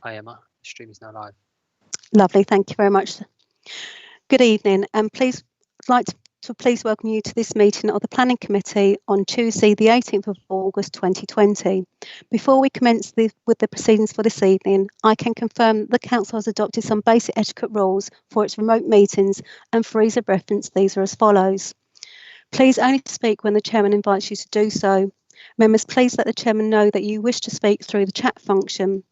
Hi Emma, the stream is now live. Lovely, thank you very much. Good evening, and I'd like to please welcome you to this meeting of the Planning Committee on Tuesday, the 18th of August 2020. Before we commence with the proceedings for this evening, I can confirm that the Council has adopted some basic etiquette rules for its remote meetings, and for ease of reference, these are as follows. Please only speak when the Chairman invites you to do so. Members, please let the Chairman know that you wish to speak through the chat function.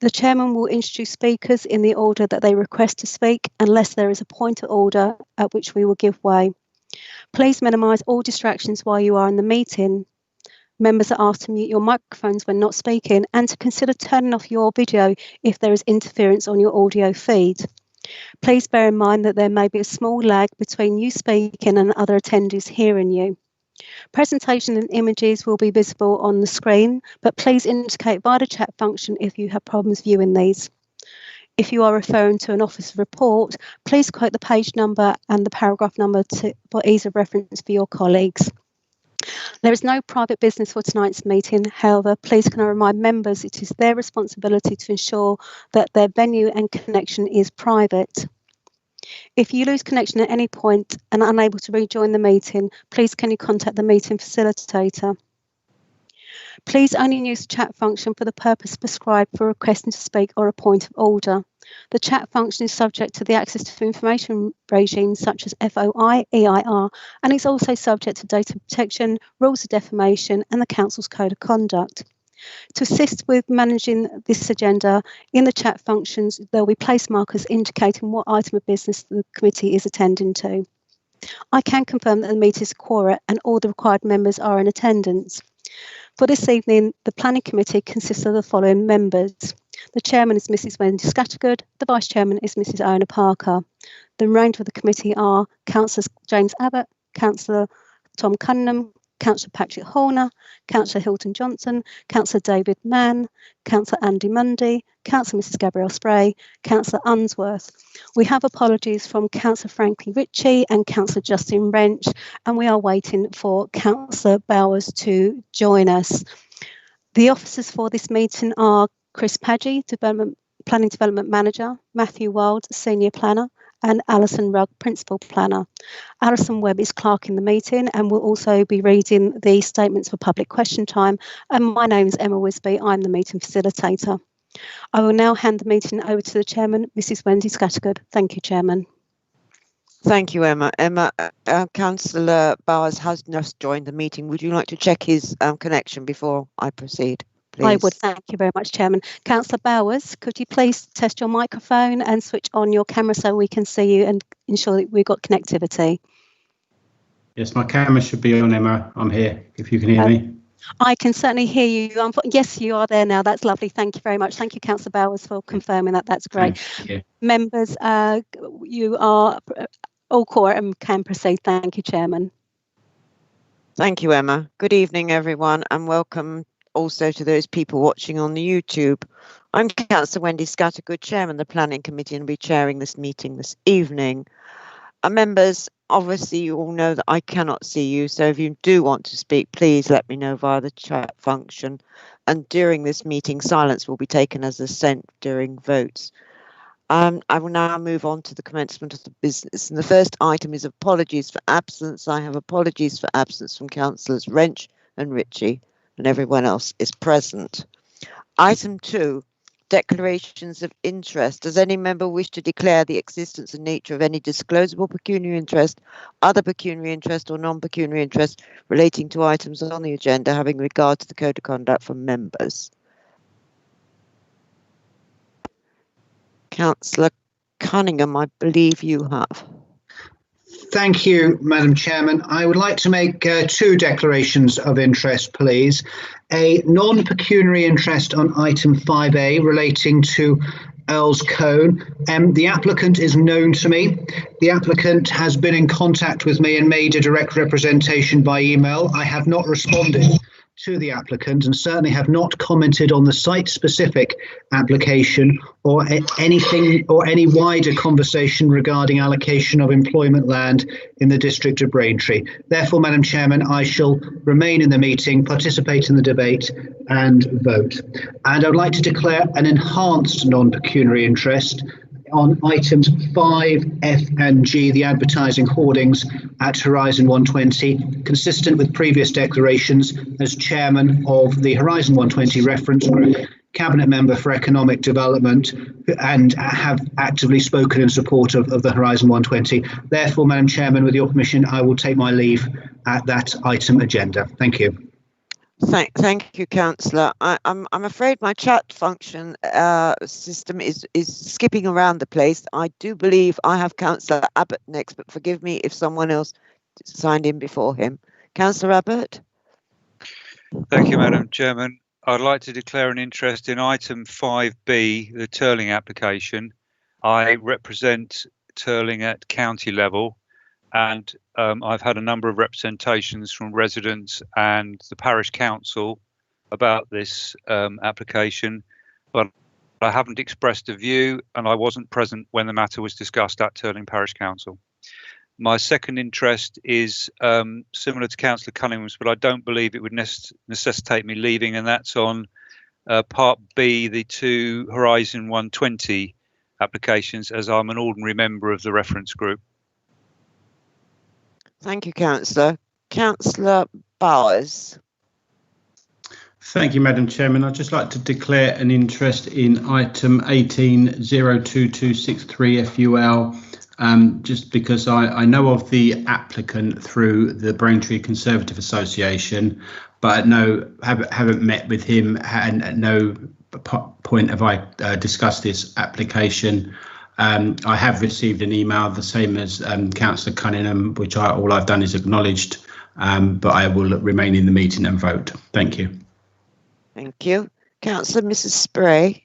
The Chairman will introduce speakers in the order that they request to speak, unless there is a point of order at which we will give way. Please minimise all distractions while you are in the meeting. Members are asked to mute your microphones when not speaking, and to consider turning off your video if there is interference on your audio feed. Please bear in mind that there may be a small lag between you speaking and other attendees hearing you. Presentation and images will be visible on the screen, but please indicate via the chat function if you have problems viewing these. If you are referring to an office report, please quote the page number and the paragraph number for ease of reference for your colleagues. There is no private business for tonight's meeting. However, please can I remind members it is their responsibility to ensure that their venue and connection is private. If you lose connection at any point and are unable to rejoin the meeting, please can you contact the meeting facilitator. Please only use the chat function for the purpose prescribed for requesting to speak or a point of order. The chat function is subject to the access to information regimes such as FOI, EIR, and is also subject to data protection, rules of defamation, and the Council's Code of Conduct. To assist with managing this agenda, in the chat functions, there will be place markers indicating what item of business the committee is attending to. I can confirm that the meeting is quorate and all the required members are in attendance. For this evening, the Planning Committee consists of the following members. The Chairman is Mrs Wendy Scattergood, the Vice Chairman is Mrs Iona Parker. The remainder of the committee are Councillor James Abbott, Councillor Tom Cunningham, Councillor Patrick Horner, Councillor Hilton Johnson, Councillor David Mann, Councillor Andy Mundy, Councillor Mrs Gabrielle Spray, Councillor Unsworth. We have apologies from Councillor Franklin Ritchie and Councillor Justin Wrench, and we are waiting for Councillor Bowers to join us. The officers for this meeting are Chris Padgey, Planning Development Manager, Matthew Wild, Senior Planner, and Alison Rugg, Principal Planner. Alison Webb is clerking the meeting and will also be reading the statements for public question time. And my name is Emma Wisby, I'm the meeting facilitator. I will now hand the meeting over to the Chairman, Mrs Wendy Scattergood. Thank you, Chairman. Thank you, Emma. Councillor Bowers has just joined the meeting. Would you like to check his connection before I proceed, please? I would, thank you very much, Chairman. Councillor Bowers, could you please test your microphone and switch on your camera so we can see you and ensure that we've got connectivity? Yes, my camera should be on, Emma. I'm here, if you can hear me. I can certainly hear you. Yes, you are there now. That's lovely. Thank you very much. Thank you, Councillor Bowers, for confirming that. That's great. Members, you are all quorum and can proceed. Thank you, Chairman. Thank you, Emma. Good evening, everyone, and welcome also to those people watching on the YouTube. I'm Councillor Wendy Scattergood, Chairman of the Planning Committee, and will be chairing this meeting this evening. Members, obviously you all know that I cannot see you, so if you do want to speak, please let me know via the chat function. And during this meeting, silence will be taken as assent during votes. I will now move on to the commencement of the business. And the first item is apologies for absence. I have apologies for absence from Councillors Wrench and Ritchie, and everyone else is present. Item 2, declarations of interest. Does any member wish to declare the existence and nature of any disclosable pecuniary interest, other pecuniary interest or non-pecuniary interest relating to items on the agenda having regard to the Code of Conduct from members? Councillor Cunningham, I believe you have. Thank you, Madam Chairman. I would like to make two declarations of interest, please. A non-pecuniary interest on item 5A relating to Earl's Cone. The applicant is known to me. The applicant has been in contact with me and made a direct representation by email. I have not responded to the applicant and certainly have not commented on the site-specific application or anything or any wider conversation regarding allocation of employment land in the district of Braintree. Therefore, Madam Chairman, I shall remain in the meeting, participate in the debate and vote. And I would like to declare an enhanced non-pecuniary interest on items 5, F and G, the advertising hoardings at Horizon 120, consistent with previous declarations as chairman of the Horizon 120 reference group, cabinet member for economic development, and have actively spoken in support of the Horizon 120. Therefore, Madam Chairman, with your permission, I will take my leave at that item agenda. Thank you. Thank you, Councillor. I'm afraid my chat function system is skipping around the place. I do believe I have Councillor Abbott next, but forgive me if someone else signed in before him. Councillor Abbott. Thank you, Madam Chairman. I'd like to declare an interest in item 5B, the Turling application. I represent Turling at county level, and I've had a number of representations from residents and the parish council about this application, but I haven't expressed a view and I wasn't present when the matter was discussed at Turling Parish Council. My second interest is similar to Councillor Cunningham's, but I don't believe it would necessitate me leaving, and that's on Part B, the two Horizon 120 applications, as I'm an ordinary member of the reference group. Thank you, Councillor. Councillor Bowers. Thank you, Madam Chairman. I'd just like to declare an interest in item 1802263 FUL, just because I know of the applicant through the Braintree Conservative Association, but haven't met with him, and at no point have I discussed this application. I have received an email, the same as Councillor Cunningham, which all I've done is acknowledged, but I will remain in the meeting and vote. Thank you. Thank you. Councillor Mrs. Spray.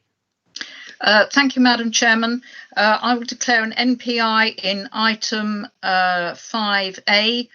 Thank you, Madam Chairman. I will declare an NPI in item 5A,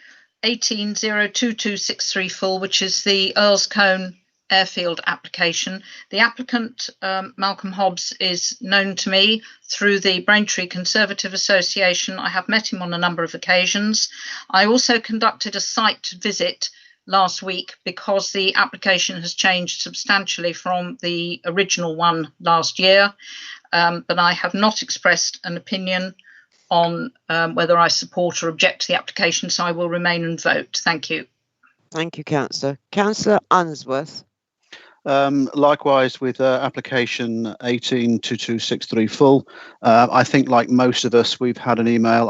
1802263 full, which is the Earls Cone Airfield application. The applicant, Malcolm Hobbs, is known to me through the Braintree Conservative Association. I have met him on a number of occasions. I also conducted a site visit last week because the application has changed substantially from the original one last year, but I have not expressed an opinion on whether I support or object to the application, so I will remain and vote. Thank you. Thank you, Councillor. Councillor Unsworth. Likewise with application 1802263 full. I think, like most of us, I've had an email.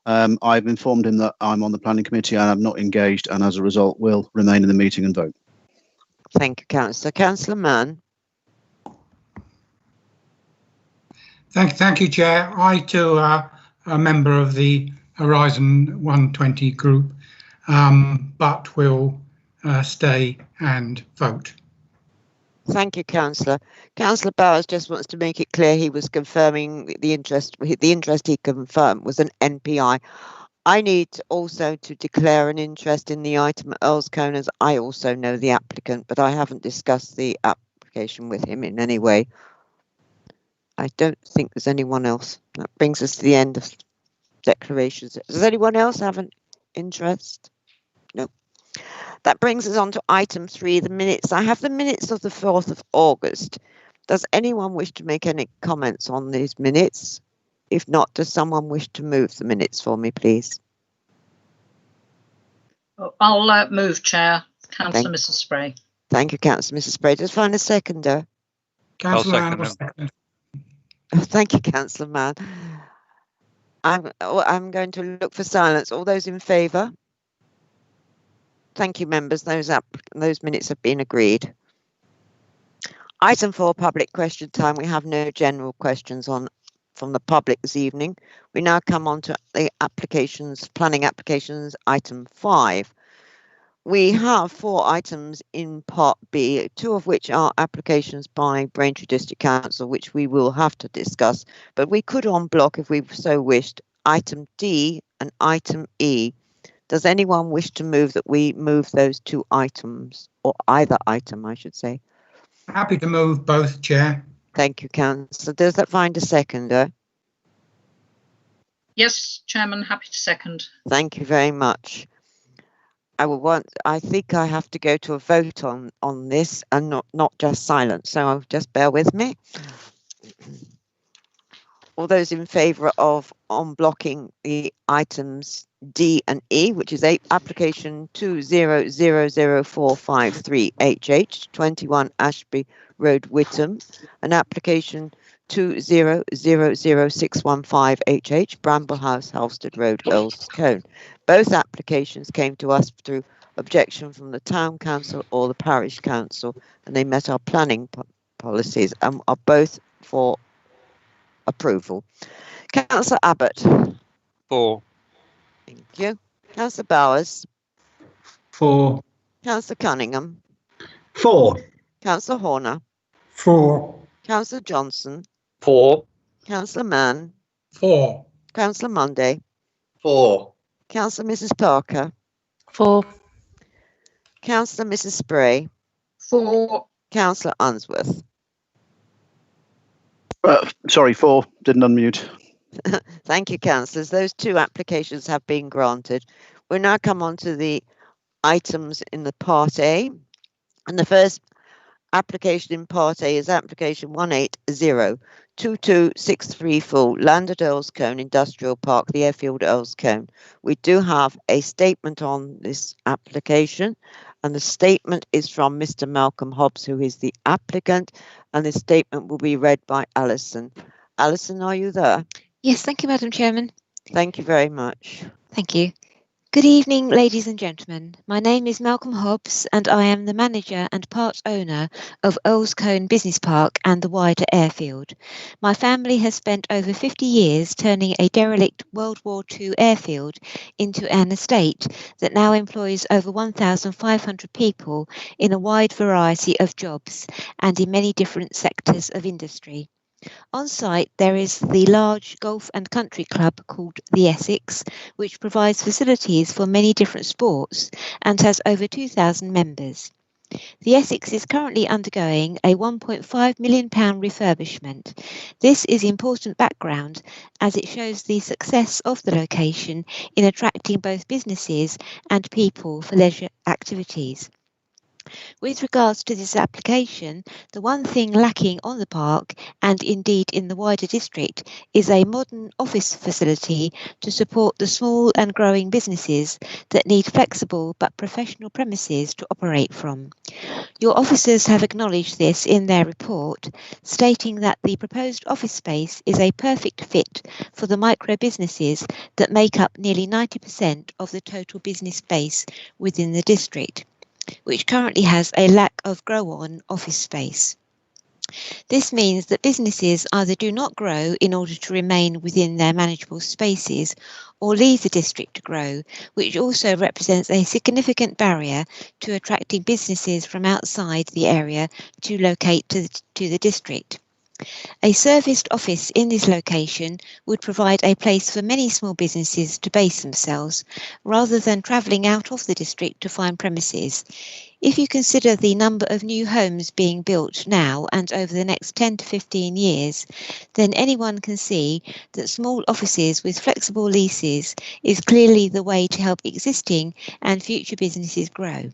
I've informed him that I'm on the planning committee and I'm not engaged, and as a result will remain in the meeting and vote. Thank you, Councillor. Councillor Mann. Thank you, Chair. I too are a member of the Horizon 120 group, but will stay and vote. Thank you, Councillor. Councillor Bowers just wants to make it clear he was confirming the interest. The interest he confirmed was an NPI. I need also to declare an interest in the item Earls Cone, as I also know the applicant, but I haven't discussed the application with him in any way. I don't think there's anyone else. That brings us to the end of declarations. Does anyone else have an interest? No. That brings us on to item 3, the minutes. I have the minutes of the 4th of August. Does anyone wish to make any comments on these minutes? If not, does someone wish to move the minutes for me, please? I'll move, Chair. Councillor Mrs. Spray. Thank you, Councillor Mrs. Spray. Just find a seconder. Councillor I'll Mann. second Thank you, Councillor Mann. I'm going to look for silence. All those in favour? Thank you, members. Those minutes have been agreed. Item 4, public question time. We have no general questions from the public this evening. We now come on to the applications, planning applications, item 5. We have 4 items in Part B, 2 of which are applications by Braintree District Council, which we will have to discuss, but we could en bloc, if we so wished, item D and item E. Does anyone wish to move that we move those two items, or either item, I should say? Happy to move both, Chair. Thank you, Councillor. Does that find a seconder? Yes, Chairman, happy to second. Thank you very much. I think I have to go to a vote on this and not just silence, so I'll just bear with me. All those in favour of unblocking the items D and E, which is application 20004538H, 21 Ashby Road, Whittam, and application 20000615HH, Bramble House, Halstead Road, Earls Cone. Both applications came to us through objection from the Town Council or the Parish Council, and they met our planning policies and are both for approval. Councillor Abbott. 4. Thank you. Councillor Bowers. 4. Councillor Cunningham. 4. Councillor Horner. 4. Councillor Johnson. 4. Councillor Mann. 4. Councillor Monday. 4. Councillor Mrs. Parker. 4. Councillor Mrs. Spray. 4. Councillor Unsworth. Sorry, 4. Didn't unmute. Thank you, councillors. Those two applications have been granted. We'll now come on to the items in the Part A. And the first application in Part A is application 1802263 full Land at Earls Cone Industrial Park, the airfield Earls Cone. We do have a statement on this application, and the statement is from Mr. Malcolm Hobbs, who is the applicant, and the statement will be read by Alison. Alison, are you there? Yes, thank you, Madam Chairman. Thank you very much. Thank you. Good evening, ladies and gentlemen. My name is Malcolm Hobbs, and I am the manager and part owner of Earls Cone Business Park and the wider airfield. My family has spent over 50 years turning a derelict World War II airfield into an estate that now employs over 1,500 people in a wide variety of jobs and in many different sectors of industry. On site, there is the large golf and country club called the Essex, which provides facilities for many different sports and has over 2,000 members. The Essex is currently undergoing a £1.5 million refurbishment. This is important background as it shows the success of the location in attracting both businesses and people for leisure activities. With regards to this application, the one thing lacking on the park, and indeed in the wider district, is a modern office facility to support the small and growing businesses that need flexible but professional premises to operate from. Your officers have acknowledged this in their report, stating that the proposed office space is a perfect fit for the micro businesses that make up nearly 90% of the total business space within the district, which currently has a lack of grow-on office space. This means that businesses either do not grow in order to remain within their manageable spaces or leave the district to grow, which also represents a significant barrier to attracting businesses from outside the area to locate to the district. A serviced office in this location would provide a place for many small businesses to base themselves, rather than travelling out of the district to find premises. If you consider the number of new homes being built now and over the next 10 to 15 years, then anyone can see that small offices with flexible leases is clearly the way to help existing and future businesses grow.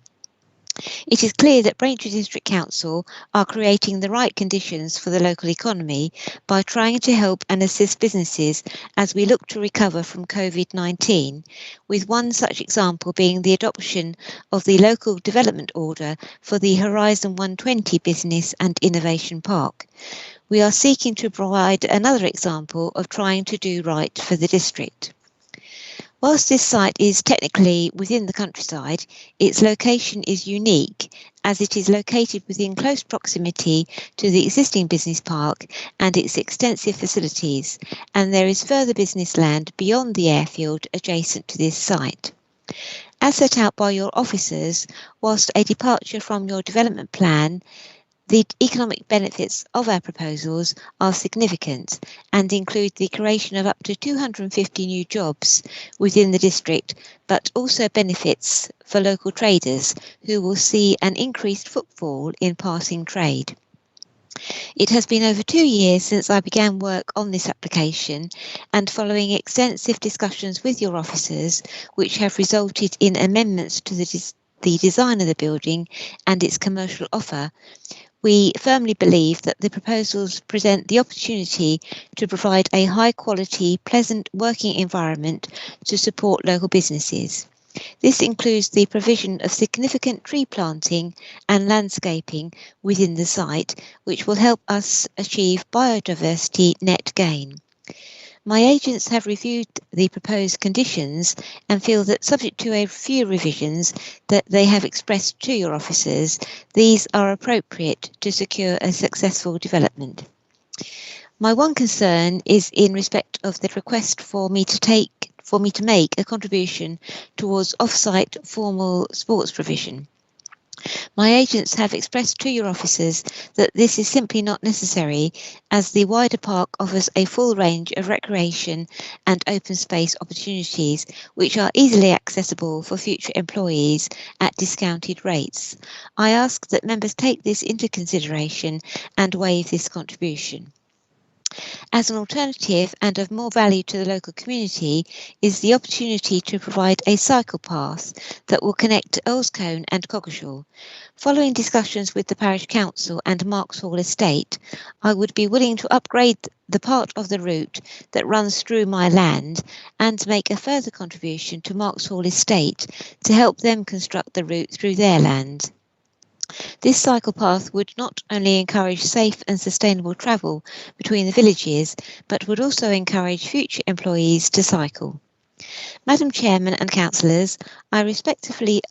It is clear that Braintree District Council are creating the right conditions for the local economy by trying to help and assist businesses as we look to recover from COVID-19, with one such example being the adoption of the local development order for the Horizon 120 Business and Innovation Park. We are seeking to provide another example of trying to do right for the district. Whilst this site is technically within the countryside, its location is unique as it is located within close proximity to the existing business park and its extensive facilities, and there is further business land beyond the airfield adjacent to this site. As set out by your officers, whilst a departure from your development plan, The economic benefits of our proposals are significant and include the creation of up to 250 new jobs within the district, but also benefits for local traders who will see an increased footfall in passing trade. It has been over 2 years since I began work on this application, and following extensive discussions with your officers, which have resulted in amendments to the design of the building and its commercial offer, we firmly believe that the proposals present the opportunity to provide a high-quality, pleasant working environment to support local businesses. This includes the provision of significant tree planting and landscaping within the site, which will help us achieve biodiversity net gain. My agents have reviewed the proposed conditions and feel that, subject to a few revisions that they have expressed to your officers, these are appropriate to secure a successful development. My one concern is in respect of the request for me to make a contribution towards off-site formal sports provision. My agents have expressed to your officers that this is simply not necessary, as the wider park offers a full range of recreation and open space opportunities which are easily accessible for future employees at discounted rates. I ask that members take this into consideration and waive this contribution. As an alternative and of more value to the local community is the opportunity to provide a cycle path that will connect Earlscone and Coggeshall. Following discussions with the Parish Council and Marks Hall Estate, I would be willing to upgrade the part of the route that runs through my land and make a further contribution to Marks Hall Estate to help them construct the route through their land. This cycle path would not only encourage safe and sustainable travel between the villages, but would also encourage future employees to cycle. Madam Chairman and Councillors, I respectfully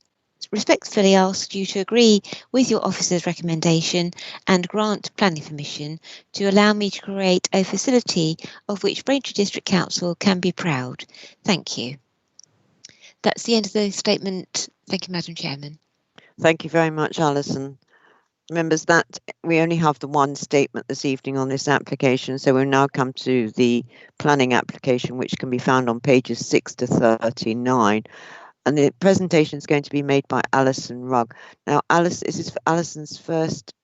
ask you to agree with your officer's recommendation and grant planning permission to allow me to create a facility of which Braintree District Council can be proud. Thank you. That's the end of the statement. Thank you, Madam Chairman. Thank you very much, Alison. Members, that we only have the one statement this evening on this application, so we'll now come to the planning application, which can be found on pages 6 to 39. And the presentation is going to be made by Alison Rugg. Now, Alice, this is Alison's first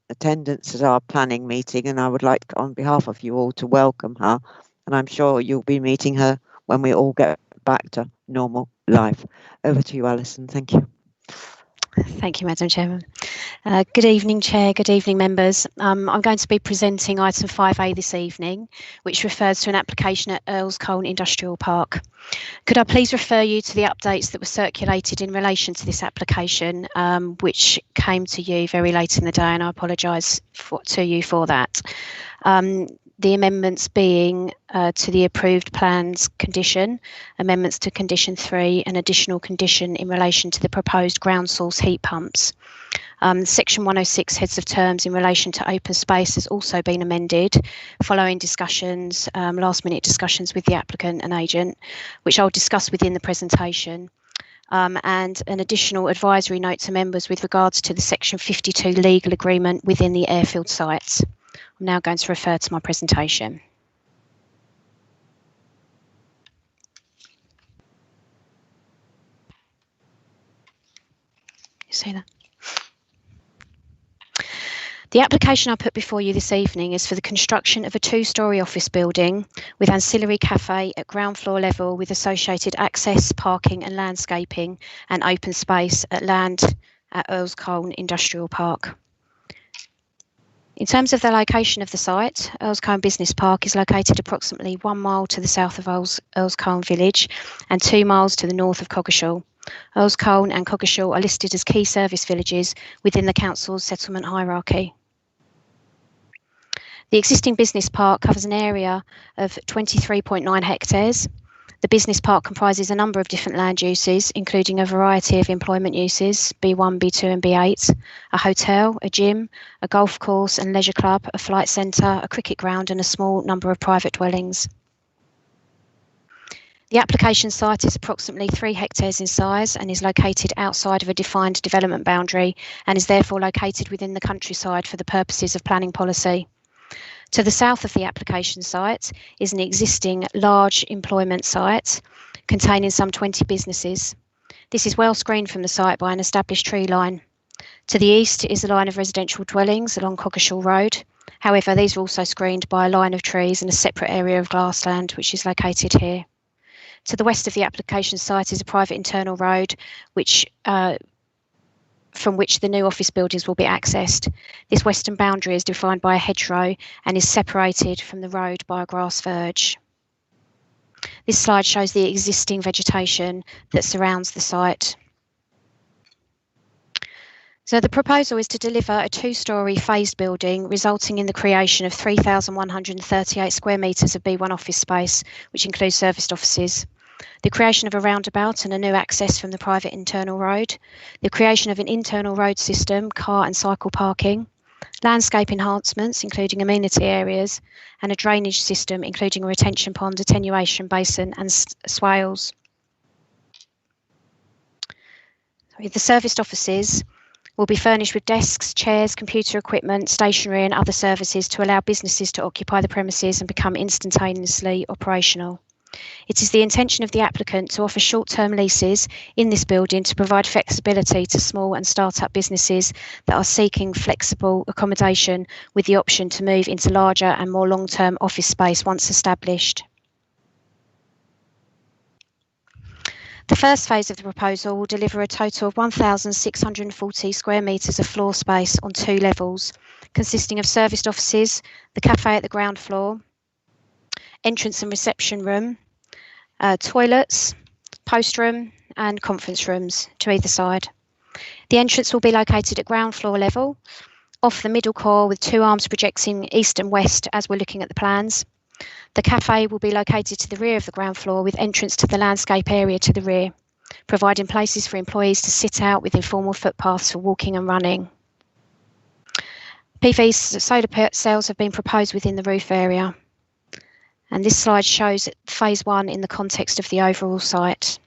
attendance at our planning meeting, and I would like, on behalf of you all, to welcome her. And I'm sure you'll be meeting her when we all get back to normal life. Over to you, Alison. Thank you. Thank you, Madam Chairman. Good evening, Chair. Good evening, members. I'm going to be presenting item 5A this evening, which refers to an application at Earlscone Industrial Park. Could I please refer you to the updates that were circulated in relation to this application, which came to you very late in the day, and I apologise to you for that. The amendments being to the approved plans condition, amendments to condition 3, an additional condition in relation to the proposed ground source heat pumps. Section 106 heads of terms in relation to open space has also been amended following discussions, last minute discussions with the applicant and agent, which I'll discuss within the presentation. And an additional advisory note to members with regards to the Section 52 legal agreement within the airfield sites. I'm now going to refer to my presentation. You see that? The application I put before you this evening is for the construction of a 2-storey office building with ancillary cafe at ground floor level with associated access, parking and landscaping and open space at land at Earlscone Industrial Park. In terms of the location of the site, Earlscone Business Park is located approximately 1 mile to the south of Earlscone Village and 2 miles to the north of Coggeshall. Earlscone and Coggeshall are listed as key service villages within the council's settlement hierarchy. The existing business park covers an area of 23.9 hectares. The business park comprises a number of different land uses, including a variety of employment uses, B1, B2 and B8, a hotel, a gym, a golf course and leisure club, a flight centre, a cricket ground and a small number of private dwellings. The application site is approximately 3 hectares in size and is located outside of a defined development boundary and is therefore located within the countryside for the purposes of planning policy. To the south of the application site is an existing large employment site containing some 20 businesses. This is well screened from the site by an established tree line. To the east is a line of residential dwellings along Coggeshall Road. However, these are also screened by a line of trees and a separate area of grassland, which is located here. To the west of the application site is a private internal road, from which the new office buildings will be accessed. This western boundary is defined by a hedgerow and is separated from the road by a grass verge. This slide shows the existing vegetation that surrounds the site. So the proposal is to deliver a 2-storey phased building, resulting in the creation of 3,138 square metres of B1 office space, which includes serviced offices. The creation of a roundabout and a new access from the private internal road, the creation of an internal road system, car and cycle parking, landscape enhancements including amenity areas, and a drainage system including a retention pond, attenuation basin and swales. The serviced offices will be furnished with desks, chairs, computer equipment, stationery and other services to allow businesses to occupy the premises and become instantaneously operational. It is the intention of the applicant to offer short-term leases in this building to provide flexibility to small and start-up businesses that are seeking flexible accommodation with the option to move into larger and more long-term office space once established. The first phase of the proposal will deliver a total of 1,640 square metres of floor space on 2 levels, consisting of serviced offices, the cafe at the ground floor, entrance and reception room, toilets, post room and conference rooms to either side. The entrance will be located at ground floor level, off the middle core with 2 arms projecting east and west as we're looking at the plans. The cafe will be located to the rear of the ground floor with entrance to the landscape area to the rear, providing places for employees to sit out with informal footpaths for walking and running. PV solar cells have been proposed within the roof area. And this slide shows phase 1 in the context of the overall site.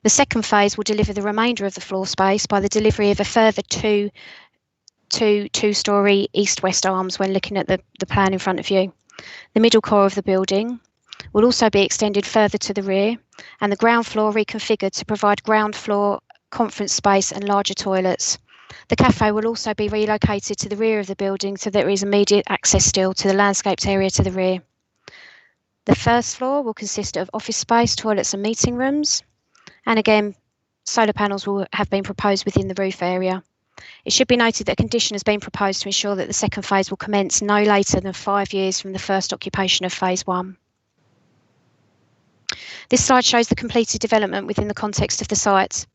The second phase will deliver the remainder of the floor space by the delivery of a further 2 2-storey east-west arms when looking at the plan in front of you. The middle core of the building will also be extended further to the rear and the ground floor reconfigured to provide ground floor conference space and larger toilets. The cafe will also be relocated to the rear of the building so there is immediate access still to the landscaped area to the rear. The first floor will consist of office space, toilets and meeting rooms. And again, solar panels will have been proposed within the roof area. It should be noted that a condition has been proposed to ensure that the second phase will commence no later than 5 years from the first occupation of phase 1. This slide shows the completed development within the context of the site.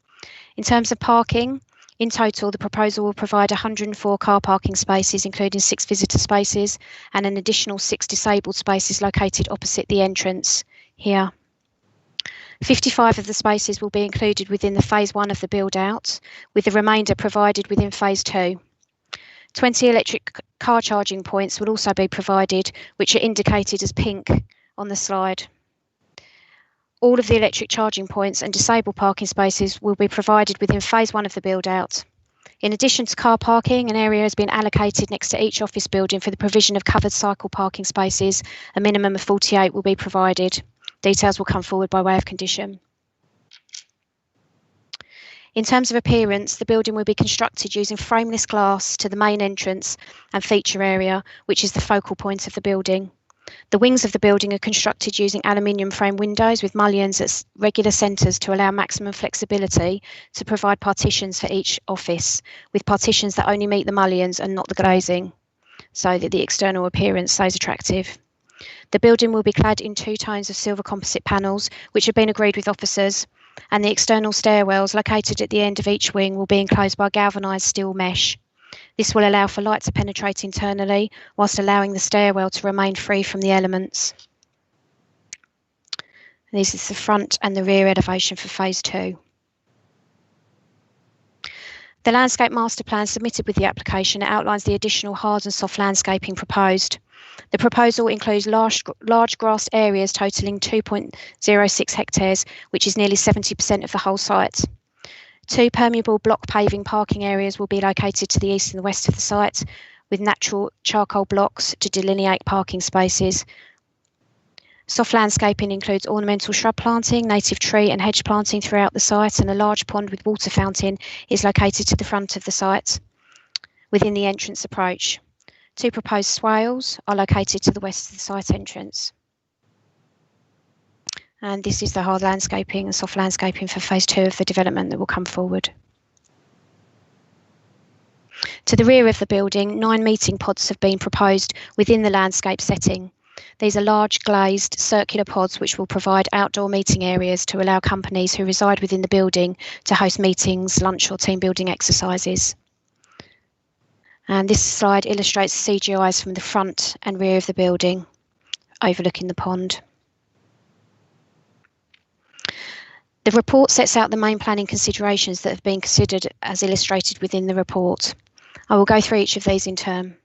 In terms of parking, in total, the proposal will provide 104 car parking spaces, including 6 visitor spaces and an additional 6 disabled spaces located opposite the entrance here. 55 of the spaces will be included within the phase 1 of the build out, with the remainder provided within phase 2. 20 electric car charging points will also be provided, which are indicated as pink on the slide. All of the electric charging points and disabled parking spaces will be provided within phase 1 of the build out. In addition to car parking, an area has been allocated next to each office building for the provision of covered cycle parking spaces. A minimum of 48 will be provided. Details will come forward by way of condition. In terms of appearance, the building will be constructed using frameless glass to the main entrance and feature area, which is the focal point of the building. The wings of the building are constructed using aluminium frame windows with mullions at regular centres to allow maximum flexibility to provide partitions for each office, with partitions that only meet the mullions and not the glazing, so that the external appearance stays attractive. The building will be clad in 2 tones of silver composite panels, which have been agreed with officers, and the external stairwells located at the end of each wing will be enclosed by galvanised steel mesh. This will allow for light to penetrate internally, whilst allowing the stairwell to remain free from the elements. This is the front and the rear elevation for phase 2. The landscape master plan submitted with the application outlines the additional hard and soft landscaping proposed. The proposal includes large grassed areas totalling 2.06 hectares, which is nearly 70% of the whole site. 2 permeable block paving parking areas will be located to the east and the west of the site, with natural charcoal blocks to delineate parking spaces. Soft landscaping includes ornamental shrub planting, native tree and hedge planting throughout the site, and a large pond with water fountain is located to the front of the site within the entrance approach. 2 proposed swales are located to the west of the site entrance. And this is the hard landscaping and soft landscaping for phase 2 of the development that will come forward. To the rear of the building, 9 meeting pods have been proposed within the landscape setting. These are large glazed circular pods which will provide outdoor meeting areas to allow companies who reside within the building to host meetings, lunch or team building exercises. And this slide illustrates the CGIs from the front and rear of the building, overlooking the pond. The report sets out the main planning considerations that have been considered as illustrated within the report. I will go through each of these in turn.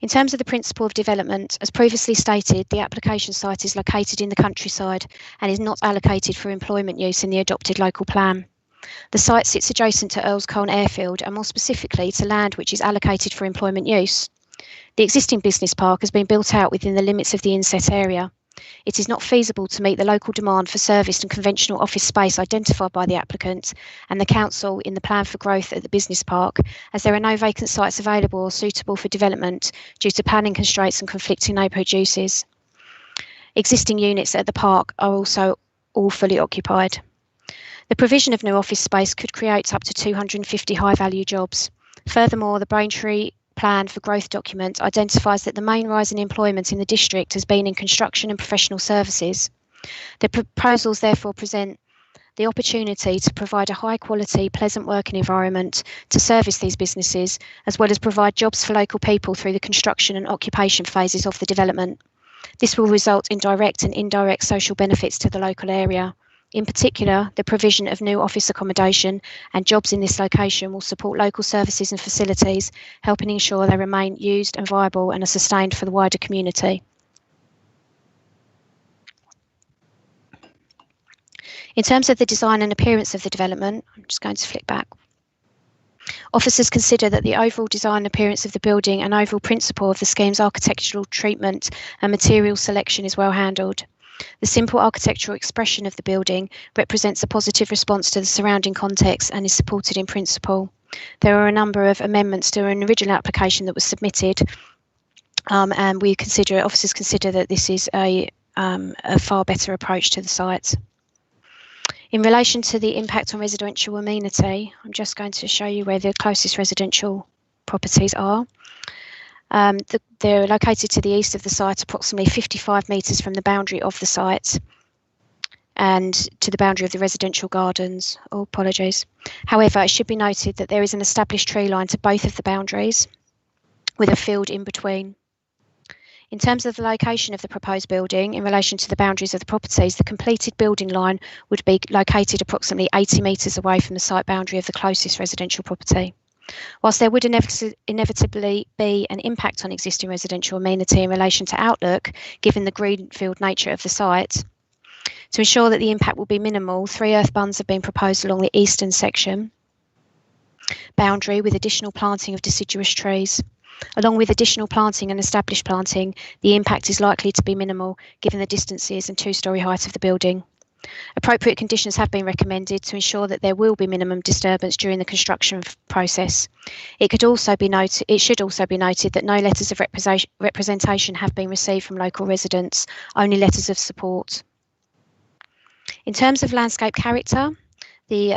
In terms of the principle of development, as previously stated, the application site is located in the countryside and is not allocated for employment use in the adopted local plan. The site sits adjacent to Earlscolne Airfield and more specifically to land which is allocated for employment use. The existing business park has been built out within the limits of the inset area. It is not feasible to meet the local demand for serviced and conventional office space identified by the applicant and the council in the plan for growth at the business park, as there are no vacant sites available or suitable for development due to planning constraints and conflicting neighbourhood uses. Existing units at the park are also all fully occupied. The provision of new office space could create up to 250 high-value jobs. Furthermore, the Braintree Plan for Growth document identifies that the main rise in employment in the district has been in construction and professional services. The proposals therefore present the opportunity to provide a high-quality, pleasant working environment to service these businesses, as well as provide jobs for local people through the construction and occupation phases of the development. This will result in direct and indirect social benefits to the local area. In particular, the provision of new office accommodation and jobs in this location will support local services and facilities, helping ensure they remain used and viable and are sustained for the wider community. In terms of the design and appearance of the development, I'm just going to flick back. Officers consider that the overall design and appearance of the building and overall principle of the scheme's architectural treatment and material selection is well handled. The simple architectural expression of the building represents a positive response to the surrounding context and is supported in principle. There are a number of amendments to an original application that was submitted, and officers consider that this is a far better approach to the site. In relation to the impact on residential amenity, I'm just going to show you where the closest residential properties are. They're located to the east of the site, approximately 55 metres from the boundary of the site and to the boundary of the residential gardens. Oh, apologies. However, it should be noted that there is an established tree line to both of the boundaries with a field in between. In terms of the location of the proposed building in relation to the boundaries of the properties, the completed building line would be located approximately 80 metres away from the site boundary of the closest residential property. Whilst there would inevitably be an impact on existing residential amenity in relation to outlook, given the greenfield nature of the site, to ensure that the impact will be minimal, 3 earth bunds have been proposed along the eastern section boundary with additional planting of deciduous trees. Along with additional planting and established planting, the impact is likely to be minimal given the distances and 2-storey height of the building. Appropriate conditions have been recommended to ensure that there will be minimum disturbance during the construction process. It should also be noted that no letters of representation have been received from local residents, only letters of support. In terms of landscape character, the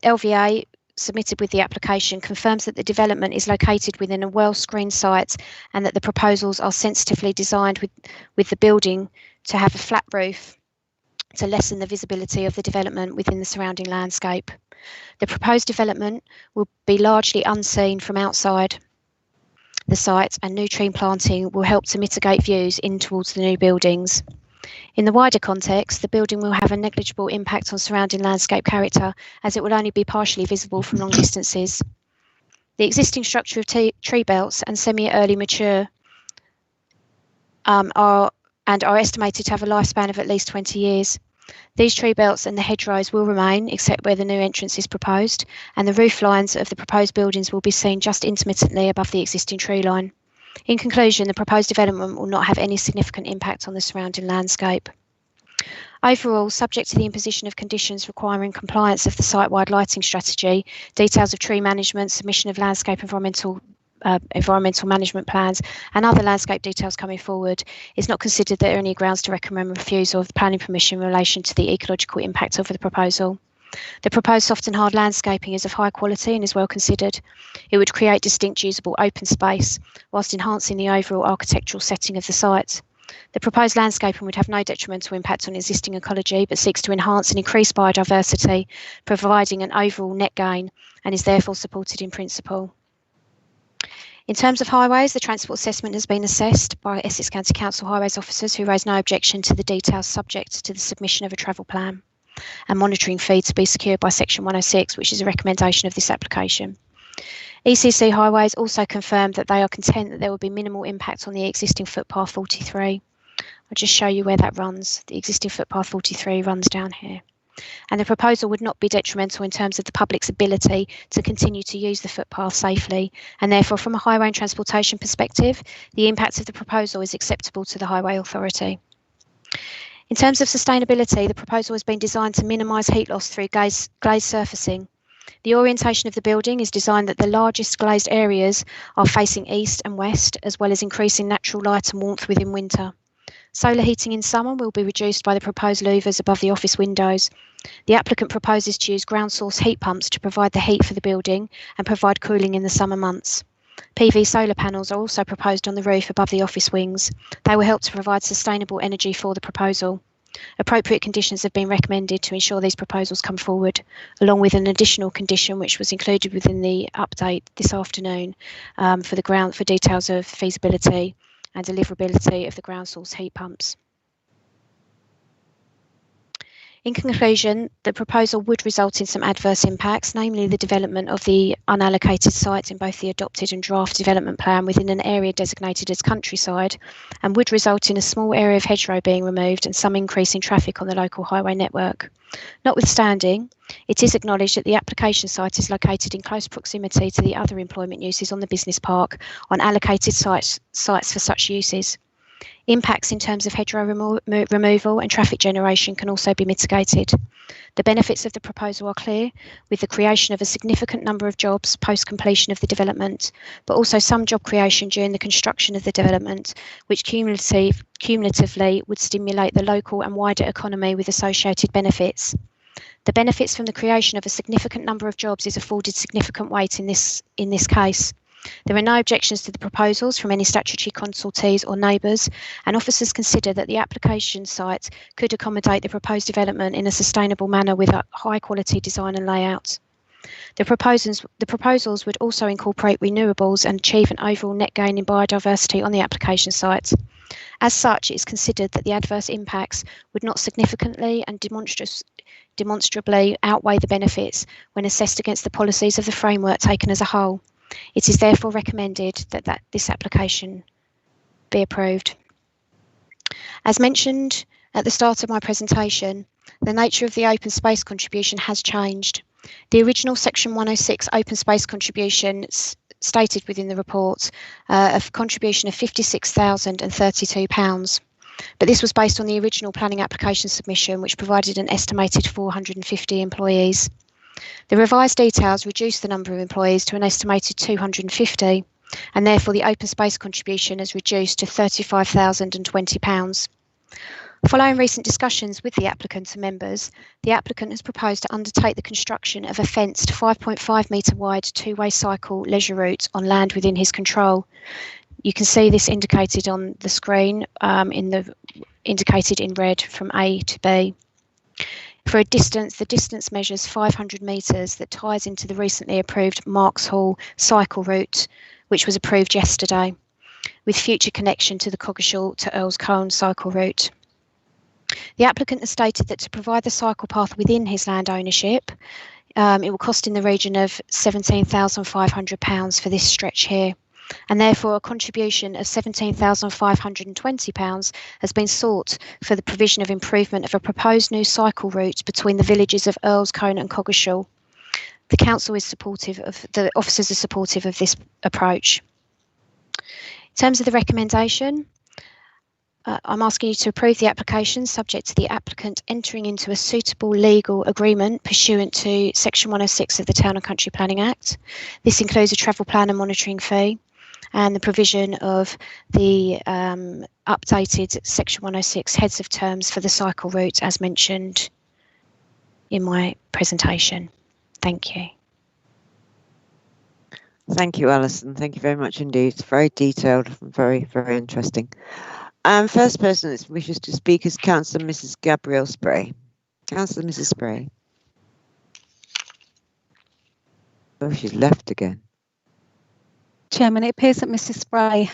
LVA submitted with the application confirms that the development is located within a well-screened site and that the proposals are sensitively designed with the building to have a flat roof to lessen the visibility of the development within the surrounding landscape. The proposed development will be largely unseen from outside the site, and new tree planting will help to mitigate views in towards the new buildings. In the wider context, the building will have a negligible impact on surrounding landscape character, as it will only be partially visible from long distances. The existing structure of tree belts and semi-early mature are estimated to have a lifespan of at least 20 years. These tree belts and the hedgerows will remain, except where the new entrance is proposed, and the roof lines of the proposed buildings will be seen just intermittently above the existing tree line. In conclusion, the proposed development will not have any significant impact on the surrounding landscape. Overall, subject to the imposition of conditions requiring compliance of the site-wide lighting strategy, details of tree management, submission of landscape environmental management plans and other landscape details coming forward, it's not considered that there are any grounds to recommend refusal of the planning permission in relation to the ecological impact of the proposal. The proposed soft and hard landscaping is of high quality and is well considered. It would create distinct usable open space whilst enhancing the overall architectural setting of the site. The proposed landscaping would have no detrimental impact on existing ecology, but seeks to enhance and increase biodiversity, providing an overall net gain, and is therefore supported in principle. In terms of highways, the transport assessment has been assessed by Essex County Council highways officers who raised no objection to the details subject to the submission of a travel plan and monitoring fee to be secured by Section 106, which is a recommendation of this application. ECC Highways also confirmed that they are content that there will be minimal impact on the existing footpath 43. I'll just show you where that runs. The existing footpath 43 runs down here. And the proposal would not be detrimental in terms of the public's ability to continue to use the footpath safely, and therefore from a highway and transportation perspective, the impact of the proposal is acceptable to the Highway Authority. In terms of sustainability, the proposal has been designed to minimise heat loss through glazed surfacing. The orientation of the building is designed that the largest glazed areas are facing east and west, as well as increasing natural light and warmth within winter. Solar heating in summer will be reduced by the proposed louvers above the office windows. The applicant proposes to use ground source heat pumps to provide the heat for the building and provide cooling in the summer months. PV solar panels are also proposed on the roof above the office wings. They will help to provide sustainable energy for the proposal. Appropriate conditions have been recommended to ensure these proposals come forward, along with an additional condition which was included within the update this afternoon for details of feasibility and deliverability of the ground source heat pumps. In conclusion, the proposal would result in some adverse impacts, namely the development of the unallocated sites in both the adopted and draft development plan within an area designated as countryside, and would result in a small area of hedgerow being removed and some increase in traffic on the local highway network. Notwithstanding, it is acknowledged that the application site is located in close proximity to the other employment uses on the business park on allocated sites for such uses. Impacts in terms of hedgerow removal and traffic generation can also be mitigated. The benefits of the proposal are clear, with the creation of a significant number of jobs post-completion of the development, but also some job creation during the construction of the development, which cumulatively would stimulate the local and wider economy with associated benefits. The benefits from the creation of a significant number of jobs is afforded significant weight in this case. There are no objections to the proposals from any statutory consultees or neighbours, and officers consider that the application site could accommodate the proposed development in a sustainable manner with a high quality design and layout. The proposals would also incorporate renewables and achieve an overall net gain in biodiversity on the application site. As such, it is considered that the adverse impacts would not significantly and demonstrably outweigh the benefits when assessed against the policies of the framework taken as a whole. It is therefore recommended that this application be approved. As mentioned at the start of my presentation, the nature of the open space contribution has changed. The original Section 106 open space contribution stated within the report a contribution of £56,032, but this was based on the original planning application submission, which provided an estimated 450 employees. The revised details reduced the number of employees to an estimated 250, and therefore the open space contribution has reduced to £35,020. Following recent discussions with the applicant and members, the applicant has proposed to undertake the construction of a fenced 5.5 metre wide two-way cycle leisure route on land within his control. You can see this indicated on the screen, indicated in red from A to B. For a distance, the distance measures 500 metres that ties into the recently approved Marks Hall cycle route, which was approved yesterday, with future connection to the Coggeshall to Earls Colne cycle route. The applicant has stated that to provide the cycle path within his land ownership, it will cost in the region of £17,500 for this stretch here. and therefore a contribution of £17,520 has been sought for the provision of improvement of a proposed new cycle route between the villages of Earlscone and Coggeshall. The council is supportive of, the officers are supportive of this approach. In terms of the recommendation, I'm asking you to approve the application subject to the applicant entering into a suitable legal agreement pursuant to Section 106 of the Town and Country Planning Act. This includes a travel plan and monitoring fee and the provision of the updated Section 106 heads of terms for the cycle route as mentioned in my presentation. Thank you. Thank you, Alison. Thank you very much indeed. It's very detailed and very, very interesting. First person that wishes to speak is Councillor Mrs. Gabrielle Spray. Councillor Mrs. Spray. Oh, she's left again. Chairman, it appears that Mrs. Spray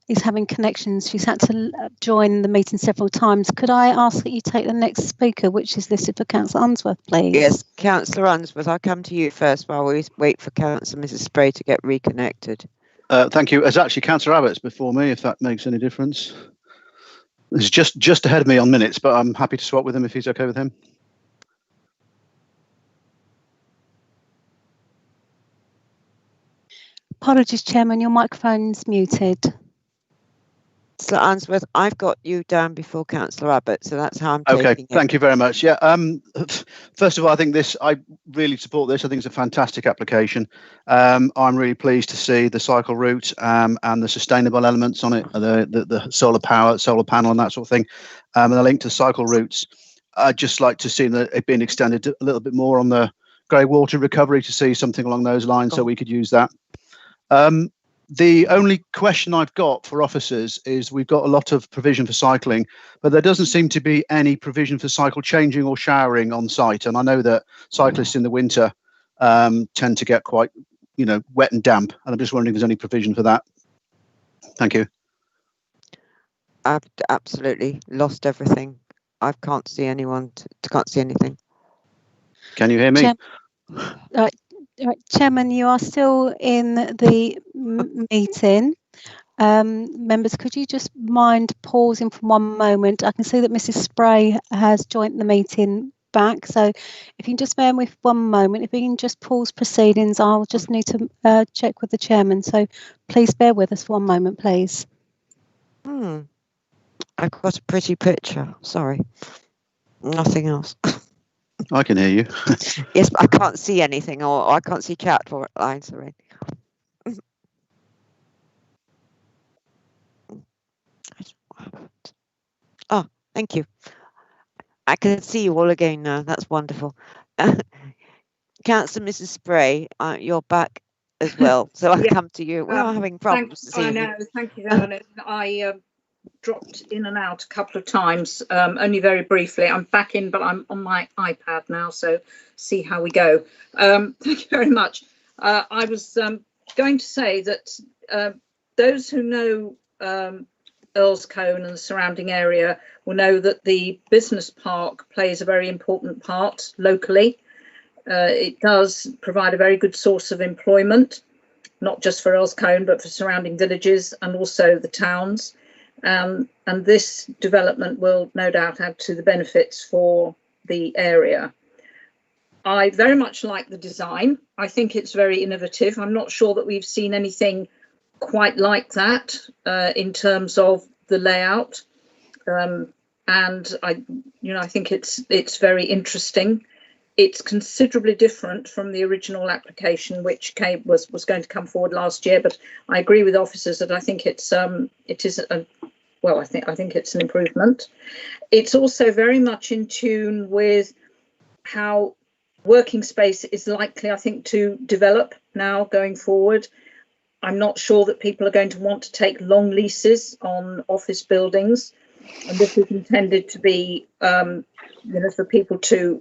is having connections. She's had to join the meeting several times. Could I ask that you take the next speaker, which is listed for Councillor Unsworth, please? Yes, Councillor Unsworth, I'll come to you first while we wait for Councillor Mrs. Spray to get reconnected. Thank you. It's actually Councillor Abbott's before me, if that makes any difference. He's just ahead of me on minutes, but I'm happy to swap with him if he's okay with him. Apologies, Chairman, your microphone's muted. Councillor Unsworth, I've got you down before Councillor Abbott, so that's how I'm taking it. Thank you very much. Yeah, first of all, I really support this. I think it's a fantastic application. I'm really pleased to see the cycle route and the sustainable elements on it, the solar power, solar panel and that sort of thing, and the link to cycle routes. I'd just like to see it being extended a little bit more on the grey water recovery, to see something along those lines, so we could use that. The only question I've got for officers is we've got a lot of provision for cycling, but there doesn't seem to be any provision for cycle changing or showering on site. And I know that cyclists in the winter tend to get quite, wet and damp. And I'm just wondering if there's any provision for that. Thank you. I've absolutely lost everything. I can't see anyone. Can't see anything. Can you hear me? Chairman, you are still in the meeting. Members, could you just mind pausing for one moment? I can see that Mrs. Spray has joined the meeting back. So if you can just bear with one moment, if we can just pause proceedings, I'll just need to check with the chairman. So please bear with us for one moment, please. I've got a pretty picture. Sorry. Nothing else. I can hear you. Yes, but I can't see anything, or I can't see chat for lines. Sorry. Oh, thank you. I can see you all again now. That's wonderful. Councillor Mrs. Spray, you're back as well. So I'll come to you. We're having problems this evening. I know. Thank you, Helen. I dropped in and out a couple of times, only very briefly. I'm back in, but I'm on my iPad now, so see how we go. Thank you very much. I was going to say that those who know Earlscone and the surrounding area will know that the business park plays a very important part locally. It does provide a very good source of employment, not just for Earlscone, but for surrounding villages and also the towns. And this development will no doubt add to the benefits for the area. I very much like the design. I think it's very innovative. I'm not sure that we've seen anything quite like that in terms of the layout. And I think it's very interesting. It's considerably different from the original application, which was going to come forward last year. But I agree with officers that I think it is I think it's an improvement. It's also very much in tune with how working space is likely, I think, to develop now going forward. I'm not sure that people are going to want to take long leases on office buildings, and this is intended to be, for people to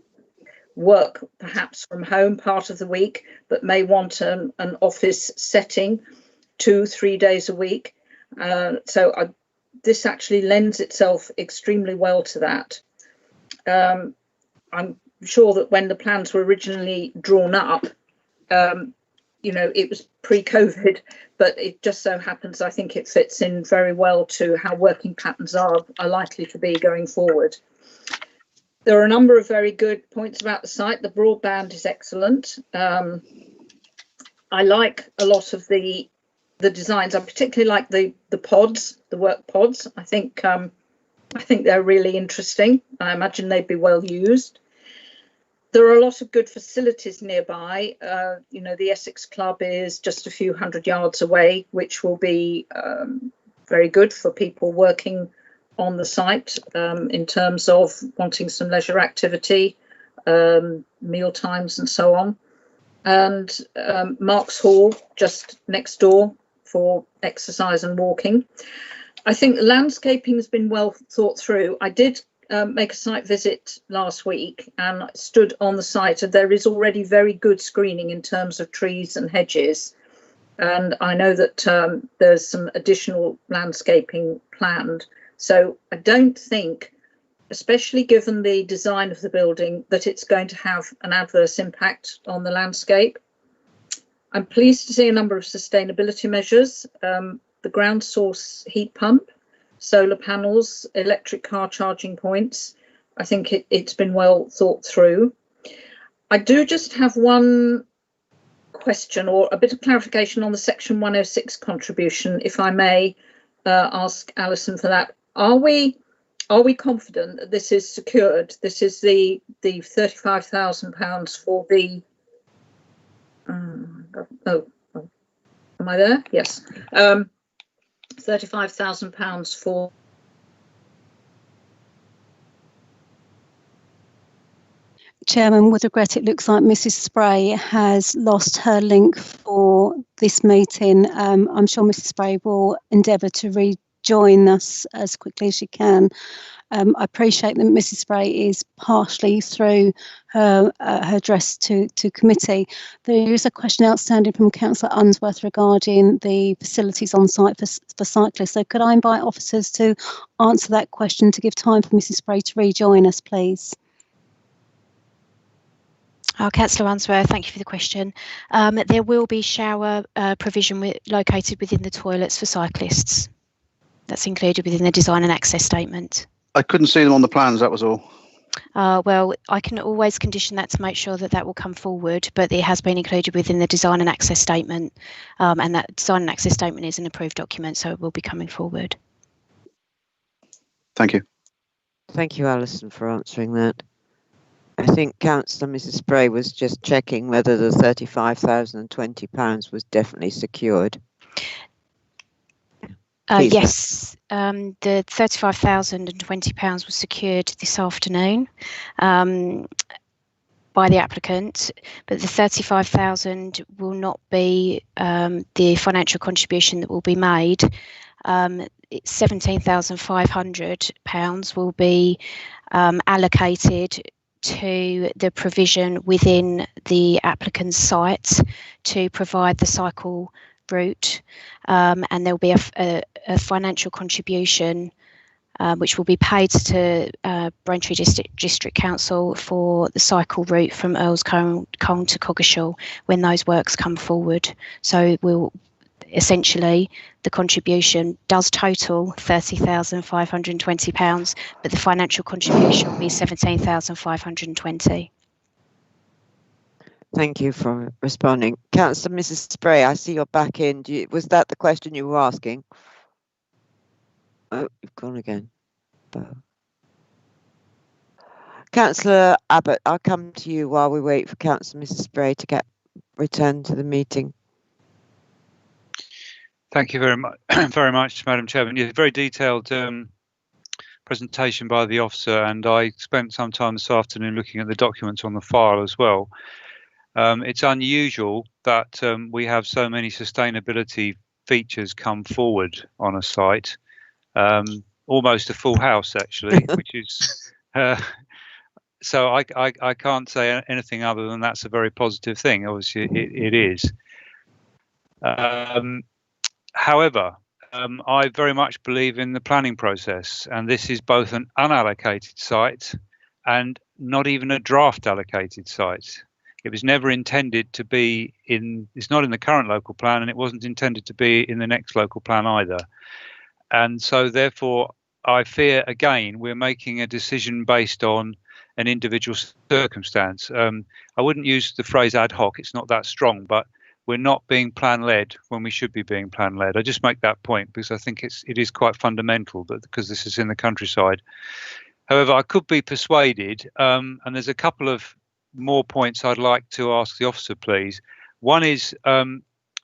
work perhaps from home part of the week, but may want an office setting 2-3 days a week. This actually lends itself extremely well to that. I'm sure that when the plans were originally drawn up, you know, it was pre-COVID, but it just so happens I think it fits in very well to how working patterns are likely to be going forward. There are a number of very good points about the site. The broadband is excellent. I like a lot of the designs. I particularly like the pods, the work pods. I think they're really interesting. I imagine they'd be well used. There are a lot of good facilities nearby. You know, the Essex Club is just a few hundred yards away, which will be very good for people working on the site in terms of wanting some leisure activity, meal times and so on. And Marks Hall just next door for exercise and walking. I think landscaping has been well thought through. I did make a site visit last week and stood on the site, and there is already very good screening in terms of trees and hedges. And I know that there's some additional landscaping planned. So I don't think, especially given the design of the building, that it's going to have an adverse impact on the landscape. I'm pleased to see a number of sustainability measures. The ground source heat pump, solar panels, electric car charging points. I think it's been well thought through. I do just have one question or a bit of clarification on the Section 106 contribution, if I may ask Alison for that. Are we confident that this is secured? This is the £35,000 for the. Am I there? Yes. £35,000 for. Chairman, with regret, it looks like Mrs. Spray has lost her link for this meeting. I'm sure Mrs. Spray will endeavour to rejoin us as quickly as she can. I appreciate that Mrs. Spray is partially through her address to committee. There is a question outstanding from Councillor Unsworth regarding the facilities on site for cyclists. So could I invite officers to answer that question to give time for Mrs. Spray to rejoin us, please? Councillor Unsworth, thank you for the question. There will be shower provision located within the toilets for cyclists. That's included within the design and access statement. I couldn't see them on the plans, that was all. Well, I can always condition that to make sure that will come forward, but it has been included within the design and access statement, and that design and access statement is an approved document, so it will be coming forward. Thank you. Thank you, Alison, for answering that. I think Councillor Mrs. Spray was just checking whether the £35,020 was definitely secured. Yes, the £35,020 was secured this afternoon by the applicant, but the £35,000 will not be the financial contribution that will be made. £17,500 will be allocated to the provision within the applicant's site to provide the cycle route, and there will be a financial contribution which will be paid to Braintree District Council for the cycle route from Earls Colne to Coggeshall when those works come forward. So we'll essentially, the contribution does total £30,520, but the financial contribution will be £17,520. Thank you for responding. Councillor Mrs. Spray, I see you're back in. Was that the question you were asking? Oh, you've gone again. Councillor Abbott, I'll come to you while we wait for Councillor Mrs. Spray to return to the meeting. Thank you very much, Madam Chairman. Yeah, very detailed presentation by the officer, and I spent some time this afternoon looking at the documents on the file as well. It's unusual that we have so many sustainability features come forward on a site, almost a full house actually, which is so I can't say anything other than that's a very positive thing. Obviously it is. However, I very much believe in the planning process, and this is both an unallocated site and not even a draft allocated site. It was never intended to be in, it's not in the current local plan, and it wasn't intended to be in the next local plan either. And so therefore, I fear, again, we're making a decision based on an individual circumstance. I wouldn't use the phrase ad hoc, it's not that strong, but we're not being plan-led when we should be being plan-led. I just make that point because I think it is quite fundamental, that because this is in the countryside. However, I could be persuaded, and there's a couple of more points I'd like to ask the officer, please. One is, I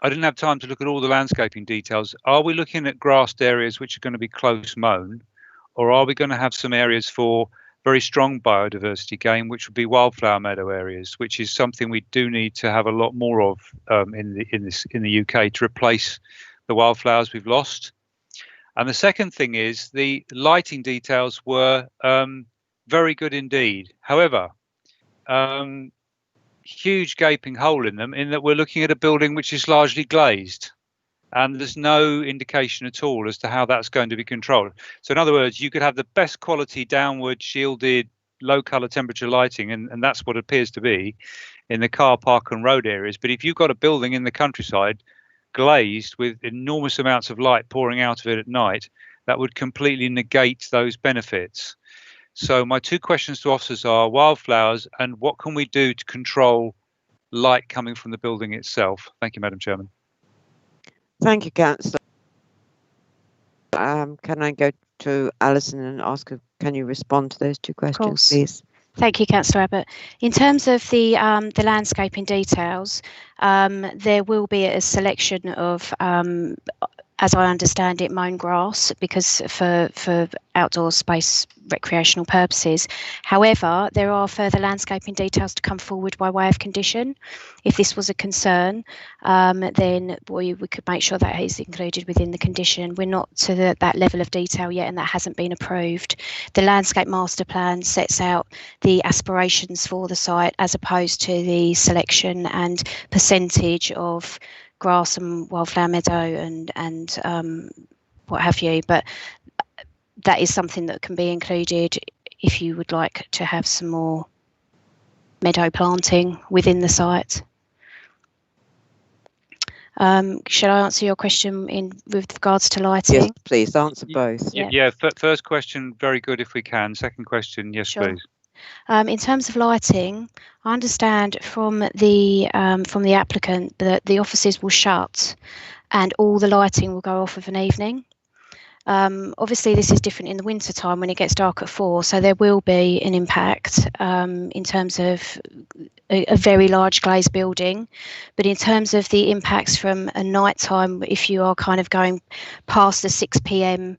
didn't have time to look at all the landscaping details. Are we looking at grassed areas which are going to be close mown, or are we going to have some areas for very strong biodiversity gain, which would be wildflower meadow areas, which is something we do need to have a lot more of in the UK to replace the wildflowers we've lost. And the second thing is the lighting details were very good indeed. However, huge gaping hole in them, in that we're looking at a building which is largely glazed, and there's no indication at all as to how that's going to be controlled. So in other words, you could have the best quality downward shielded low color temperature lighting, and that's what it appears to be in the car park and road areas. But if you've got a building in the countryside glazed with enormous amounts of light pouring out of it at night, that would completely negate those benefits. So my two questions to officers are wildflowers and what can we do to control light coming from the building itself? Thank you, Madam Chairman. Thank you, Councillor. Can I go to Alison and ask her, can you respond to those two questions, please? Thank you, Councillor Abbott. In terms of the landscaping details, there will be a selection of, as I understand it, mown grass, because for outdoor space recreational purposes. However, there are further landscaping details to come forward by way of condition. If this was a concern, then we could make sure that is included within the condition. We're not to that level of detail yet, and that hasn't been approved. The landscape master plan sets out the aspirations for the site as opposed to the selection and percentage of grass and wildflower meadow and what have you, but that is something that can be included if you would like to have some more meadow planting within the site. Should I answer your question with regards to lighting? Yes, please answer both. Yeah, first question, very good if we can. Second question, yes, sure. Please. In terms of lighting, I understand from the applicant that the offices will shut and all the lighting will go off of an evening. Obviously, this is different in the winter time when it gets dark at 4, so there will be an impact in terms of a very large glazed building. But in terms of the impacts from a night time, if you are kind of going past the 6 p.m.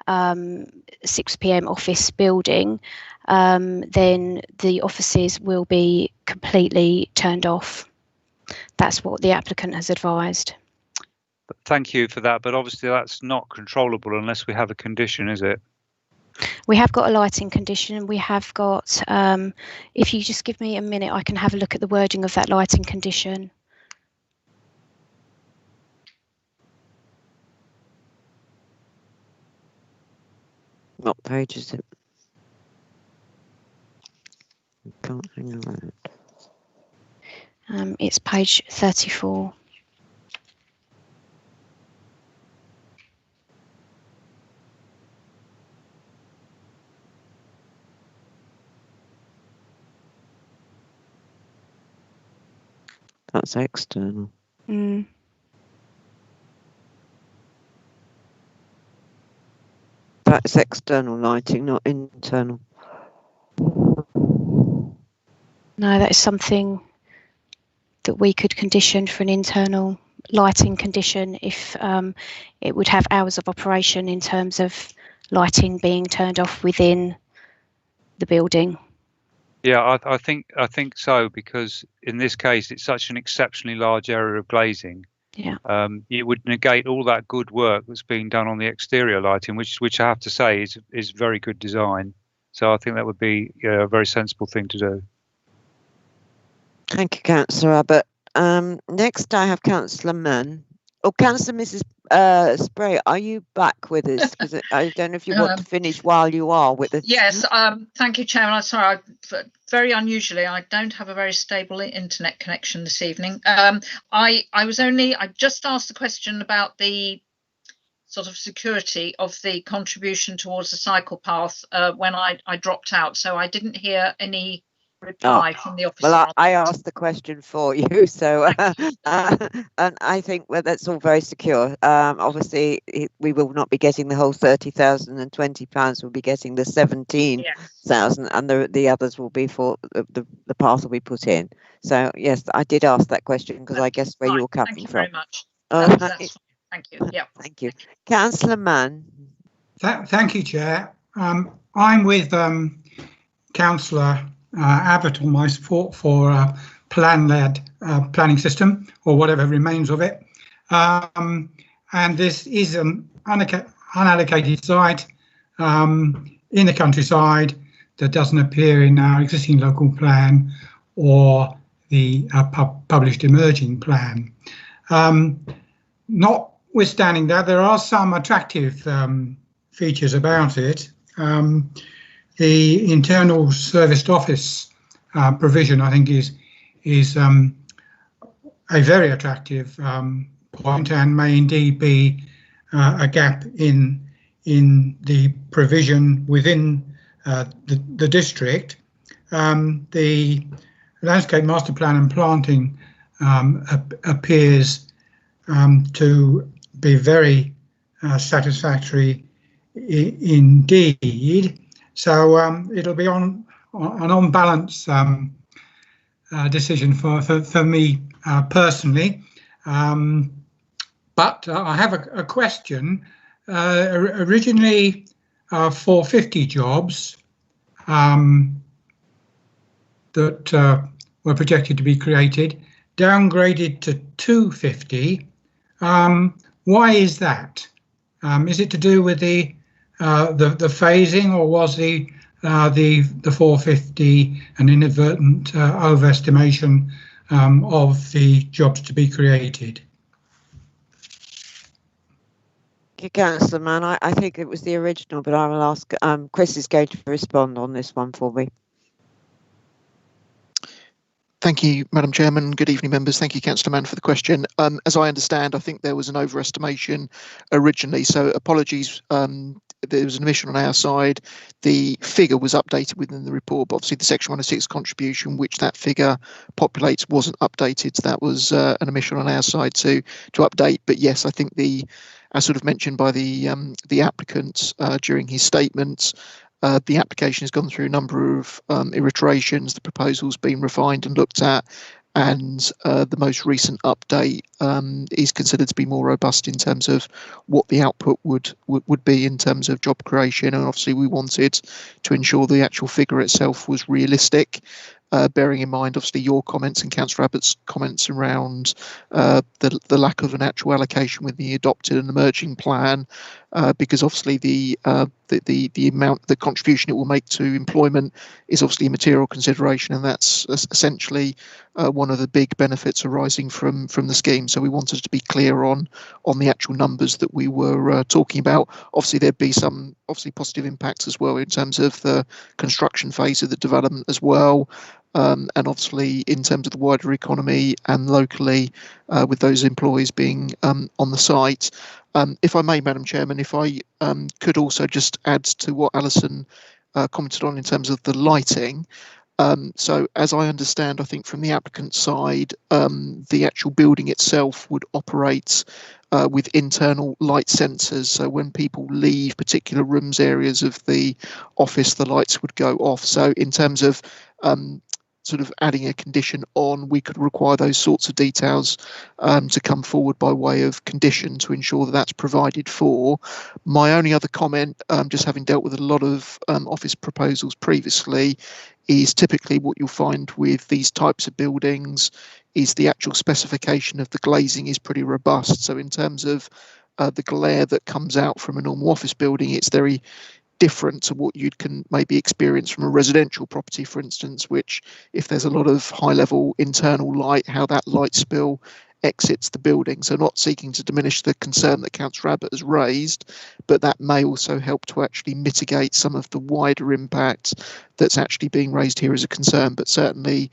office building, then the offices will be completely turned off. That's what the applicant has advised. Thank you for that, but obviously that's not controllable unless we have a condition, is it? We have got a lighting condition. We have got, if you just give me a minute, I can have a look at the wording of that lighting condition. What page is it? I can't hang around. It's page 34. That's external. Mm. That's external lighting, not internal. No, that is something that we could condition for an internal lighting condition if it would have hours of operation in terms of lighting being turned off within the building. Yeah, I think so, because in this case it's such an exceptionally large area of glazing. Yeah. It would negate all that good work that's being done on the exterior lighting, which I have to say is very good design. So I think that would be a very sensible thing to do. Thank you, Councillor Abbott. Next, I have Councillor Mann. Oh, Councillor Mrs. Spray, are you back with us? Because I don't know if you want to finish while you are with us. Yes, thank you, Chairman. I'm sorry, very unusually, I don't have a very stable internet connection this evening. I just asked the question about the sort of security of the contribution towards the cycle path when I dropped out, so I didn't hear any reply from the officer. Well, I asked the question for you, so and I think that's all very secure. Obviously, we will not be getting the whole £30,020. We'll be getting the 17,000, and the others will be for the path will be put in. So yes, I did ask that question because I guess where you were coming from. Thank you very much. Thank you. Yeah. Thank you, Councillor Mann. Thank you, Chair. I'm with Councillor Abbott on my support for plan-led planning system, or whatever remains of it. And this is an unallocated site in the countryside that doesn't appear in our existing local plan or the published emerging plan. Notwithstanding that, there are some attractive features about it. The internal serviced office provision, I think, is a very attractive point, and may indeed be a gap in the provision within the district. The landscape master plan and planting appears to be very satisfactory indeed. So it'll be an on balance decision for me personally. But I have a question. Originally 450 jobs that were projected to be created, downgraded to 250. Why is that? Is it to do with the phasing, or was the 450 an inadvertent overestimation of the jobs to be created? Councillor Mann, I think it was the original, but I will ask. Chris is going to respond on this one for me. Thank you, Madam Chairman. Good evening, members. Thank you, Councillor Mann, for the question. As I understand, I think there was an overestimation originally, so apologies. There was an omission on our side. The figure was updated within the report, but obviously the Section 106 contribution, which that figure populates, wasn't updated. So that was an omission on our side to update. But yes, I think as sort of mentioned by the applicant during his statements, the application has gone through a number of iterations. The proposal's been refined and looked at, and the most recent update is considered to be more robust in terms of what the output would be in terms of job creation. And obviously we wanted to ensure the actual figure itself was realistic, bearing in mind obviously your comments and Councillor Abbott's comments around the lack of an actual allocation with the adopted and emerging plan, because obviously the amount, the contribution it will make to employment is obviously a material consideration, and that's essentially one of the big benefits arising from the scheme. So we wanted to be clear on the actual numbers that we were talking about. Obviously there'd be some positive impacts as well in terms of the construction phase of the development as well. And obviously in terms of the wider economy and locally with those employees being on the site. If I may, Madam Chairman, if I could also just add to what Alison commented on in terms of the lighting. So as I understand, I think from the applicant's side, the actual building itself would operate with internal light sensors. So when people leave particular rooms, areas of the office, the lights would go off. So in terms of sort of adding a condition on, we could require those sorts of details to come forward by way of condition to ensure that that's provided for. My only other comment, just having dealt with a lot of office proposals previously, is typically what you'll find with these types of buildings is the actual specification of the glazing is pretty robust. So in terms of the glare that comes out from a normal office building, it's very different to what you can maybe experience from a residential property, for instance, which if there's a lot of high level internal light, how that light spill exits the building. So not seeking to diminish the concern that Councillor Abbott has raised, but that may also help to actually mitigate some of the wider impact that's actually being raised here as a concern. But certainly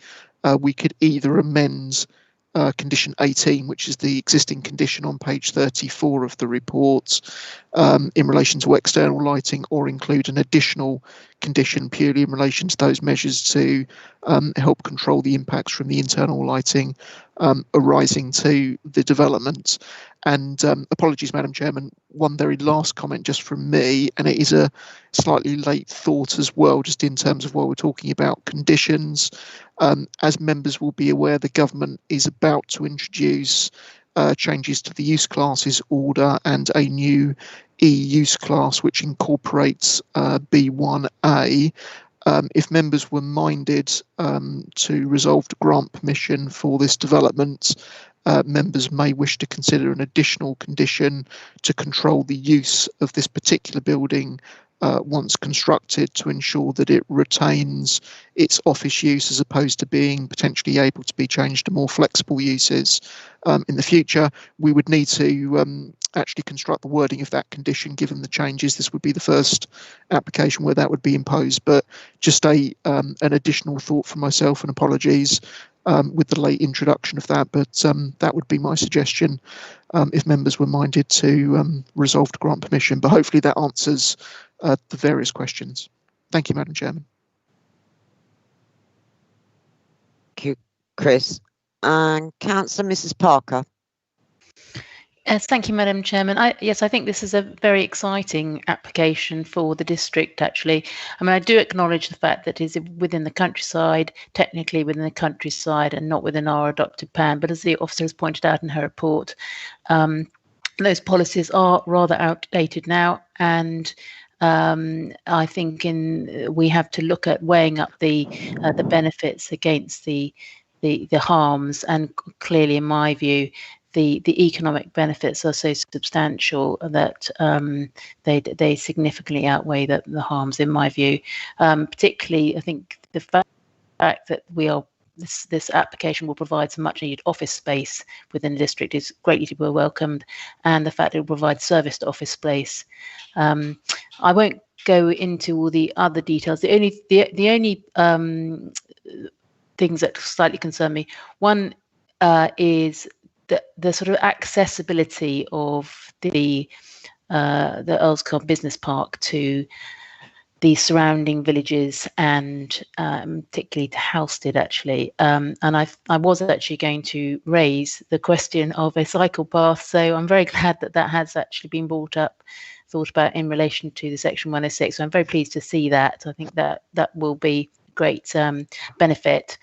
we could either amend condition 18, which is the existing condition on page 34 of the report, in relation to external lighting, or include an additional condition purely in relation to those measures to help control the impacts from the internal lighting arising to the development. And apologies, Madam Chairman, one very last comment just from me, and it is a slightly late thought as well, just in terms of while we're talking about conditions. As members will be aware, the government is about to introduce changes to the use classes order and a new e-use class which incorporates B1A. If members were minded to resolve to grant permission for this development, members may wish to consider an additional condition to control the use of this particular building once constructed, to ensure that it retains its office use as opposed to being potentially able to be changed to more flexible uses in the future. We would need to actually construct the wording of that condition given the changes. This would be the first application where that would be imposed, but just an additional thought from myself, and apologies with the late introduction of that, but that would be my suggestion if members were minded to resolve to grant permission. But hopefully that answers the various questions. Thank you, Madam Chairman. Thank you, Chris. And Councillor Mrs. Parker. Yes, thank you, Madam Chairman. Yes, I think this is a very exciting application for the district, actually. I mean, I do acknowledge the fact that it is within the countryside, technically within the countryside and not within our adopted plan. But as the officer has pointed out in her report, those policies are rather outdated now. And I think we have to look at weighing up the benefits against the harms. And clearly, in my view, the economic benefits are so substantial that they significantly outweigh the harms, in my view. Particularly, I think the fact that this application will provide some much needed office space within the district is greatly to be welcomed, and the fact it will provide service to office space. I won't go into all the other details. The only things that slightly concern me, one is the sort of accessibility of the Earls Court Business Park to the surrounding villages, and particularly to Halstead, actually. And I was actually going to raise the question of a cycle path, so I'm very glad that has actually been thought about in relation to the Section 106. So I'm very pleased to see that. I think that will be great benefit.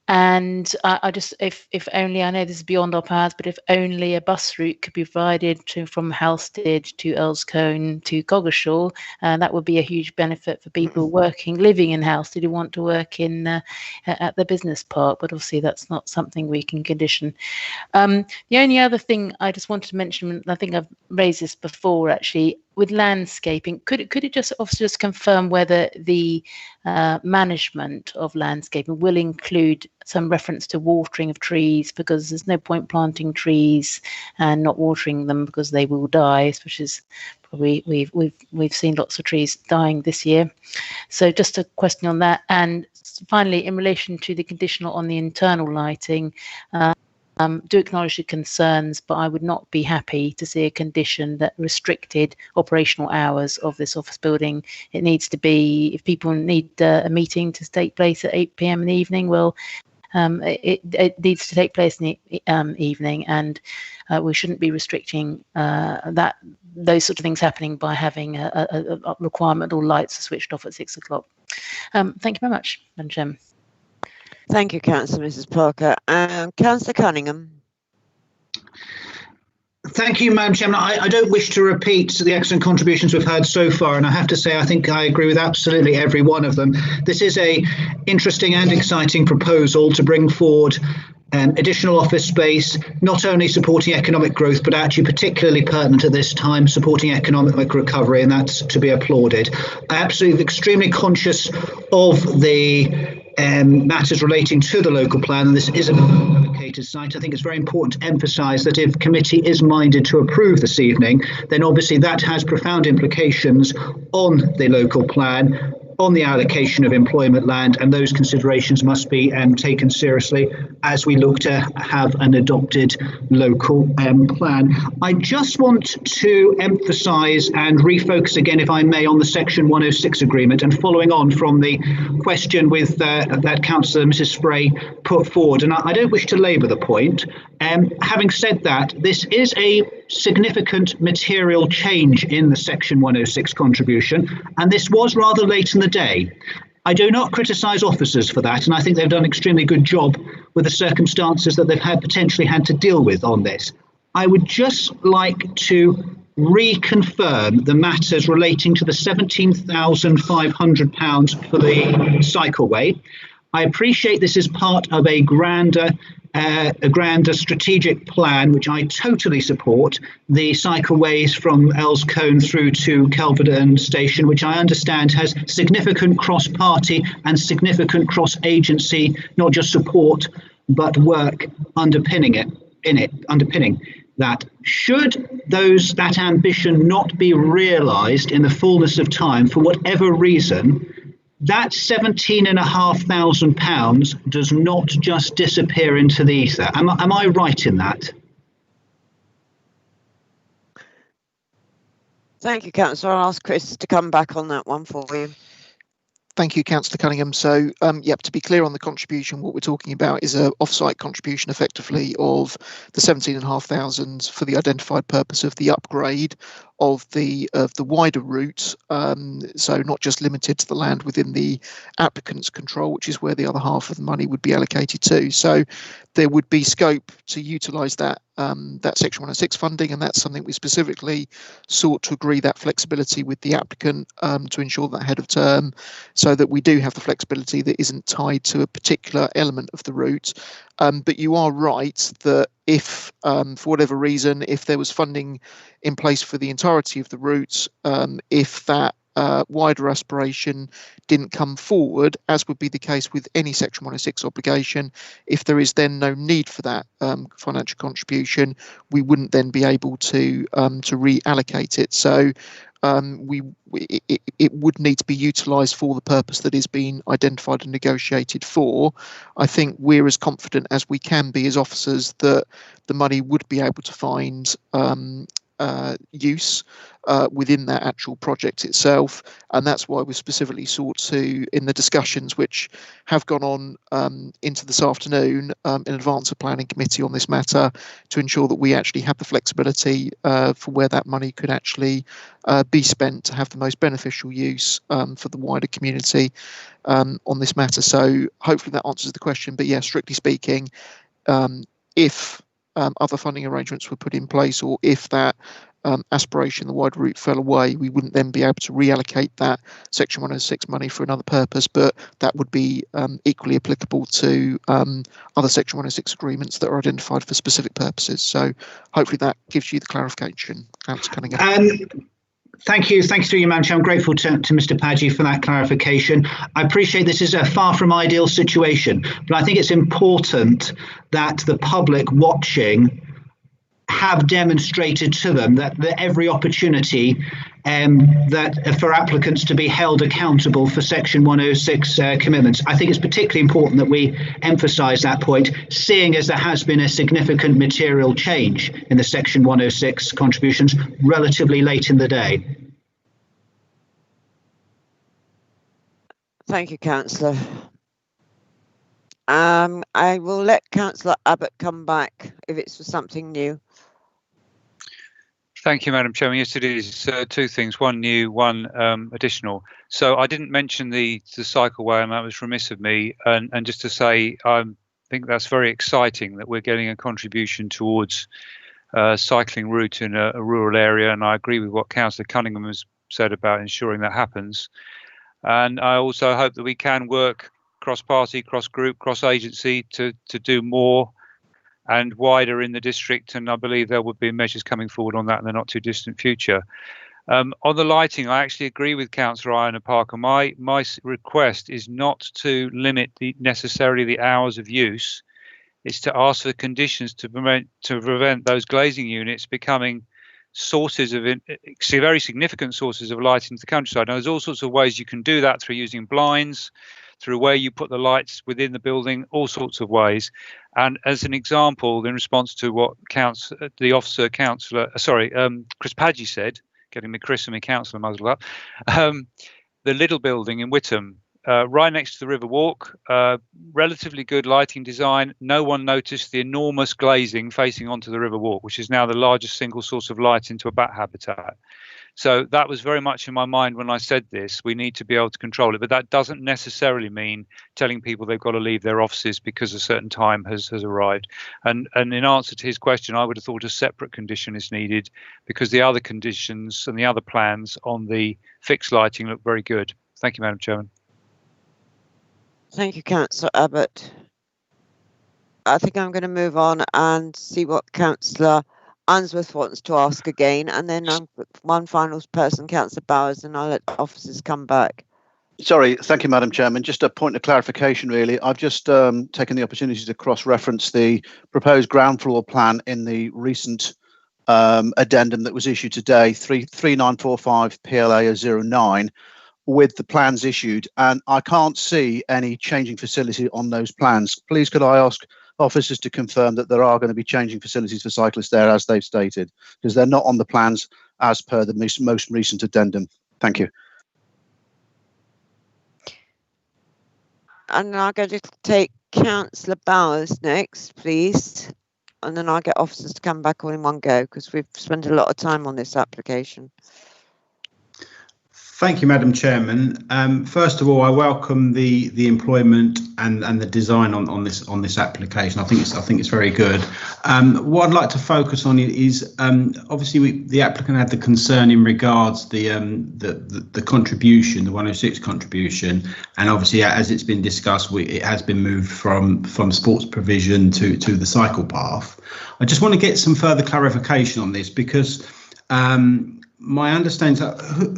And I just, if only, I know this is beyond our powers, but if only a bus route could be provided from Halstead to Earlscone to Coggeshall, that would be a huge benefit for people living in Halstead who want to work at the business park. But obviously, that's not something we can condition. The only other thing I just wanted to mention, and I think I've raised this before, actually, with landscaping, could it just confirm whether the management of landscaping will include some reference to watering of trees, because there's no point planting trees and not watering them because they will die, which is probably we've seen lots of trees dying this year. So just a question on that. And finally, in relation to the conditional on the internal lighting, do acknowledge the concerns, but I would not be happy to see a condition that restricted operational hours of this office building. It needs to be, if people need a meeting to take place at 8 p.m. in the evening, well, it needs to take place in the evening, and we shouldn't be restricting those sort of things happening by having a requirement all lights are switched off at 6 o'clock. Thank you very much, Madam Chairman. Thank you, Councillor Mrs. Parker. Councillor Cunningham. Thank you, Madam Chairman. I don't wish to repeat the excellent contributions we've had so far, and I have to say I think I agree with absolutely every one of them. This is an interesting and exciting proposal to bring forward additional office space, not only supporting economic growth, but actually particularly pertinent at this time, supporting economic recovery, and that's to be applauded. I'm absolutely extremely conscious of the matters relating to the local plan, and this is a indicated site, I think it's very important to emphasise that if committee is minded to approve this evening, then obviously that has profound implications on the local plan, on the allocation of employment land, and those considerations must be taken seriously as we look to have an adopted local plan. I just want to emphasise and refocus again, if I may, on the Section 106 agreement, and following on from the question with that Councillor Mrs Spray put forward, and I don't wish to labour the point. Having said that, this is a significant material change in the Section 106 contribution, and this was rather late in the day. I do not criticise officers for that, and I think they've done an extremely good job with the circumstances that they've potentially had to deal with on this. I would just like to reconfirm the matters relating to the £17,500 for the cycleway. I appreciate this is part of a grander strategic plan, which I totally support, the cycleways from Earlscone through to Kelvedon Station, which I understand has significant cross-party and significant cross-agency, not just support, but work underpinning that. Should that ambition not be realised in the fullness of time for whatever reason, that £17,500 does not just disappear into the ether. Am I right in that? Thank you, Councillor. I'll ask Chris to come back on that one for you. Thank you, Councillor Cunningham. So, yep, to be clear on the contribution, what we're talking about is an off-site contribution effectively of the £17,500 for the identified purpose of the upgrade of the wider route, so not just limited to the land within the applicant's control, which is where the other half of the money would be allocated to. So there would be scope to utilise that Section 106 funding, and that's something we specifically sought to agree that flexibility with the applicant to ensure that ahead of term, so that we do have the flexibility that isn't tied to a particular element of the route. But you are right that if, for whatever reason, if there was funding in place for the entirety of the route, if that wider aspiration didn't come forward, as would be the case with any Section 106 obligation, if there is then no need for that financial contribution, we wouldn't then be able to reallocate it. So it would need to be utilised for the purpose that is being identified and negotiated for. I think we're as confident as we can be as officers that the money would be able to find use within that actual project itself, and that's why we specifically sought to, in the discussions which have gone on into this afternoon in advance of planning committee on this matter, to ensure that we actually have the flexibility for where that money could actually be spent to have the most beneficial use for the wider community on this matter. So hopefully that answers the question, but yeah, strictly speaking, if other funding arrangements were put in place, or if that aspiration, the wide route, fell away, we wouldn't then be able to reallocate that Section 106 money for another purpose, but that would be equally applicable to other Section 106 agreements that are identified for specific purposes. So hopefully that gives you the clarification. Councillor Cunningham. Thank you through you, Madam Chair. I'm grateful to Mr. Padgey for that clarification. I appreciate this is a far from ideal situation, but I think it's important that the public watching have demonstrated to them that every opportunity that for applicants to be held accountable for Section 106 commitments. I think it's particularly important that we emphasise that point, seeing as there has been a significant material change in the Section 106 contributions relatively late in the day. Thank you, Councillor. I will let Councillor Abbott come back if it's for something new. Thank you, Madam Chairman. Yes, it is two things, one new, one additional. So I didn't mention the cycleway, and that was remiss of me. And just to say, I think that's very exciting that we're getting a contribution towards cycling route in a rural area. And I agree with what Councillor Cunningham has said about ensuring that happens. And I also hope that we can work cross-party, cross-group, cross-agency to do more and wider in the district, and I believe there would be measures coming forward on that in the not too distant future. On the lighting, I actually agree with Councillor Iona Parker. My request is not to limit necessarily the hours of use. is to ask for conditions to prevent those glazing units becoming sources of very significant sources of light into the countryside. Now, there's all sorts of ways you can do that through using blinds, through where you put the lights within the building, all sorts of ways. And as an example, in response to what Chris Padgey said, getting me Chris and me councillor muzzled up, the little building in Whittam, right next to the River Walk, relatively good lighting design. No one noticed the enormous glazing facing onto the River Walk, which is now the largest single source of light into a bat habitat. So that was very much in my mind when I said this. We need to be able to control it, but that doesn't necessarily mean telling people they've got to leave their offices because a certain time has arrived. And in answer to his question, I would have thought a separate condition is needed because the other conditions and the other plans on the fixed lighting look very good. Thank you, Madam Chairman. Thank you, Councillor Abbott. I think I'm going to move on and see what Councillor Unsworth wants to ask again, and then one final person, Councillor Bowers, and I'll let officers come back. Sorry, thank you, Madam Chairman. Just a point of clarification, really. I've just taken the opportunity to cross-reference the proposed ground floor plan in the recent addendum that was issued today, 3945 PLA 09, with the plans issued, and I can't see any changing facility on those plans. Please could I ask officers to confirm that there are going to be changing facilities for cyclists there as they've stated, because they're not on the plans as per the most recent addendum. Thank you. And I'm going to take Councillor Bowers next, please, and then I'll get officers to come back all in one go because we've spent a lot of time on this application. Thank you, Madam Chairman. First of all, I welcome the employment and the design on this application. I think it's very good. What I'd like to focus on is obviously the applicant had the concern in regards the contribution, the 106 contribution, and obviously as it's been discussed, it has been moved from sports provision to the cycle path. I just want to get some further clarification on this because. My understanding is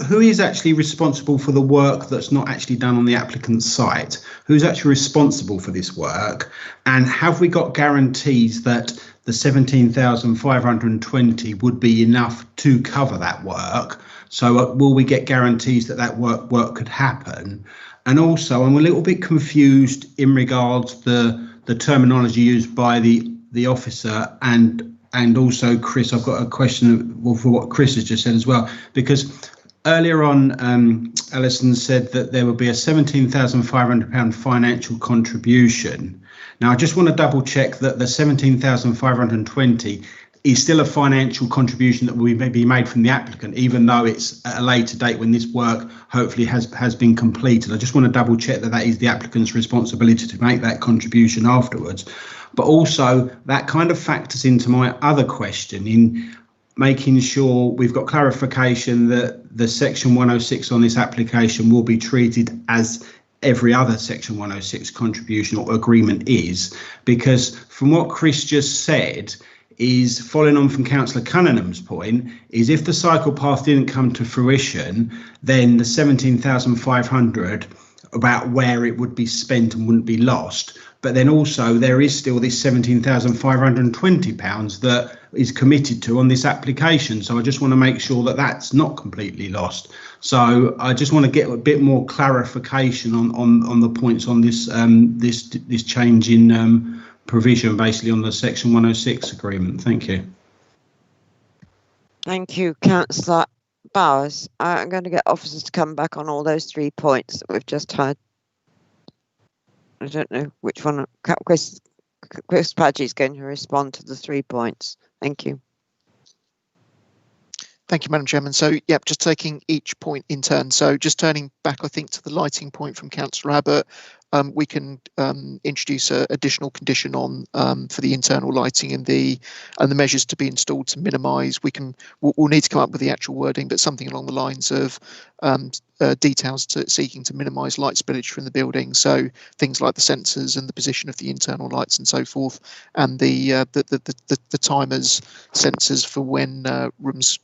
who is actually responsible for the work that's not actually done on the applicant's site? Who's actually responsible for this work? And have we got guarantees that the 17,520 would be enough to cover that work? So will we get guarantees that work could happen? And also, I'm a little bit confused in regards to the terminology used by the officer and also, Chris, I've got a question for what Chris has just said as well, because earlier on, Alison said that there would be a £17,500 financial contribution. Now, I just want to double check that the 17,520 is still a financial contribution that will be made from the applicant, even though it's at a later date when this work hopefully has been completed. I just want to double check that is the applicant's responsibility to make that contribution afterwards. But also that kind of factors into my other question in making sure we've got clarification that the section 106 on this application will be treated as every other section 106 contribution or agreement is, because from what Chris just said is following on from Councillor Cunningham's point is if the cycle path didn't come to fruition, then the 17,500 about where it would be spent and wouldn't be lost. But then also there is still this £17,520 that is committed to on this application. So I just want to make sure that that's not completely lost. So I just want to get a bit more clarification on the points on this this change in provision basically on the section 106 agreement. Thank you. Thank you, Councillor Bowers. I'm going to get officers to come back on all those 3 points that we've just heard. I don't know which one. Chris Padgey is going to respond to the 3 points. Thank you. Thank you, Madam Chairman. So, yep, just taking each point in turn. So just turning back, I think, to the lighting point from Councillor Abbott, we can introduce an additional condition on for the internal lighting and the measures to be installed to minimise. We'll need to come up with the actual wording, but something along the lines of details seeking to minimise light spillage from the building. So things like the sensors and the position of the internal lights and so forth, and the timers sensors for when rooms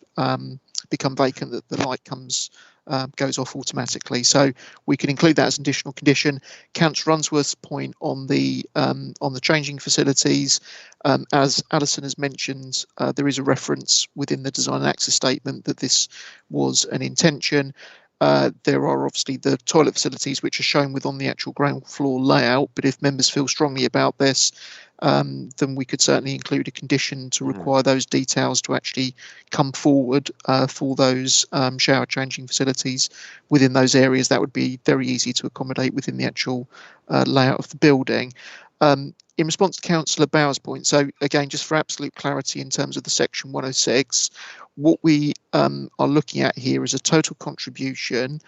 become vacant, that the light comes goes off automatically. So we can include that as an additional condition. Councillor Runsworth's point on the changing facilities, as Alison has mentioned, there is a reference within the design and access statement that this was an intention. There are obviously the toilet facilities which are shown on the actual ground floor layout, but if members feel strongly about this, then we could certainly include a condition to require those details to actually come forward for those shower changing facilities within those areas. That would be very easy to accommodate within the actual layout of the building. In response to Councillor Bauer's point, so again, just for absolute clarity in terms of the section 106, what we are looking at here is a total contribution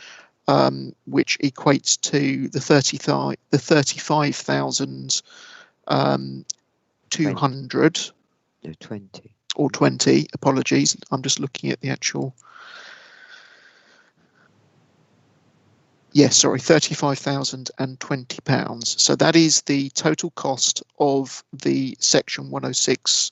which equates to the 35,200 or 20. Apologies, I'm just looking at the actual. Yes, sorry, £35,020. So that is the total cost of the section 106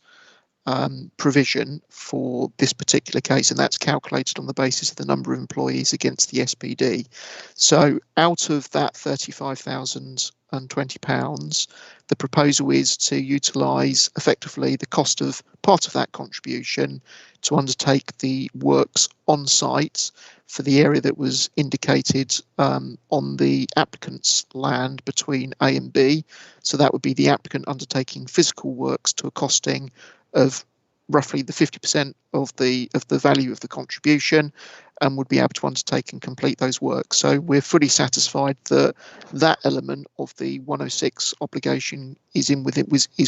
provision for this particular case, and that's calculated on the basis of the number of employees against the SPD. So out of that £35,020, the proposal is to utilise effectively the cost of part of that contribution to undertake the works on site for the area that was indicated on the applicant's land between A and B. So that would be the applicant undertaking physical works to a costing of roughly the 50% of the value of the contribution, and would be able to undertake and complete those works. So we're fully satisfied that that element of the 106 obligation is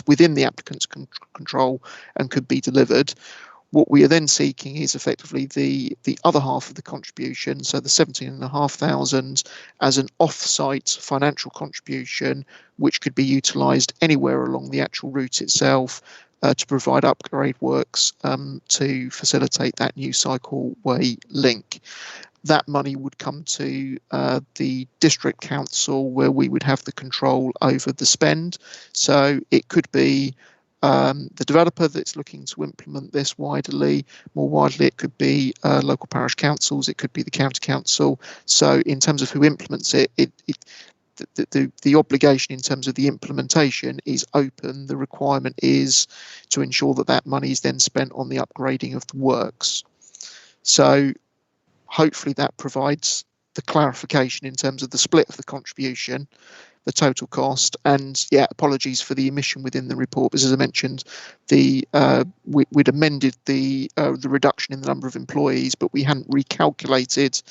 within the applicant's control and could be delivered. What we are then seeking is effectively the other half of the contribution, so the 17,500 as an off-site financial contribution, which could be utilised anywhere along the actual route itself to provide upgrade works to facilitate that new cycleway link. That money would come to the district council, where we would have the control over the spend. So it could be the developer that's looking to implement this more widely, it could be local parish councils, it could be the county council. So in terms of who implements it, the obligation in terms of the implementation is open. The requirement is to ensure that that money is then spent on the upgrading of the works. So hopefully that provides the clarification in terms of the split of the contribution, the total cost. And yeah, apologies for the omission within the report, because as I mentioned, we'd amended the reduction in the number of employees, but we hadn't recalculated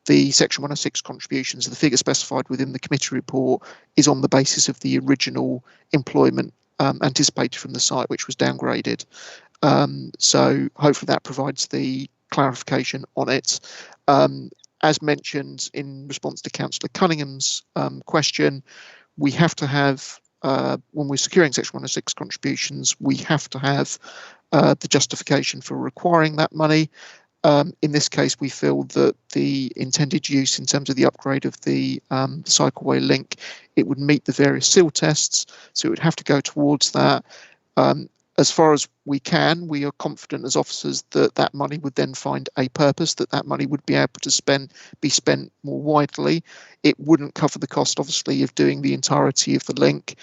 the section 106 contributions. The figure specified within the committee report is on the basis of the original employment anticipated from the site, which was downgraded. So hopefully that provides the clarification on it. As mentioned in response to Councillor Cunningham's question, we have to have, when we're securing section 106 contributions, we have to have the justification for requiring that money. In this case, we feel that the intended use in terms of the upgrade of the cycleway link, it would meet the various seal tests, so it would have to go towards that. As far as we can, we are confident as officers that that money would then find a purpose, that money would be able to be spent more widely. It wouldn't cover the cost, obviously, of doing the entirety of the link.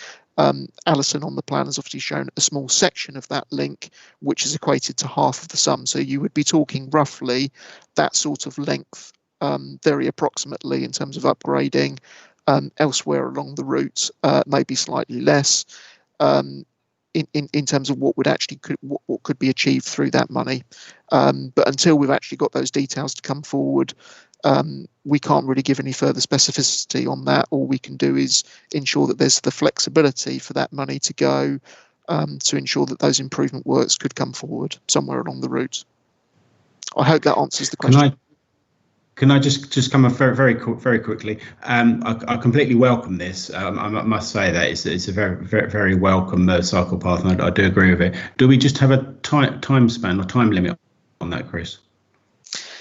Alison on the plan has obviously shown a small section of that link, which is equated to half of the sum. So you would be talking roughly that sort of length, very approximately, in terms of upgrading. Elsewhere along the route, maybe slightly less. In terms of what could be achieved through that money. But until we've actually got those details to come forward, we can't really give any further specificity on that. All we can do is ensure that there's the flexibility for that money to go to ensure that those improvement works could come forward somewhere along the route. I hope that answers the question. Can I just come up very quickly? I completely welcome this. I must say that it's a very welcome cycle path, and I do agree with it. Do we just have a time span or time limit on that, Chris?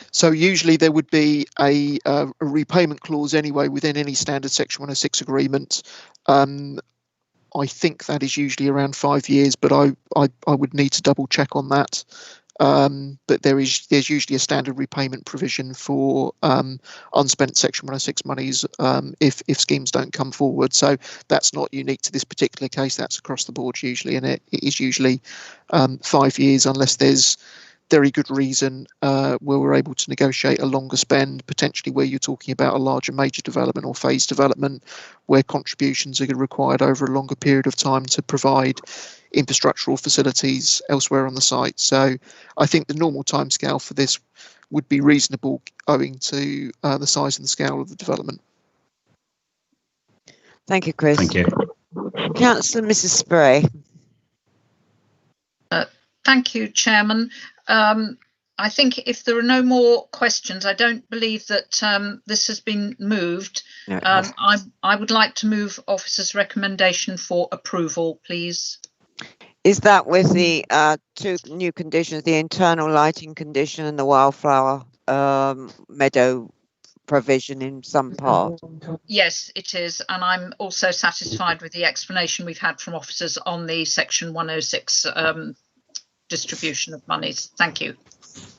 So usually there would be a repayment clause anyway within any standard Section 106 agreement. I think that is usually around 5 years, but I would need to double check on that. but there's usually a standard repayment provision for unspent Section 106 monies if schemes don't come forward. So that's not unique to this particular case. That's across the board usually, and it is usually 5 years unless there's very good reason where we're able to negotiate a longer spend, potentially where you're talking about a larger major development or phase development where contributions are required over a longer period of time to provide infrastructural facilities elsewhere on the site. So I think the normal timescale for this would be reasonable owing to the size and the scale of the development. Thank you, Chris. Thank you. Councillor Mrs. Spray. Thank you, Chairman. I think if there are no more questions, I don't believe that this has been moved. No, I would like to move officer's recommendation for approval, please. is that with the two new conditions, the internal lighting condition and the wildflower meadow provision in some part? Yes, it is. And I'm also satisfied with the explanation we've had from officers on the Section 106 distribution of monies. Thank you.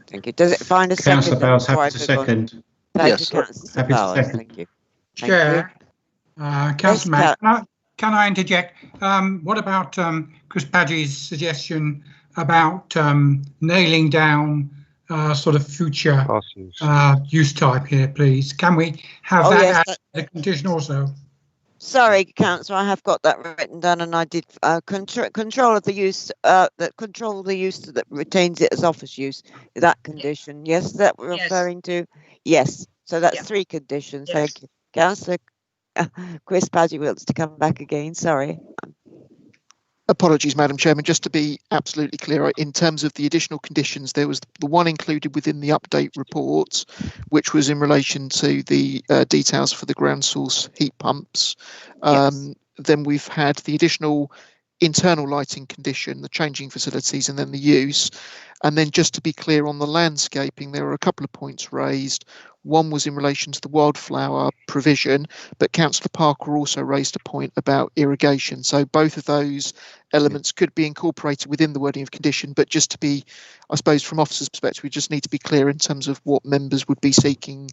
Thank you. Does it find a second? Councillor Bowles, before I happy to move on? second. Thank Yes. you, Councillor Happy to Bowles. second. Thank you. Chair, Councillor Yes, Mann, can I interject? What about Chris Padgey's suggestion about nailing down sort of future use type here, please? Can we have that yes, as the condition also? Sorry, Councillor, I have got that written down, and I did control of the use that retains it as office use. That condition, yes, that we're referring to. Yes, so that's 3 conditions. Yes. Thank you, Councillor. Chris Padgey wants to come back again. Sorry. Apologies, Madam Chairman. Just to be absolutely clear, in terms of the additional conditions, there was the one included within the update report, which was in relation to the details for the ground source heat pumps. Then we've had the additional internal lighting condition, the changing facilities, and then the use. And then just to be clear on the landscaping, there were a couple of points raised. One was in relation to the wildflower provision, but Councillor Parker also raised a point about irrigation. So both of those elements could be incorporated within the wording of condition, but just to be, I suppose, from officers' perspective, we just need to be clear in terms of what members would be seeking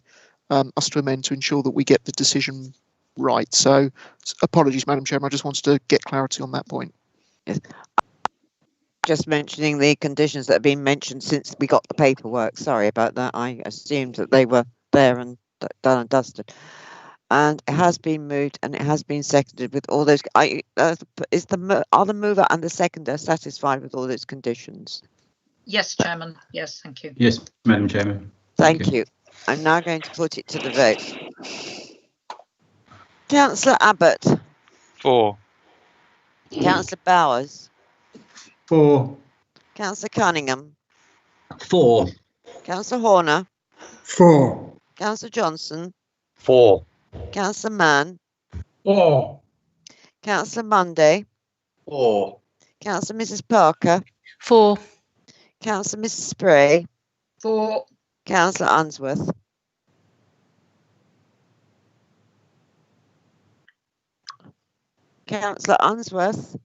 us to amend to ensure that we get the decision right. So apologies, Madam Chairman, I just wanted to get clarity on that point. Yes. Just mentioning the conditions that have been mentioned since we got the paperwork. Sorry about that. I assumed that they were there and done and dusted. And it has been moved and it has been seconded with all those. Are the mover and the seconder satisfied with all those conditions? Yes, Chairman. Yes, thank you. Yes, Madam Chairman. Thank you. I'm now going to put it to the vote. Councillor Abbott. 4. Councillor Bowers. 4. Councillor Cunningham. 4. Councillor Horner. 4. Councillor Johnson. 4. Councillor Mann. 4. Councillor Monday. 4. Councillor Mrs. Parker. 4. Councillor Mrs. Spray. 4. Councillor Unsworth. Councillor Unsworth.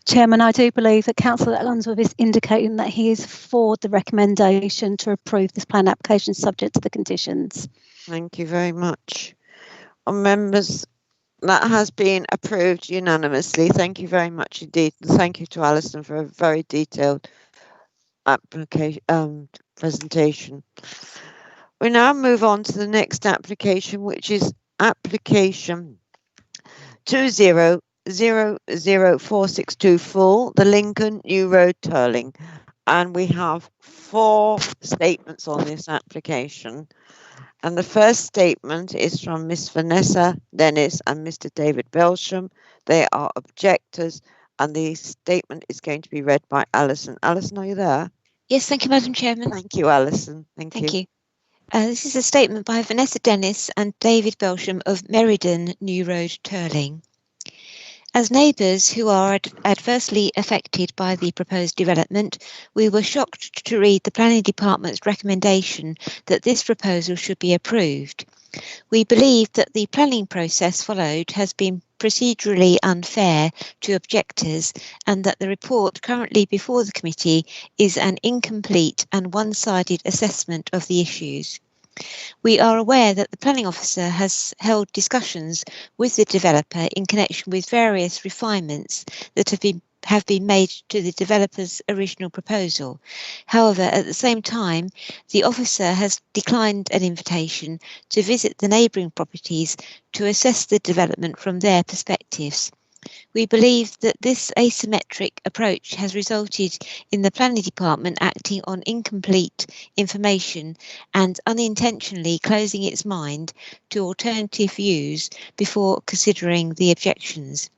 Chairman, I do believe that Councillor Unsworth is indicating that he is for the recommendation to approve this plan application subject to the conditions. Thank you very much. Members, that has been approved unanimously. Thank you very much indeed. Thank you to Alison for a very detailed application presentation. We now move on to the next application, which is application 20004624, the Lincoln New Road Turling. And we have 4 statements on this application. And the first statement is from Miss Vanessa Dennis and Mr. David Belsham. They are objectors, and the statement is going to be read by Alison. Alison, are you there? Yes, thank you, Madam Chairman. Thank you, Alison. Thank you. This is a statement by Vanessa Dennis and David Belsham of Meriden New Road, Turling. As neighbours who are adversely affected by the proposed development, we were shocked to read the Planning Department's recommendation that this proposal should be approved. We believe that the planning process followed has been procedurally unfair to objectors, and that the report currently before the committee is an incomplete and one-sided assessment of the issues. We are aware that the planning officer has held discussions with the developer in connection with various refinements that have been made to the developer's original proposal. However, at the same time, the officer has declined an invitation to visit the neighbouring properties to assess the development from their perspectives. We believe that this asymmetric approach has resulted in the planning department acting on incomplete information and unintentionally closing its mind to alternative views before considering the objections.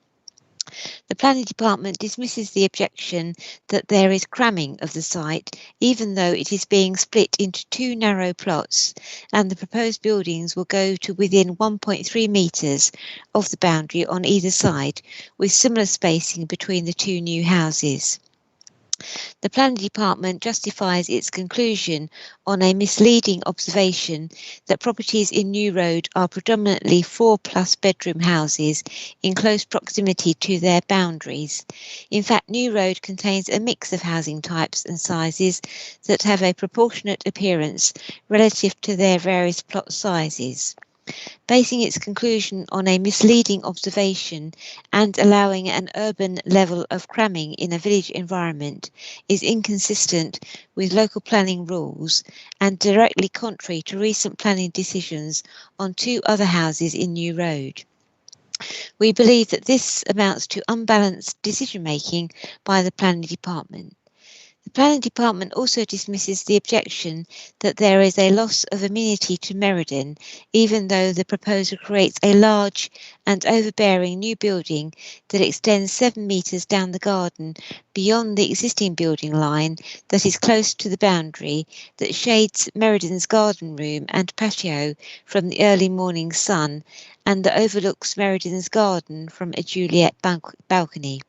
The planning department dismisses the objection that there is cramming of the site, even though it is being split into two narrow plots, and the proposed buildings will go to within 1.3 metres of the boundary on either side, with similar spacing between the two new houses. The planning department justifies its conclusion on a misleading observation that properties in New Road are predominantly 4+ bedroom houses in close proximity to their boundaries. In fact, New Road contains a mix of housing types and sizes that have a proportionate appearance relative to their various plot sizes. Basing its conclusion on a misleading observation and allowing an urban level of cramming in a village environment is inconsistent with local planning rules and directly contrary to recent planning decisions on two other houses in New Road. We believe that this amounts to unbalanced decision-making by the planning department. The planning department also dismisses the objection that there is a loss of amenity to Meriden, even though the proposal creates a large and overbearing new building that extends 7 metres down the garden beyond the existing building line that is close to the boundary, that shades Meriden's garden room and patio from the early morning sun, and that overlooks Meriden's garden from a Juliet balcony.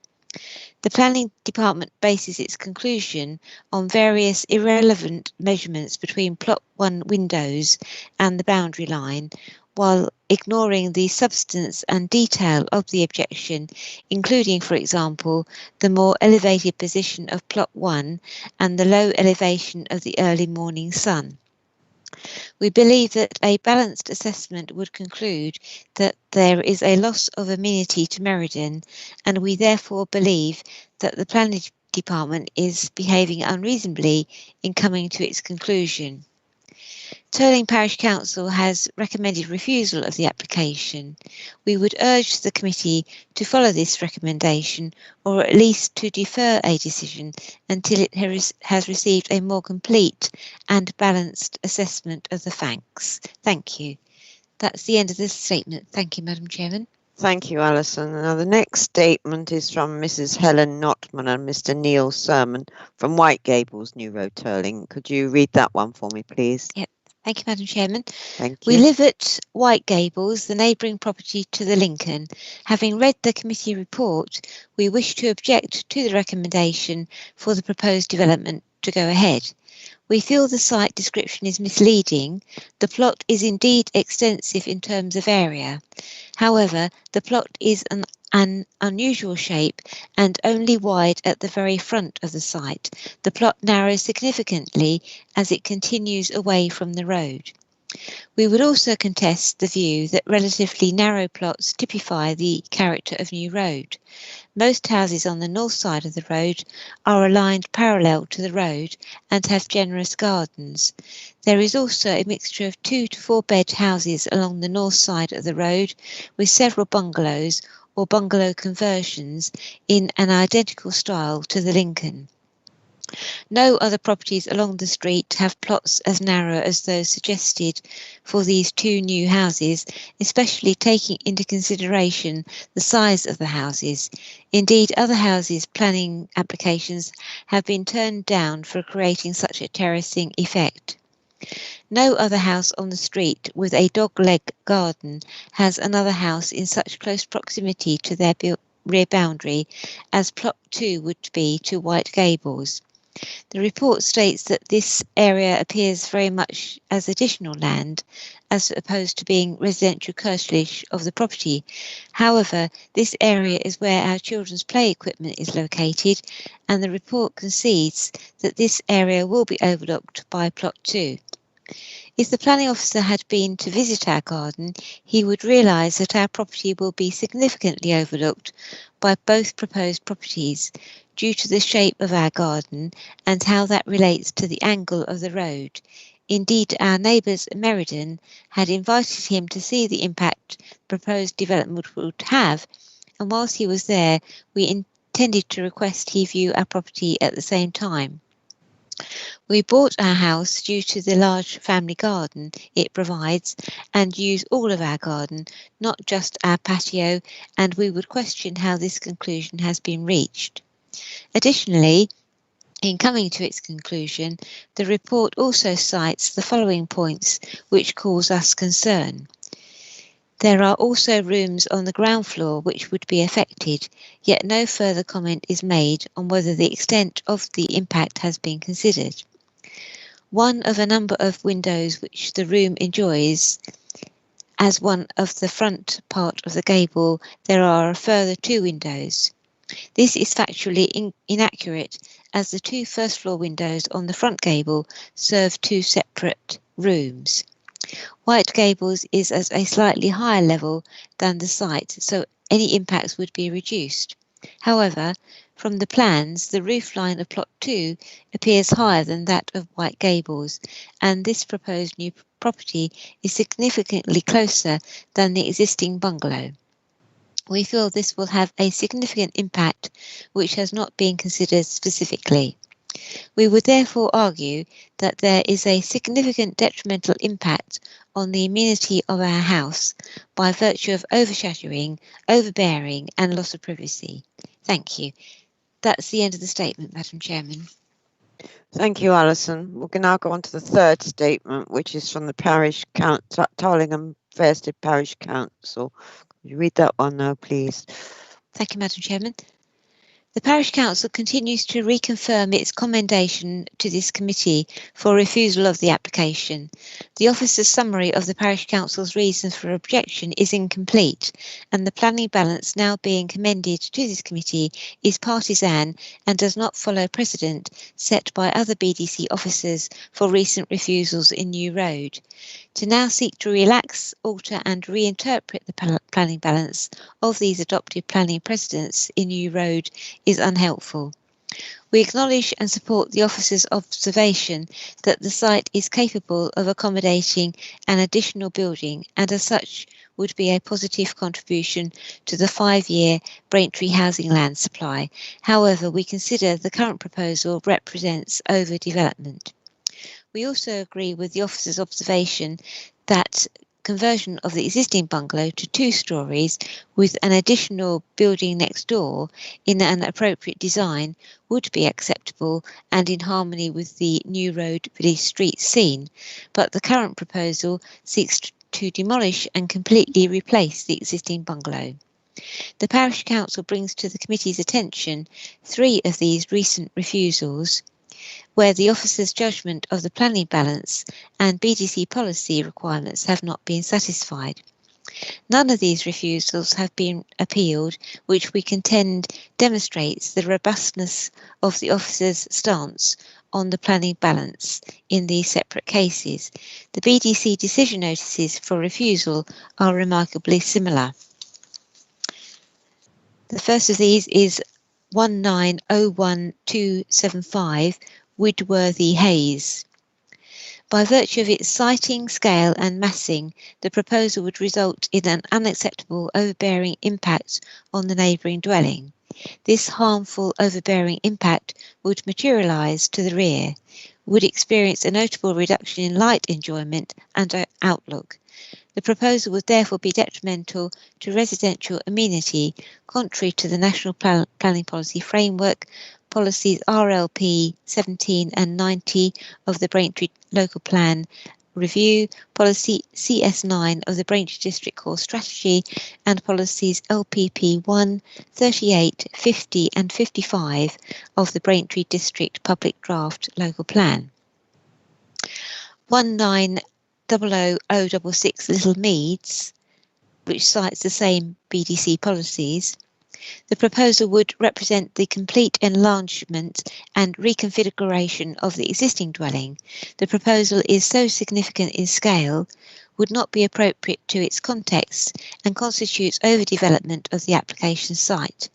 The planning department bases its conclusion on various irrelevant measurements between plot 1 windows and the boundary line, while ignoring the substance and detail of the objection, including, for example, the more elevated position of plot 1 and the low elevation of the early morning sun. We believe that a balanced assessment would conclude that there is a loss of amenity to Meriden, and we therefore believe that the planning department is behaving unreasonably in coming to its conclusion. Turling Parish Council has recommended refusal of the application. We would urge the committee to follow this recommendation, or at least to defer a decision until it has received a more complete and balanced assessment of the facts. Thank you. That's the end of this statement. Thank you, Madam Chairman. Thank you, Alison. Now, the next statement is from Mrs. Helen Notman and Mr. Neil Sermon from White Gables, New Road, Turling. Could you read that one for me, please? Yep. Thank you, Madam Chairman. Thank you. We live at White Gables, the neighbouring property to the Lincoln. Having read the committee report, we wish to object to the recommendation for the proposed development to go ahead. We feel the site description is misleading. The plot is indeed extensive in terms of area. However, the plot is an unusual shape and only wide at the very front of the site. The plot narrows significantly as it continues away from the road. We would also contest the view that relatively narrow plots typify the character of New Road. Most houses on the north side of the road are aligned parallel to the road and have generous gardens. There is also a mixture of 2 to 4 bed houses along the north side of the road, with several bungalows or bungalow conversions in an identical style to the Lincoln. No other properties along the street have plots as narrow as those suggested for these 2 new houses, especially taking into consideration the size of the houses. Indeed, other houses' planning applications have been turned down for creating such a terracing effect. No other house on the street with a dog-leg garden has another house in such close proximity to their rear boundary as plot 2 would be to White Gables. The report states that this area appears very much as additional land, as opposed to being residential curtilage of the property. However, this area is where our children's play equipment is located, and the report concedes that this area will be overlooked by Plot 2. If the planning officer had been to visit our garden, he would realise that our property will be significantly overlooked by both proposed properties due to the shape of our garden and how that relates to the angle of the road. Indeed, our neighbours Meriden had invited him to see the impact the proposed development would have, and whilst he was there, we intended to request he view our property at the same time. We bought our house due to the large family garden it provides and use all of our garden, not just our patio, and we would question how this conclusion has been reached. Additionally, in coming to its conclusion, the report also cites the following points which cause us concern. There are also rooms on the ground floor which would be affected, yet no further comment is made on whether the extent of the impact has been considered. One of a number of windows which the room enjoys, as one of the front part of the gable, there are a further 2 windows. This is factually inaccurate, as the 2 first floor windows on the front gable serve 2 separate rooms. White Gables is at a slightly higher level than the site, so any impacts would be reduced. However, from the plans, the roofline of Plot 2 appears higher than that of White Gables, and this proposed new property is significantly closer than the existing bungalow. We feel this will have a significant impact which has not been considered specifically. We would therefore argue that there is a significant detrimental impact on the amenity of our house by virtue of overshadowing, overbearing and loss of privacy. Thank you. That's the end of the statement, Madam Chairman. Thank you, Alison. We can now go on to the third statement, which is from the Parish Council, Tarlingham Fairstead Parish Council. Could you read that one now, please? Thank you, Madam Chairman. The Parish Council continues to reconfirm its commendation to this committee for refusal of the application. The officer's summary of the Parish Council's reasons for objection is incomplete, and the planning balance now being commended to this committee is partisan and does not follow precedent set by other BDC officers for recent refusals in New Road. To now seek to relax, alter and reinterpret the planning balance of these adopted planning precedents in New Road is unhelpful. We acknowledge and support the officer's observation that the site is capable of accommodating an additional building and as such would be a positive contribution to the 5-year Braintree housing land supply. However, we consider the current proposal represents overdevelopment. We also agree with the officer's observation that conversion of the existing bungalow to 2 stories with an additional building next door in an appropriate design would be acceptable and in harmony with the New Road Village Street scene, but the current proposal seeks to demolish and completely replace the existing bungalow. The Parish Council brings to the committee's attention 3 of these recent refusals, where the officer's judgment of the planning balance and BDC policy requirements have not been satisfied. None of these refusals have been appealed, which we contend demonstrates the robustness of the officer's stance on the planning balance in these separate cases. The BDC decision notices for refusal are remarkably similar. The first of these is 1901275 Widworthy Hayes. By virtue of its siting, scale and massing, the proposal would result in an unacceptable overbearing impact on the neighbouring dwelling. This harmful overbearing impact would materialise to the rear, would experience a notable reduction in light enjoyment and outlook. The proposal would therefore be detrimental to residential amenity, contrary to the National Planning Policy Framework, Policies RLP 17 and 90 of the Braintree Local Plan review, policy CS9 of the Braintree District Core Strategy and policies LPP 1, 38, 50 and 55 of the Braintree District Public Draft Local Plan. 1900066 Little Meads, which cites the same BDC policies. The proposal would represent the complete enlargement and reconfiguration of the existing dwelling. The proposal is so significant in scale, would not be appropriate to its context, and constitutes overdevelopment of the application site.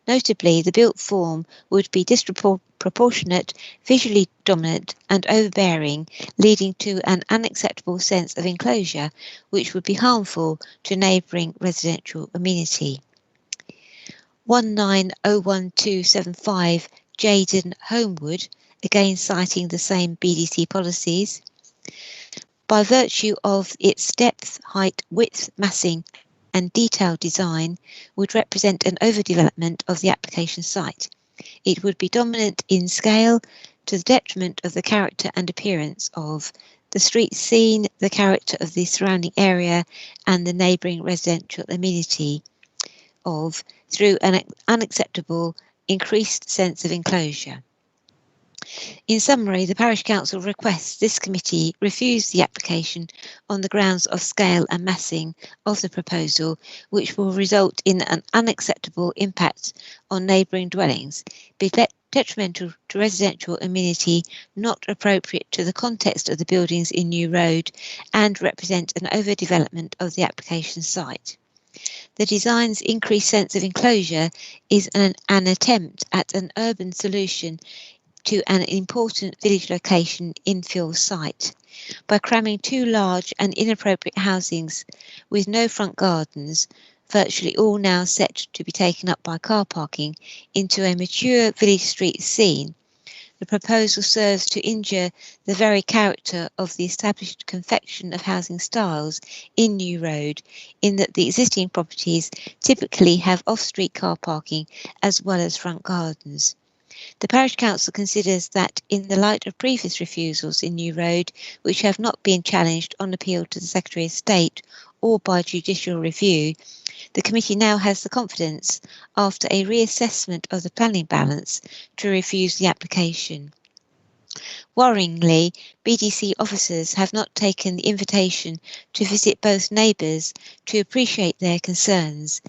Notably, the built form would be disproportionate, visually dominant and overbearing, leading to an unacceptable sense of enclosure, which would be harmful to neighbouring residential amenity. 1901275 Jayden Homewood, again citing the same BDC policies. By virtue of its depth, height, width, massing and detailed design, would represent an overdevelopment of the application site. It would be dominant in scale to the detriment of the character and appearance of the street scene, the character of the surrounding area and the neighbouring residential amenity of, through an unacceptable increased sense of enclosure. In summary, the Parish Council requests this committee refuse the application on the grounds of scale and massing of the proposal, which will result in an unacceptable impact on neighbouring dwellings, be detrimental to residential amenity, not appropriate to the context of the buildings in New Road, and represent an overdevelopment of the application site. The design's increased sense of enclosure is an attempt at an urban solution to an important village location infill site. By cramming two large and inappropriate housings with no front gardens, virtually all now set to be taken up by car parking, into a mature village street scene, the proposal serves to injure the very character of the established confection of housing styles in New Road, in that the existing properties typically have off-street car parking as well as front gardens. The Parish Council considers that, in the light of previous refusals in New Road, which have not been challenged on appeal to the Secretary of State or by judicial review, the committee now has the confidence, after a reassessment of the planning balance, to refuse the application. Worryingly, BDC officers have not taken the invitation to visit both neighbours to appreciate their concerns.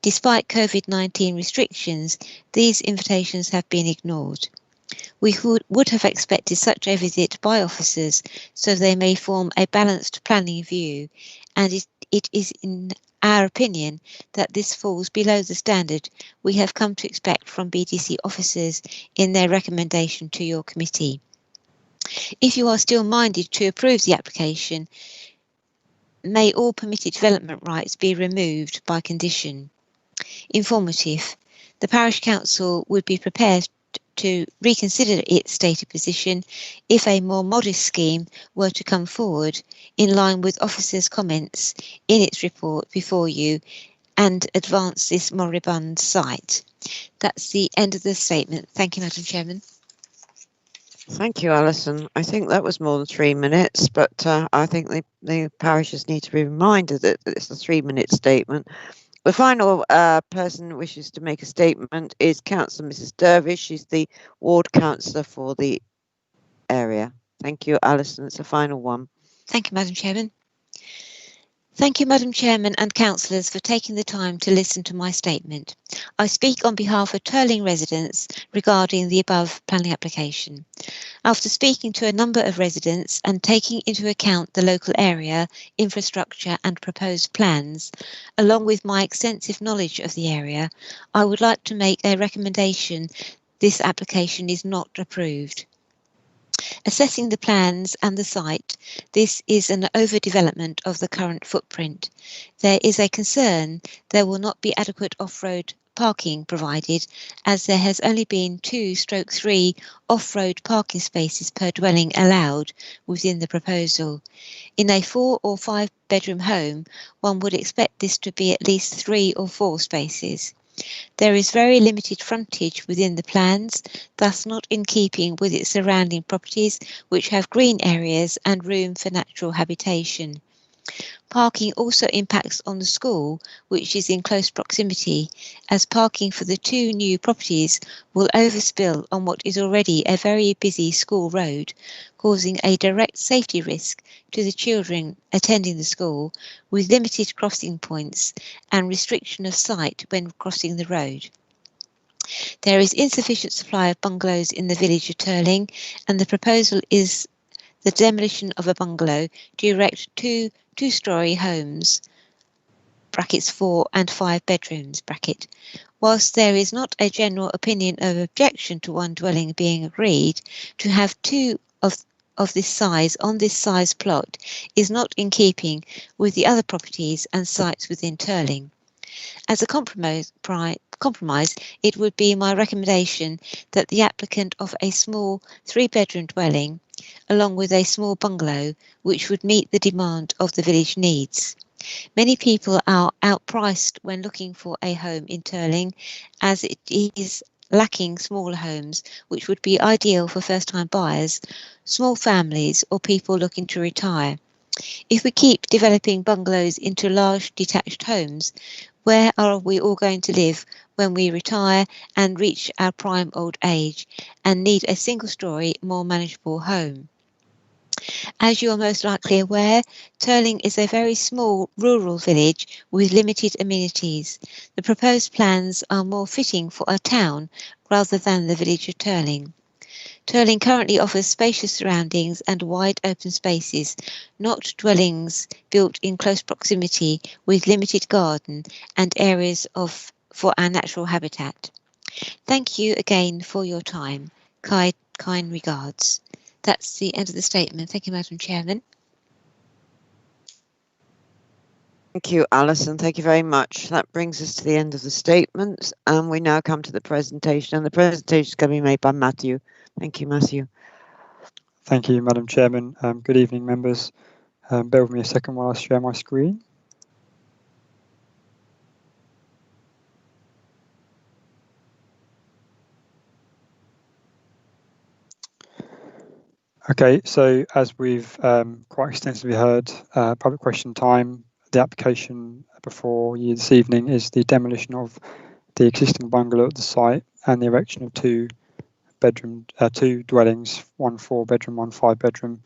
Despite COVID-19 restrictions, these invitations have been ignored. We would have expected such a visit by officers so they may form a balanced planning view, and it is in our opinion that this falls below the standard we have come to expect from BDC officers in their recommendation to your committee. If you are still minded to approve the application, may all permitted development rights be removed by condition. Informative. The Parish Council would be prepared to reconsider its stated position if a more modest scheme were to come forward in line with officers' comments in its report before you and advance this moribund site. That's the end of the statement. Thank you, Madam Chairman. Thank you, Alison. I think that was more than 3 minutes, but I think the parishes need to be reminded that it's a 3-minute statement. The final person who wishes to make a statement is Councillor Mrs. Dervish. She's the ward councillor for the area. Thank you, Alison. It's the final one. Thank you, Madam Chairman. Thank you, Madam Chairman and councillors, for taking the time to listen to my statement. I speak on behalf of Turling residents regarding the above planning application. After speaking to a number of residents and taking into account the local area, infrastructure and proposed plans, along with my extensive knowledge of the area, I would like to make a recommendation this application is not approved. Assessing the plans and the site, this is an overdevelopment of the current footprint. There is a concern there will not be adequate off-road parking provided, as there has only been 2/3 off-road parking spaces per dwelling allowed within the proposal. In a 4 or 5 bedroom home, one would expect this to be at least 3 or 4 spaces. There is very limited frontage within the plans, thus not in keeping with its surrounding properties, which have green areas and room for natural habitation. Parking also impacts on the school, which is in close proximity, as parking for the two new properties will overspill on what is already a very busy school road, causing a direct safety risk to the children attending the school, with limited crossing points and restriction of sight when crossing the road. There is insufficient supply of bungalows in the village of Turling, and the proposal is the demolition of a bungalow to erect two-storey homes, brackets 4 and 5 bedrooms, bracket. Whilst there is not a general opinion of objection to one dwelling being agreed, to have two of this size on this size plot is not in keeping with the other properties and sites within Turling. As a compromise, it would be my recommendation that the applicant offer a small 3-bedroom dwelling along with a small bungalow which would meet the demand of the village needs. Many people are outpriced when looking for a home in Turling, as it is lacking smaller homes which would be ideal for first-time buyers, small families or people looking to retire. If we keep developing bungalows into large detached homes, where are we all going to live when we retire and reach our prime old age and need a single-storey, more manageable home? As you are most likely aware, Turling is a very small rural village with limited amenities. The proposed plans are more fitting for a town rather than the village of Turling. Turling currently offers spacious surroundings and wide open spaces, not dwellings built in close proximity with limited garden and areas for our natural habitat. Thank you again for your time. Kind regards. That's the end of the statement. Thank you, Madam Chairman. Thank you, Alison. Thank you very much. That brings us to the end of the statements, and we now come to the presentation. And the presentation is going to be made by Matthew. Thank you, Matthew. Thank you, Madam Chairman. Good evening, members. Bear with me a second while I share my screen. Okay, so as we've quite extensively heard, public question time, the application before you this evening is the demolition of the existing bungalow at the site and the erection of two dwellings, 1 4-bedroom, 1 5-bedroom.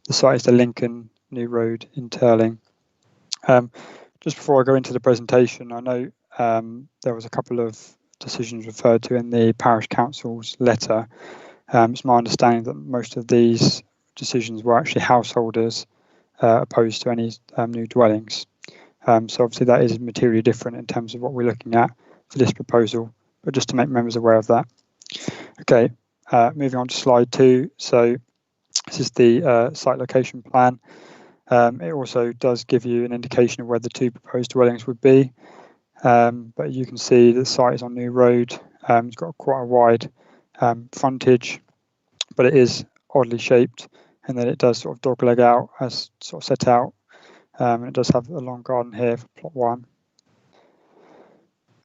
The site is the Lincoln New Road in Turling. Just before I go into the presentation, I know there was a couple of decisions referred to in the Parish Council's letter. It's my understanding that most of these decisions were actually householders opposed to any new dwellings. So obviously that is materially different in terms of what we're looking at for this proposal, but just to make members aware of that. Okay, moving on to slide 2. So this is the site location plan. It also does give you an indication of where the two proposed dwellings would be. But you can see the site is on New Road. It's got quite a wide frontage, but it is oddly shaped, and then it does sort of dogleg out as sort of set out. And it does have a long garden here for plot 1.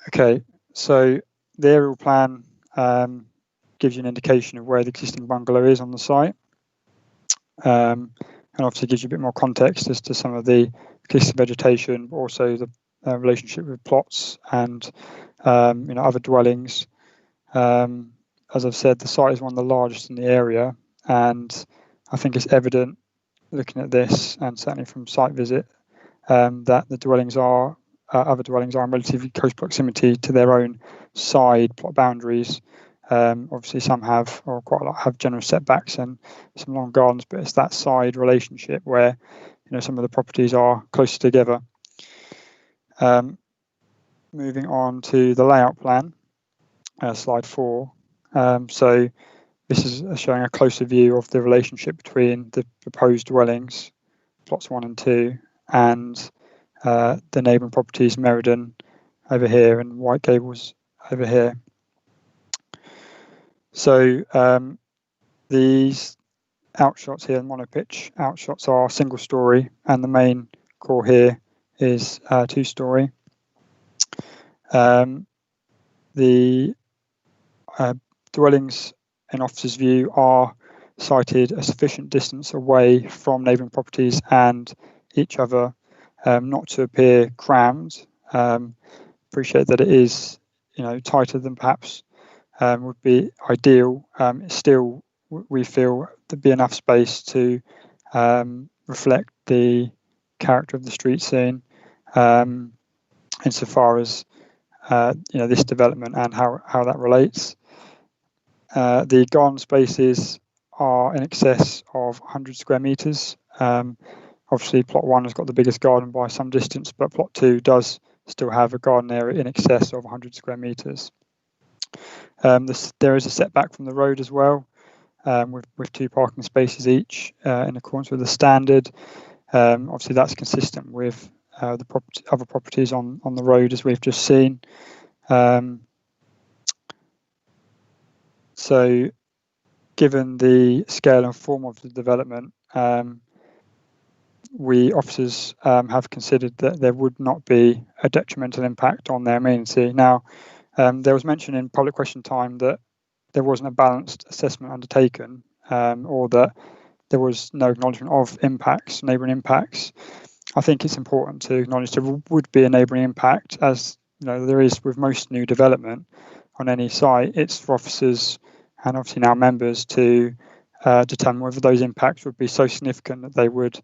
Okay, so the aerial plan gives you an indication of where the existing bungalow is on the site, and obviously gives you a bit more context as to some of the existing vegetation, but also the relationship with plots and other dwellings. As I've said, the site is one of the largest in the area, and I think it's evident looking at this, and certainly from site visit, that the dwellings are other dwellings are in relatively close proximity to their own side plot boundaries. Obviously, some have, or quite a lot have, generous setbacks and some long gardens, but it's that side relationship where some of the properties are closer together. Moving on to the layout plan, slide 4. So this is showing a closer view of the relationship between the proposed dwellings, plots 1 and 2, and the neighbouring properties, Meriden over here and White Gables over here. So these outshots here, monopitch outshots, are single storey, and the main core here is 2-storey. the dwellings in officer's view are sited a sufficient distance away from neighbouring properties and each other, not to appear crammed. Appreciate that it is, tighter than perhaps would be ideal. Still, we feel there'd be enough space to reflect the character of the street scene, insofar as this development and how that relates. The garden spaces are in excess of 100 square metres. Obviously, plot 1 has got the biggest garden by some distance, but plot 2 does still have a garden area in excess of 100 square metres. There is a setback from the road as well, with 2 parking spaces each in accordance with the standard. Obviously, that's consistent with the other properties on the road, as we've just seen. So, given the scale and form of the development, we officers have considered that there would not be a detrimental impact on their amenity. Now, there was mention in public question time that there wasn't a balanced assessment undertaken, or that there was no acknowledgement of impacts, neighbouring impacts. I think it's important to acknowledge there would be a neighbouring impact, as there is with most new development on any site. It's for officers and obviously now members to determine whether those impacts would be so significant that they would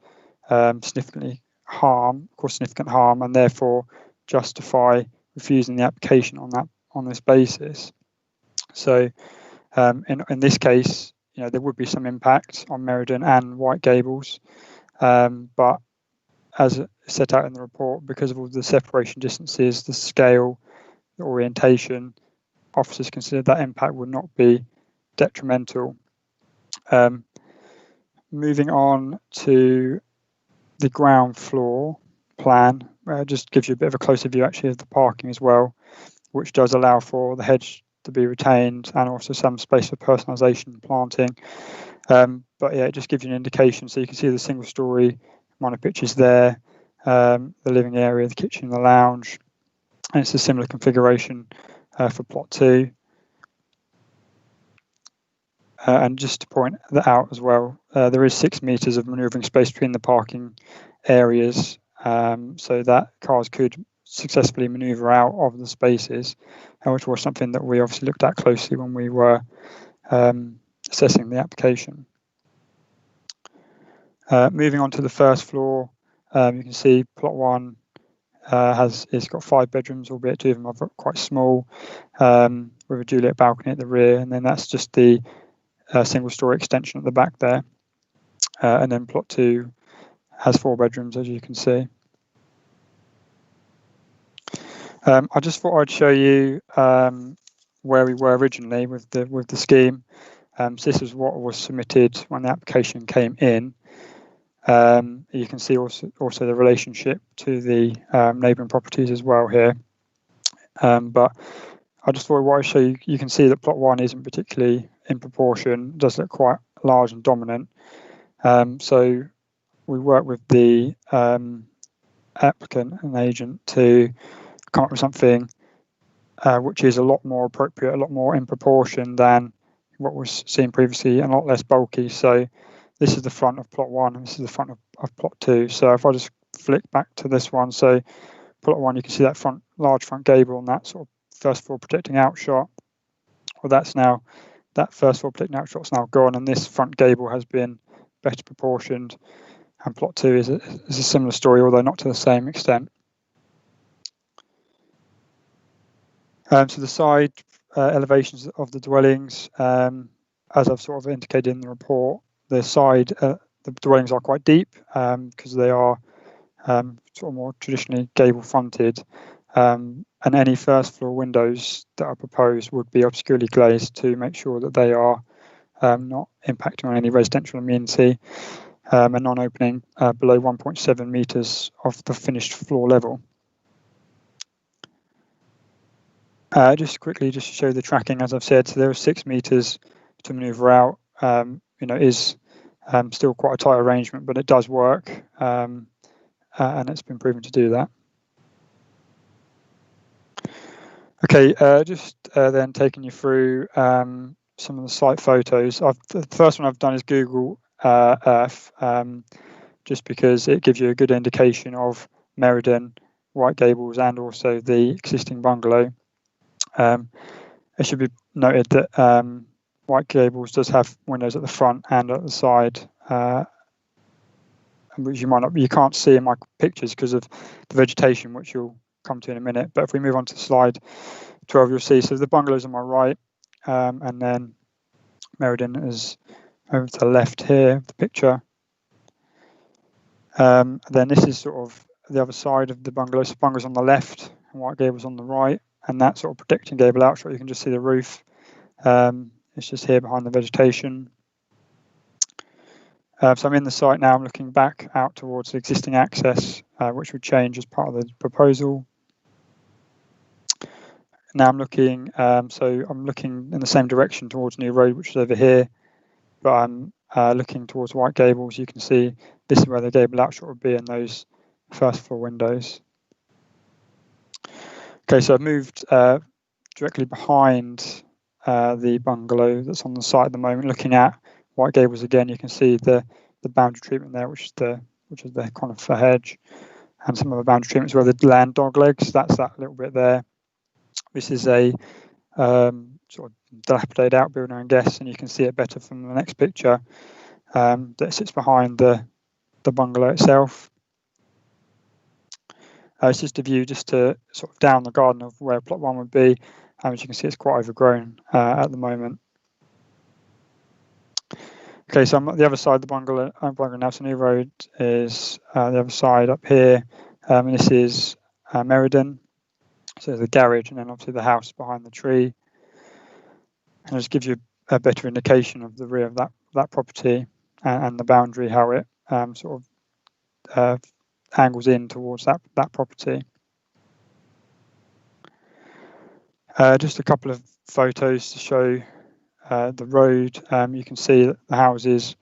significant harm, and therefore justify refusing the application on this basis. So, in this case, there would be some impact on Meriden and White Gables, but as set out in the report, because of all the separation distances, the scale, the orientation, officers considered that impact would not be detrimental. Moving on to the ground floor plan, just gives you a bit of a closer view actually of the parking as well, which does allow for the hedge to be retained and also some space for personalisation and planting. But yeah, it just gives you an indication. So you can see the single storey minor pitches there, the living area, the kitchen, the lounge, and it's a similar configuration for plot 2. And just to point that out as well, there is 6 metres of manoeuvring space between the parking areas, so that cars could successfully manoeuvre out of the spaces, which was something that we obviously looked at closely when we were assessing the application. Moving on to the first floor, you can see plot 1 it's got 5 bedrooms, albeit 2 of them are quite small, with a Juliet balcony at the rear, and then that's just the single story extension at the back there, and then plot 2 has 4 bedrooms, as you can see. I just thought I'd show you where we were originally with the scheme. So this is what was submitted when the application came in. You can see also the relationship to the neighbouring properties as well here. But I just thought what I show you, you can see that plot 1 isn't particularly in proportion, it does look quite large and dominant. So we work with the applicant and agent to come up with something which is a lot more appropriate, a lot more in proportion than what was seen previously, and a lot less bulky. So this is the front of plot 1 and this is the front of plot 2. So if I just flick back to this one, so plot 1, you can see that large front gable and that sort of first floor protecting out shot. Well, that first floor protecting out shot's now gone, and this front gable has been better proportioned. And plot 2 is a similar story, although not to the same extent. So the side elevations of the dwellings, as I've sort of indicated in the report, the dwellings are quite deep because they are sort of more traditionally gable fronted, and any first floor windows that are proposed would be obscurely glazed to make sure that they are not impacting on any residential amenity, and non-opening below 1.7 metres of the finished floor level. Just quickly, just to show the tracking, as I've said, so there are 6 metres to manoeuvre out. Is still quite a tight arrangement, but it does work, and it's been proven to do that. Okay, just then taking you through some of the site photos. The first one I've done is Google Earth, just because it gives you a good indication of Meriden, White Gables, and also the existing bungalow. It should be noted that White Gables does have windows at the front and at the side, which you can't see in my pictures because of the vegetation, which you'll come to in a minute. But if we move on to slide 12, you'll see, so the bungalow's on my right, and then Meriden is over to the left here, the picture. Then this is sort of the other side of the bungalow. So bungalow's on the left and White Gables on the right, and that sort of protecting gable outshot, you can just see the roof. It's just here behind the vegetation. So I'm in the site now. I'm looking back out towards the existing access, which would change as part of the proposal. Now I'm looking, so I'm looking in the same direction towards New Road, which is over here, but I'm looking towards White Gables. You can see this is where the gable outshot would be in those first floor windows. Okay, so I've moved directly behind the bungalow that's on the site at the moment, looking at White Gables again. You can see the boundary treatment there, which is the conifer hedge, and some of the boundary treatments where the land dog legs. That's that little bit there. This is a sort of dilapidated outbuilding, I guess, and you can see it better from the next picture that sits behind the bungalow itself. It's just a view just to sort of down the garden of where plot 1 would be. As you can see, it's quite overgrown at the moment. Okay, so I'm at the other side of the bungalow now. So New Road is the other side up here, and this is Meriden. So the garage, and then obviously the house behind the tree. And it just gives you a better indication of the rear of that property and the boundary, how it sort of angles in towards that property. Just a couple of photos to show the road. You can see that the houses,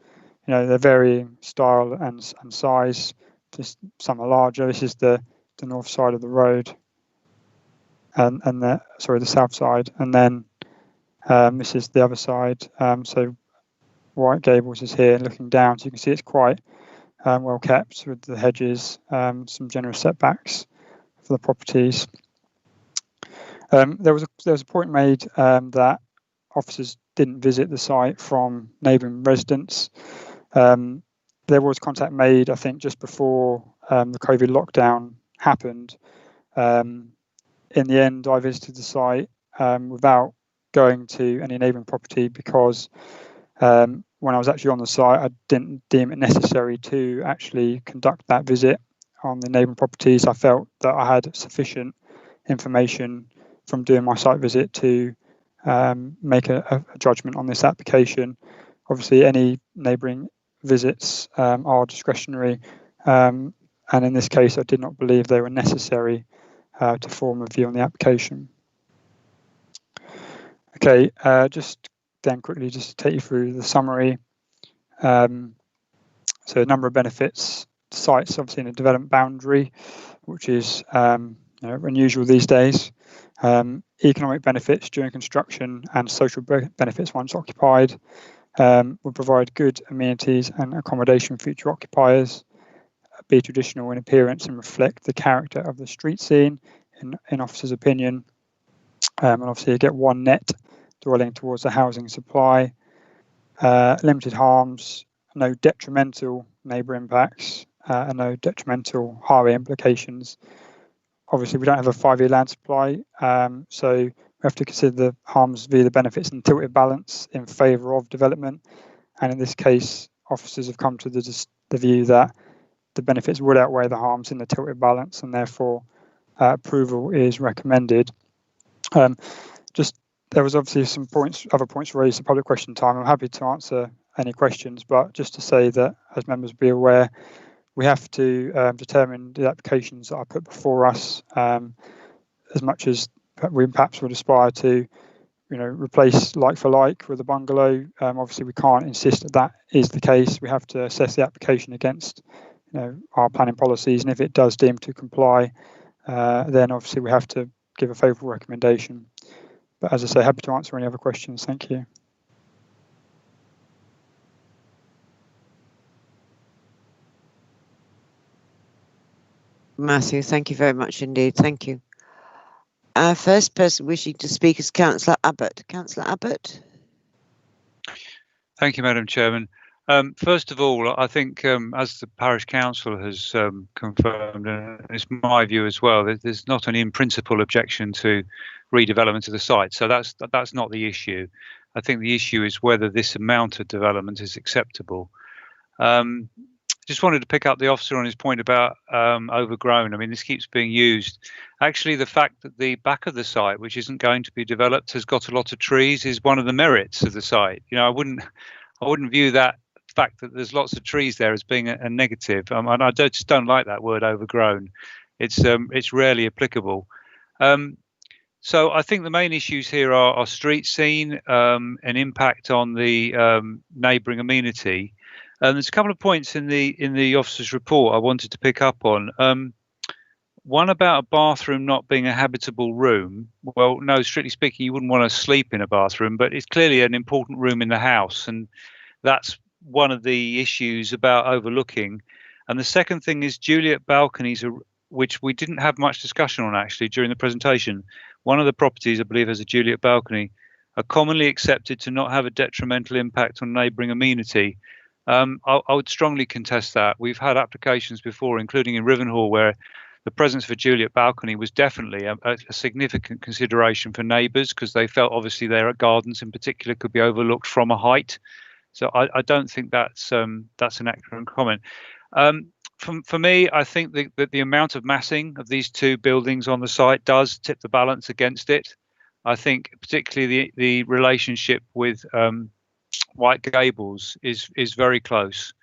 they're varying style and size. Just some are larger. This is the north side of the road, and the south side, and then this is the other side. So White Gables is here looking down, so you can see it's quite well kept with the hedges, some generous setbacks for the properties. There was a point made that officers didn't visit the site from neighbouring residents. There was contact made, I think, just before the COVID lockdown happened. In the end, I visited the site without going to any neighbouring property because when I was actually on the site, I didn't deem it necessary to actually conduct that visit on the neighbouring properties. I felt that I had sufficient information from doing my site visit to make a judgment on this application. Obviously, any neighbouring visits are discretionary, and in this case, I did not believe they were necessary to form a view on the application. Okay, just then quickly just to take you through the summary. So a number of benefits. The site's obviously in a development boundary, which is unusual these days. Economic benefits during construction and social benefits once occupied. Will provide good amenities and accommodation for future occupiers. Be traditional in appearance and reflect the character of the street scene in officers' opinion. And obviously you get one net dwelling towards the housing supply. Limited harms, no detrimental neighbour impacts, and no detrimental highway implications. Obviously, we don't have a 5-year land supply, so we have to consider the harms via the benefits and tilted balance in favour of development. And in this case, officers have come to the view that the benefits would outweigh the harms in the tilted balance, and therefore approval is recommended. There was obviously some other points raised at public question time. I'm happy to answer any questions, but just to say that as members be aware, we have to determine the applications that are put before us, as much as we perhaps would aspire to, replace like for like with a bungalow. Obviously, we can't insist that that is the case. We have to assess the application against, our planning policies, and if it does deem to comply, then obviously we have to give a favourable recommendation. But as I say, happy to answer any other questions. Thank you. Matthew, thank you very much indeed. Thank you. Our first person wishing to speak is Councillor Abbott. Councillor Abbott. Thank you, Madam Chairman. First of all, I think, as the Parish Council has confirmed, and it's my view as well, that there's not an in principle objection to redevelopment of the site. So that's not the issue. I think the issue is whether this amount of development is acceptable. Just wanted to pick up the officer on his point about overgrown. I mean, this keeps being used. Actually, the fact that the back of the site, which isn't going to be developed, has got a lot of trees is one of the merits of the site. You know, I wouldn't view that fact that there's lots of trees there as being a negative. And I just don't like that word overgrown. It's rarely applicable. So I think the main issues here are street scene, an impact on the neighbouring amenity. There's a couple of points in the officer's report I wanted to pick up on. One about a bathroom not being a habitable room. Well, no, strictly speaking, you wouldn't want to sleep in a bathroom, but it's clearly an important room in the house, and that's one of the issues about overlooking. And the second thing is Juliet balconies, which we didn't have much discussion on actually during the presentation. One of the properties, I believe, has a Juliet balcony, are commonly accepted to not have a detrimental impact on neighbouring amenity. I would strongly contest that. We've had applications before, including in Rivenhall, where the presence of a Juliet balcony was definitely a significant consideration for neighbours, because they felt obviously their gardens in particular could be overlooked from a height. So I don't think that's an accurate comment. For me, I think that the amount of massing of these two buildings on the site does tip the balance against it. I think particularly the relationship with White Gables is very close,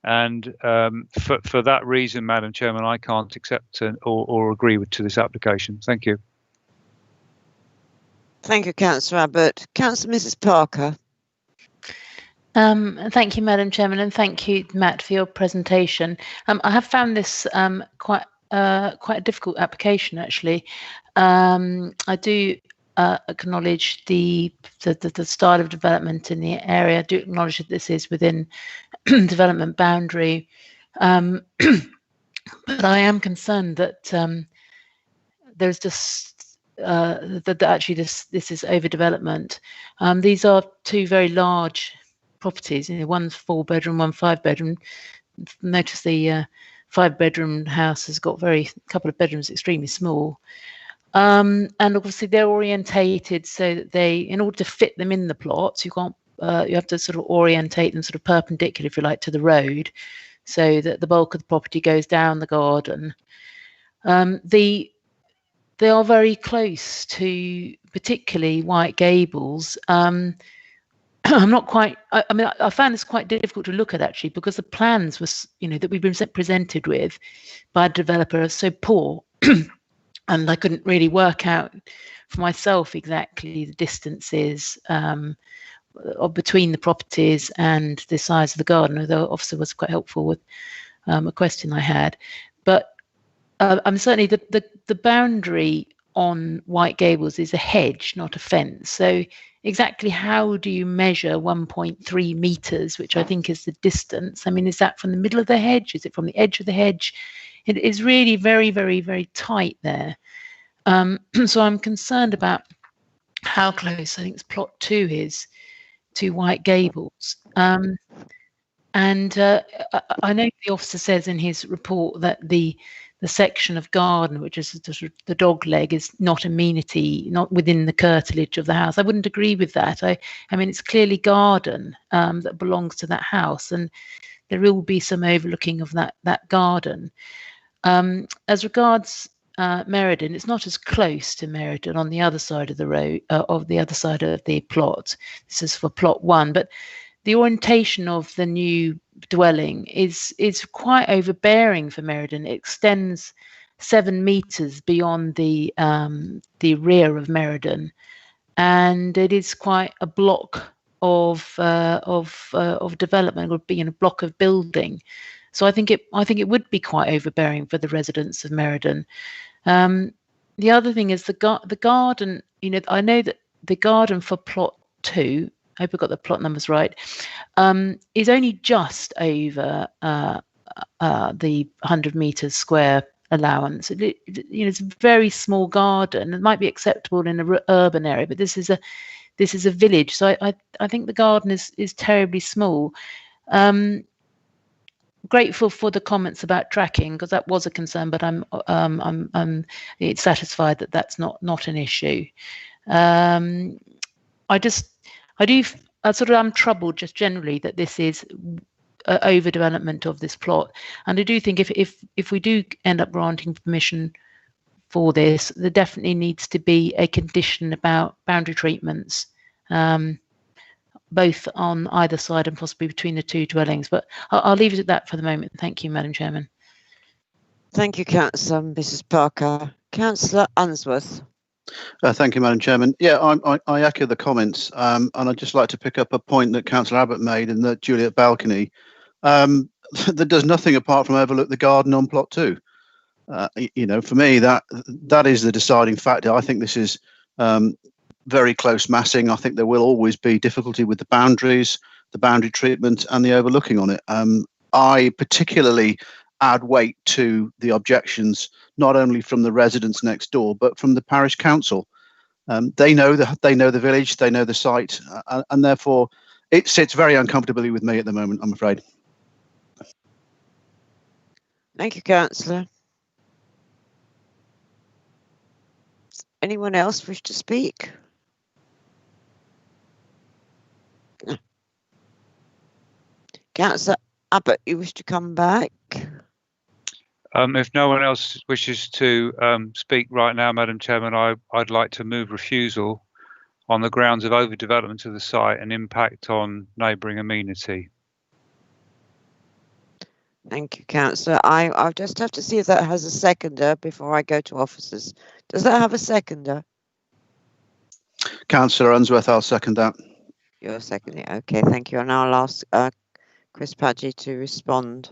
and for that reason, Madam Chairman, I can't accept or agree to this application. Thank you. Thank you, Councillor Abbott. Councillor Mrs. Parker. Thank you, Madam Chairman, and thank you, Matt, for your presentation. I have found this quite a difficult application, actually. I do acknowledge the style of development in the area. I do acknowledge that this is within development boundary, but I am concerned that there's just that actually this is overdevelopment. These are two very large properties. You know, one's 4-bedroom, one 5-bedroom. Notice the 5-bedroom house has got a couple of bedrooms extremely small. And obviously they're orientated so that in order to fit them in the plots, you have to sort of orientate them sort of perpendicular, if you like, to the road, so that the bulk of the property goes down the garden. They are very close to particularly White Gables. I'm not quite. I mean, I found this quite difficult to look at actually, because the plans was, that we've been presented with by a developer are so poor. And I couldn't really work out for myself exactly the distances between the properties and the size of the garden, although the officer was quite helpful with a question I had. But I'm certainly the boundary on White Gables is a hedge, not a fence. So exactly how do you measure 1.3 meters, which I think is the distance? I mean, is that from the middle of the hedge? Is it from the edge of the hedge? It is really very, very, very tight there. So I'm concerned about how close I think plot 2 is to White Gables. And I know the officer says in his report that the section of garden, which is the dog leg, is not amenity, not within the curtilage of the house. I wouldn't agree with that. I mean, it's clearly garden that belongs to that house, and there will be some overlooking of that garden. As regards Meriden, it's not as close to Meriden on the other side of the road, of the other side of the plot. This is for plot 1, but the orientation of the new dwelling is quite overbearing for Meriden. It extends 7 meters beyond the rear of Meriden, and it is quite a block of development, or being a block of building. So I think it would be quite overbearing for the residents of Meriden. the other thing is the garden. You know, I know that the garden for plot 2, I hope I got the plot numbers right, is only just over the 100 meters square allowance. You know, it's a very small garden. It might be acceptable in an urban area, but this is a village, so I think the garden is terribly small. Grateful for the comments about tracking, because that was a concern, but I'm satisfied that that's not an issue. I'm troubled just generally that this is overdevelopment of this plot, and I do think if we do end up granting permission for this, there definitely needs to be a condition about boundary treatments, both on either side and possibly between the two dwellings. But I'll leave it at that for the moment. Thank you, Madam Chairman. Thank you, Councillor Mrs. Parker. Councillor Unsworth. Thank you, Madam Chairman. Yeah, I echo the comments, and I'd just like to pick up a point that Councillor Abbott made in the Juliet balcony. That does nothing apart from overlook the garden on plot 2. You know, for me, that is the deciding factor. I think this is very close massing. I think there will always be difficulty with the boundaries, the boundary treatment, and the overlooking on it. I particularly add weight to the objections, not only from the residents next door, but from the parish council. They know the village, they know the site, and therefore it sits very uncomfortably with me at the moment, I'm afraid. Thank you, Councillor. Anyone else wish to speak? No. Councillor Abbott, you wish to come back? If no one else wishes to speak right now, Madam Chairman, I'd like to move refusal on the grounds of overdevelopment of the site and impact on neighbouring amenity. Thank you, Councillor. I'll just have to see if that has a seconder before I go to officers. Does that have a seconder? Councillor Unsworth, I'll second that. You're seconding. Okay, thank you. And I'll ask Chris Padgett to respond.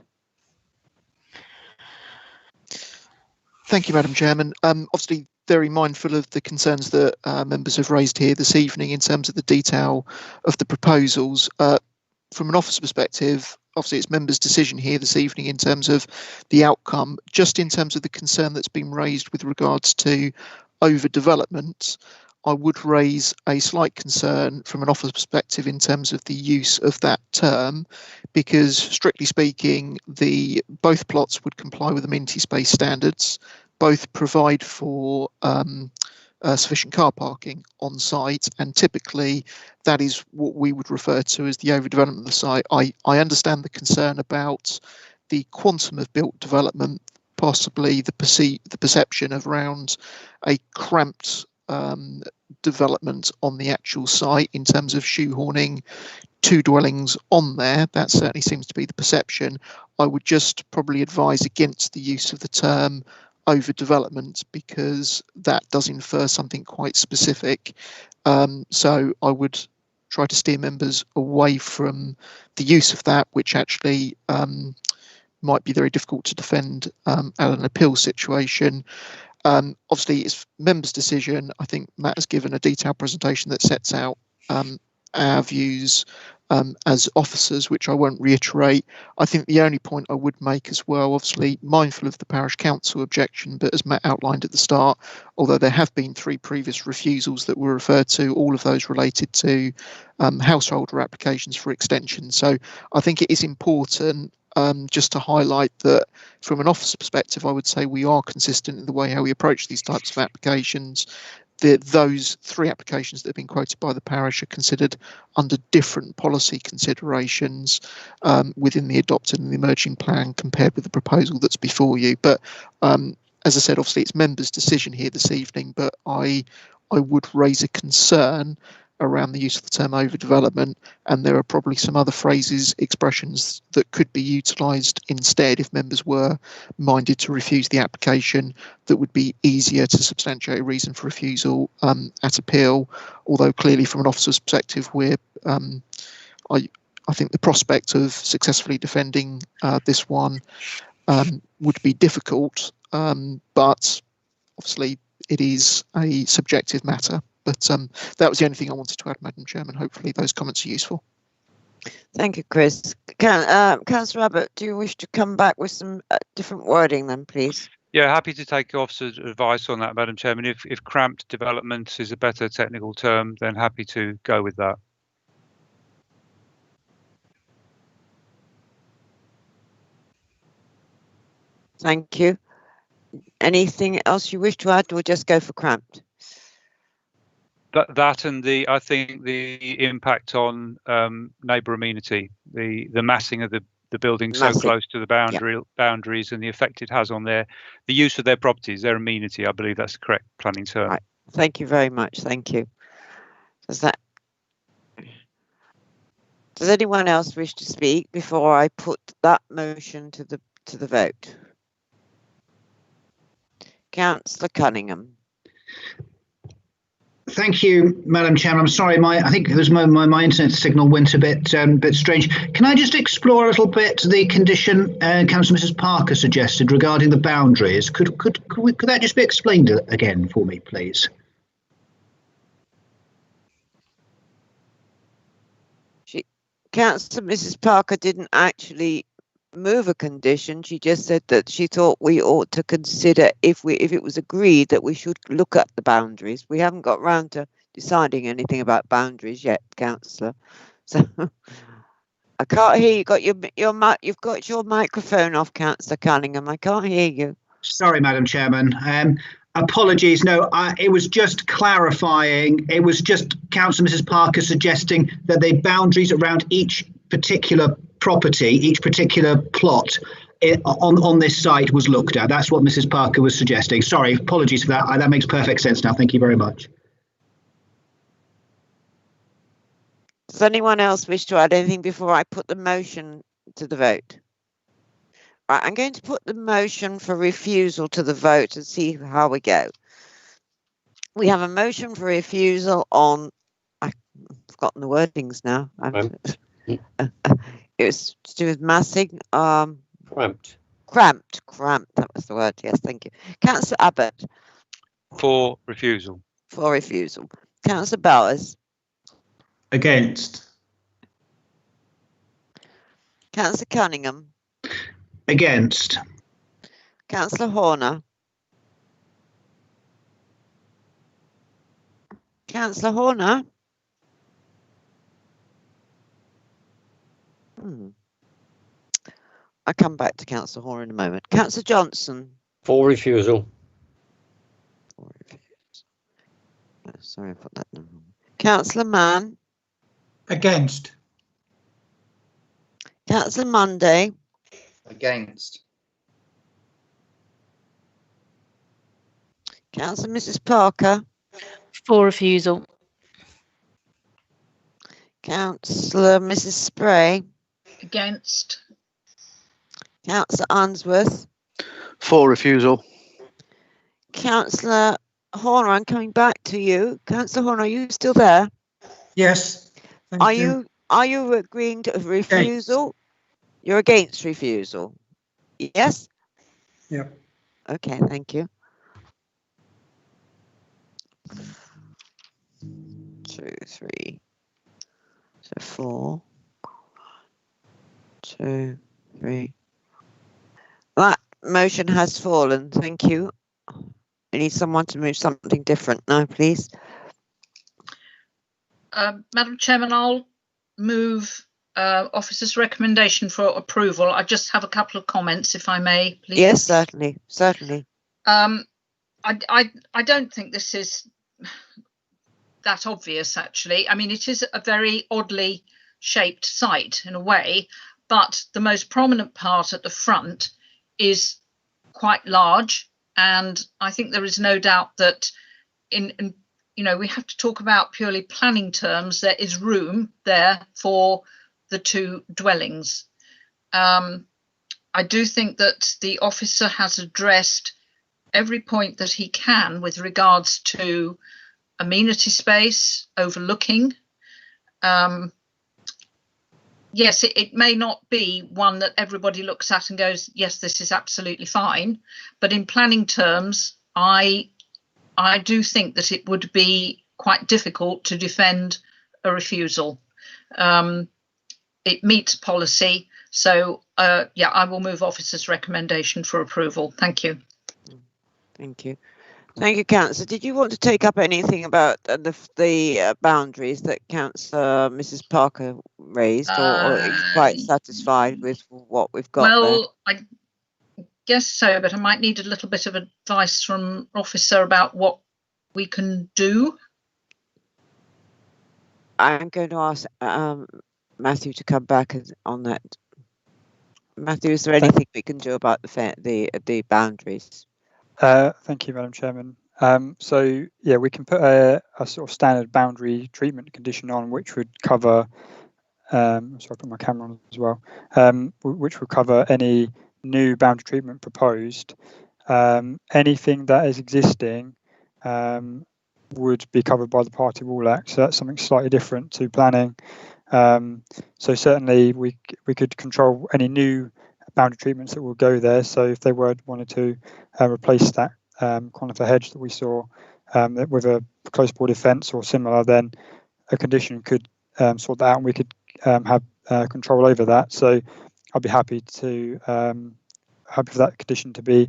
Thank you, Madam Chairman. Obviously, very mindful of the concerns that members have raised here this evening in terms of the detail of the proposals. From an officer perspective, obviously it's members' decision here this evening in terms of the outcome. Just in terms of the concern that's been raised with regards to overdevelopment, I would raise a slight concern from an officer perspective in terms of the use of that term, because strictly speaking, both plots would comply with amenity space standards, both provide for sufficient car parking on site, and typically that is what we would refer to as the overdevelopment of the site. I understand the concern about the quantum of built development, possibly the perception of around a cramped development on the actual site in terms of shoehorning 2 dwellings on there. That certainly seems to be the perception. I would just probably advise against the use of the term overdevelopment, because that does infer something quite specific. So I would try to steer members away from the use of that, which actually might be very difficult to defend at an appeal situation. Obviously, it's members' decision. I think Matt has given a detailed presentation that sets out our views as officers, which I won't reiterate. I think the only point I would make as well, obviously mindful of the parish council objection, but as Matt outlined at the start, although there have been 3 previous refusals that were referred to, all of those related to householder applications for extension. So I think it is important just to highlight that from an officer perspective, I would say we are consistent in the way how we approach these types of applications. Those 3 applications that have been quoted by the parish are considered under different policy considerations within the adopted and the emerging plan compared with the proposal that's before you. But as I said, obviously it's members' decision here this evening, but I would raise a concern around the use of the term overdevelopment, and there are probably some other phrases, expressions that could be utilised instead if members were minded to refuse the application, that would be easier to substantiate a reason for refusal at appeal. Although clearly from an officer's perspective, I think the prospect of successfully defending this one would be difficult, but obviously it is a subjective matter. But that was the only thing I wanted to add, Madam Chairman. Hopefully those comments are useful. Thank you, Chris. Councillor Abbott, do you wish to come back with some different wording then, please? Yeah, happy to take officer's advice on that, Madam Chairman. If cramped development is a better technical term, then happy to go with that. Thank you. Anything else you wish to add, or just go for cramped? That and I think the impact on neighbour amenity, the massing of the building so close to the boundaries and the effect it has on the use of their properties, their amenity. I believe that's the correct planning term. Right. Thank you very much. Thank you. Does anyone else wish to speak before I put that motion to the vote? Councillor Cunningham. Thank you, Madam Chairman. I'm sorry, I think it was my internet signal went a bit strange. Can I just explore a little bit the condition Councillor Mrs. Parker suggested regarding the boundaries? Could that just be explained again for me, please? Councillor Mrs. Parker didn't actually move a condition. She just said that she thought we ought to consider if it was agreed that we should look at the boundaries. We haven't got round to deciding anything about boundaries yet, Councillor. So I can't hear you. You've got your microphone off, Councillor Cunningham. I can't hear you. Sorry, Madam Chairman. Apologies. No, it was just clarifying. It was just Councillor Mrs. Parker suggesting that the boundaries around each particular property, each particular plot on this site was looked at. That's what Mrs. Parker was suggesting. Sorry, apologies for that. That makes perfect sense now. Thank you very much. Does anyone else wish to add anything before I put the motion to the vote? Right, I'm going to put the motion for refusal to the vote and see how we go. We have a motion for refusal on, I've forgotten the wordings now. It was to do with massing. Cramped. Cramped. That was the word. Yes, thank you. Councillor Abbott. For refusal. For refusal. Councillor Bowers. Against. Councillor Cunningham. Against. Councillor Horner. Councillor Horner. I'll come back to Councillor Horner in a moment. Councillor Johnson. For refusal. For refusal. Oh, sorry, I put that down. Councillor Mann. Against. Councillor Monday. Against. Councillor Mrs. Parker. For refusal. Councillor Mrs. Spray. Against. Councillor Unsworth. For refusal. Councillor Horner, I'm coming back to you. Councillor Horner, are you still there? Yes. Are you agreeing to refusal? Against. You're against refusal. Yes? Yep. Okay, thank you. 2, 3. So 4. 2, 3. That motion has fallen. Thank you. I need someone to move something different now, please. Madam Chairman, I'll move officer's recommendation for approval. I just have a couple of comments, if I may, please. Yes, certainly, certainly. I don't think this is that obvious, actually. I mean, it is a very oddly shaped site in a way, but the most prominent part at the front is quite large, and I think there is no doubt that we have to talk about purely planning terms. There is room there for the two dwellings. I do think that the officer has addressed every point that he can with regards to amenity space, overlooking. Yes, it may not be one that everybody looks at and goes, yes, this is absolutely fine. But in planning terms, I I do think that it would be quite difficult to defend a refusal. It meets policy, so yeah, I will move officer's recommendation for approval. Thank you. Thank you. Thank you, Councillor. Did you want to take up anything about the boundaries that Councillor Mrs. Parker raised, or are you quite satisfied with what we've got there? Well, I guess so, but I might need a little bit of advice from officer about what we can do. I'm going to ask Matthew to come back on that. Matthew, is there anything we can do about the boundaries? Thank you, Madam Chairman. So yeah, we can put a sort of standard boundary treatment condition on, which would cover. So I'll put my camera on as well, which will cover any new boundary treatment proposed. Anything that is existing would be covered by the Party Wall Act. So that's something slightly different to planning. So certainly we could control any new boundary treatments that will go there. So if they wanted to replace that conifer hedge that we saw with a close border fence or similar, then a condition could sort that out, and we could have control over that. So I'd be happy for that condition to be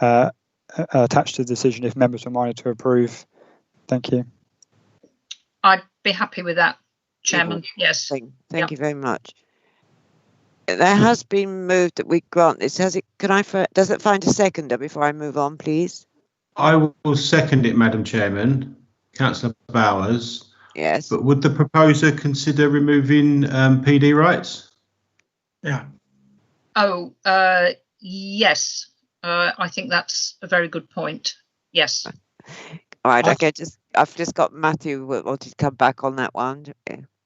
attached to the decision if members were minded to approve. Thank you. I'd be happy with that, Chairman. Yes. Thank you very much. There has been moved that we grant this. Does it find a seconder before I move on, please? I will second it, Madam Chairman. Councillor Bowers. Yes. But would the proposer consider removing PD rights? Yeah. Oh, yes. I think that's a very good point. Yes. All right. Okay. I've just got Matthew wanted to come back on that one.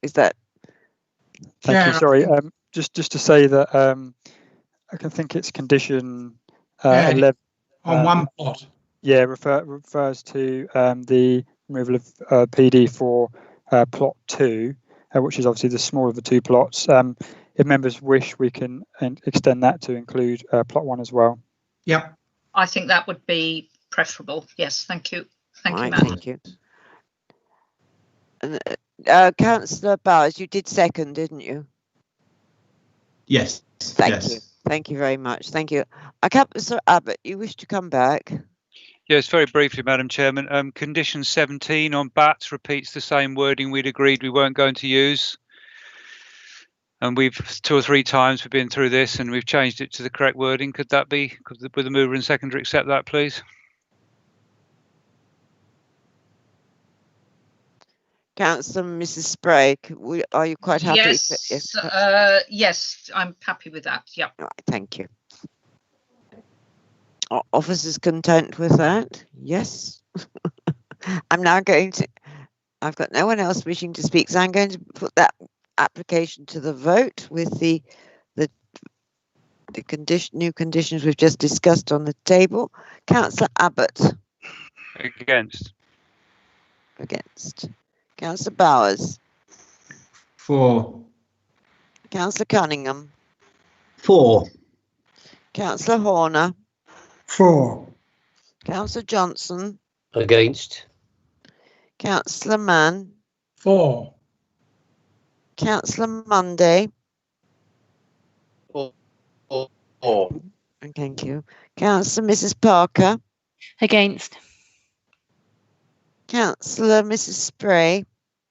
Is that? Thank you. Sorry. Just to say that I can think it's condition 11 on one plot. Yeah, refers to the removal of PD for plot 2, which is obviously the smaller of the two plots. If members wish, we can extend that to include plot 1 as well. Yep. I think that would be preferable. Yes, thank you. Thank you, Madam. Thank you. Councillor Bowers, you did second, didn't you? Yes. Thank you. Thank you very much. Thank you. Councillor Abbott, you wish to come back? Yes, very briefly, Madam Chairman. Condition 17 on bats repeats the same wording we'd agreed we weren't going to use. And we've 2 or 3 times we've been through this and we've changed it to the correct wording. Could that be, would the mover and seconder accept that, please? Councillor Mrs. Spray, are you quite happy? Yes, yes, I'm happy with that. Yeah. Right, thank you. Are officers content with that? Yes. I'm now going to. I've got no one else wishing to speak, so I'm going to put that application to the vote with the new conditions we've just discussed on the table. Councillor Abbott. Against. Against. Councillor Bowers. For. Councillor Cunningham. For. Councillor Horner. For. Councillor Johnson. Against. Councillor Mann. For. Councillor Monday. For. Thank you. Councillor Mrs. Parker. Against. Councillor Mrs. Spray.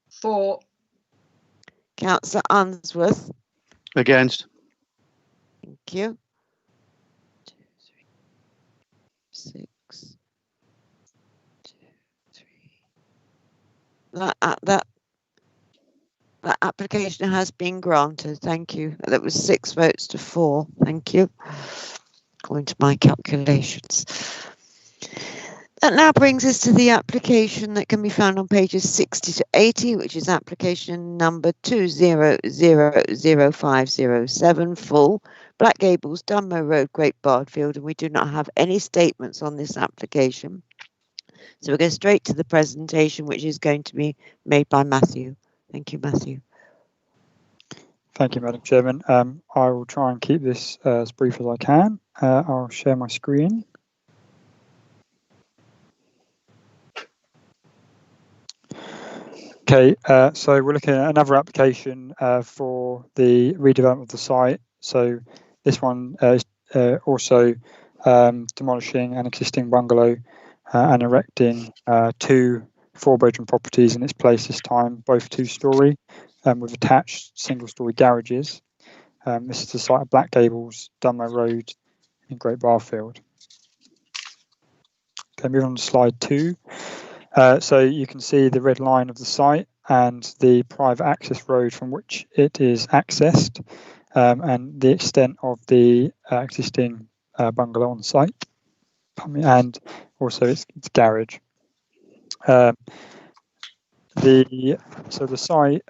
For. Councillor Unsworth. Against. Thank you. 2, 3, 6. 2, 3. That application has been granted. Thank you. That was 6 votes to 4. Thank you. According to my calculations. That now brings us to the application that can be found on pages 60 to 80, which is application number 20000507, full, Black Gables, Dunmow Road, Great Bardfield, and we do not have any statements on this application. So we'll go straight to the presentation, which is going to be made by Matthew. Thank you, Matthew. Thank you, Madam Chairman. I will try and keep this as brief as I can. I'll share my screen. Okay, so we're looking at another application for the redevelopment of the site. So this one is also demolishing an existing bungalow and erecting 2 4-bedroom properties in its place this time, both 2-storey with attached single-storey garages. This is the site of Black Gables, Dunmow Road in Great Barfield. Okay, moving on to slide 2. So you can see the red line of the site and the private access road from which it is accessed, and the extent of the existing bungalow on the site, and also its garage. The site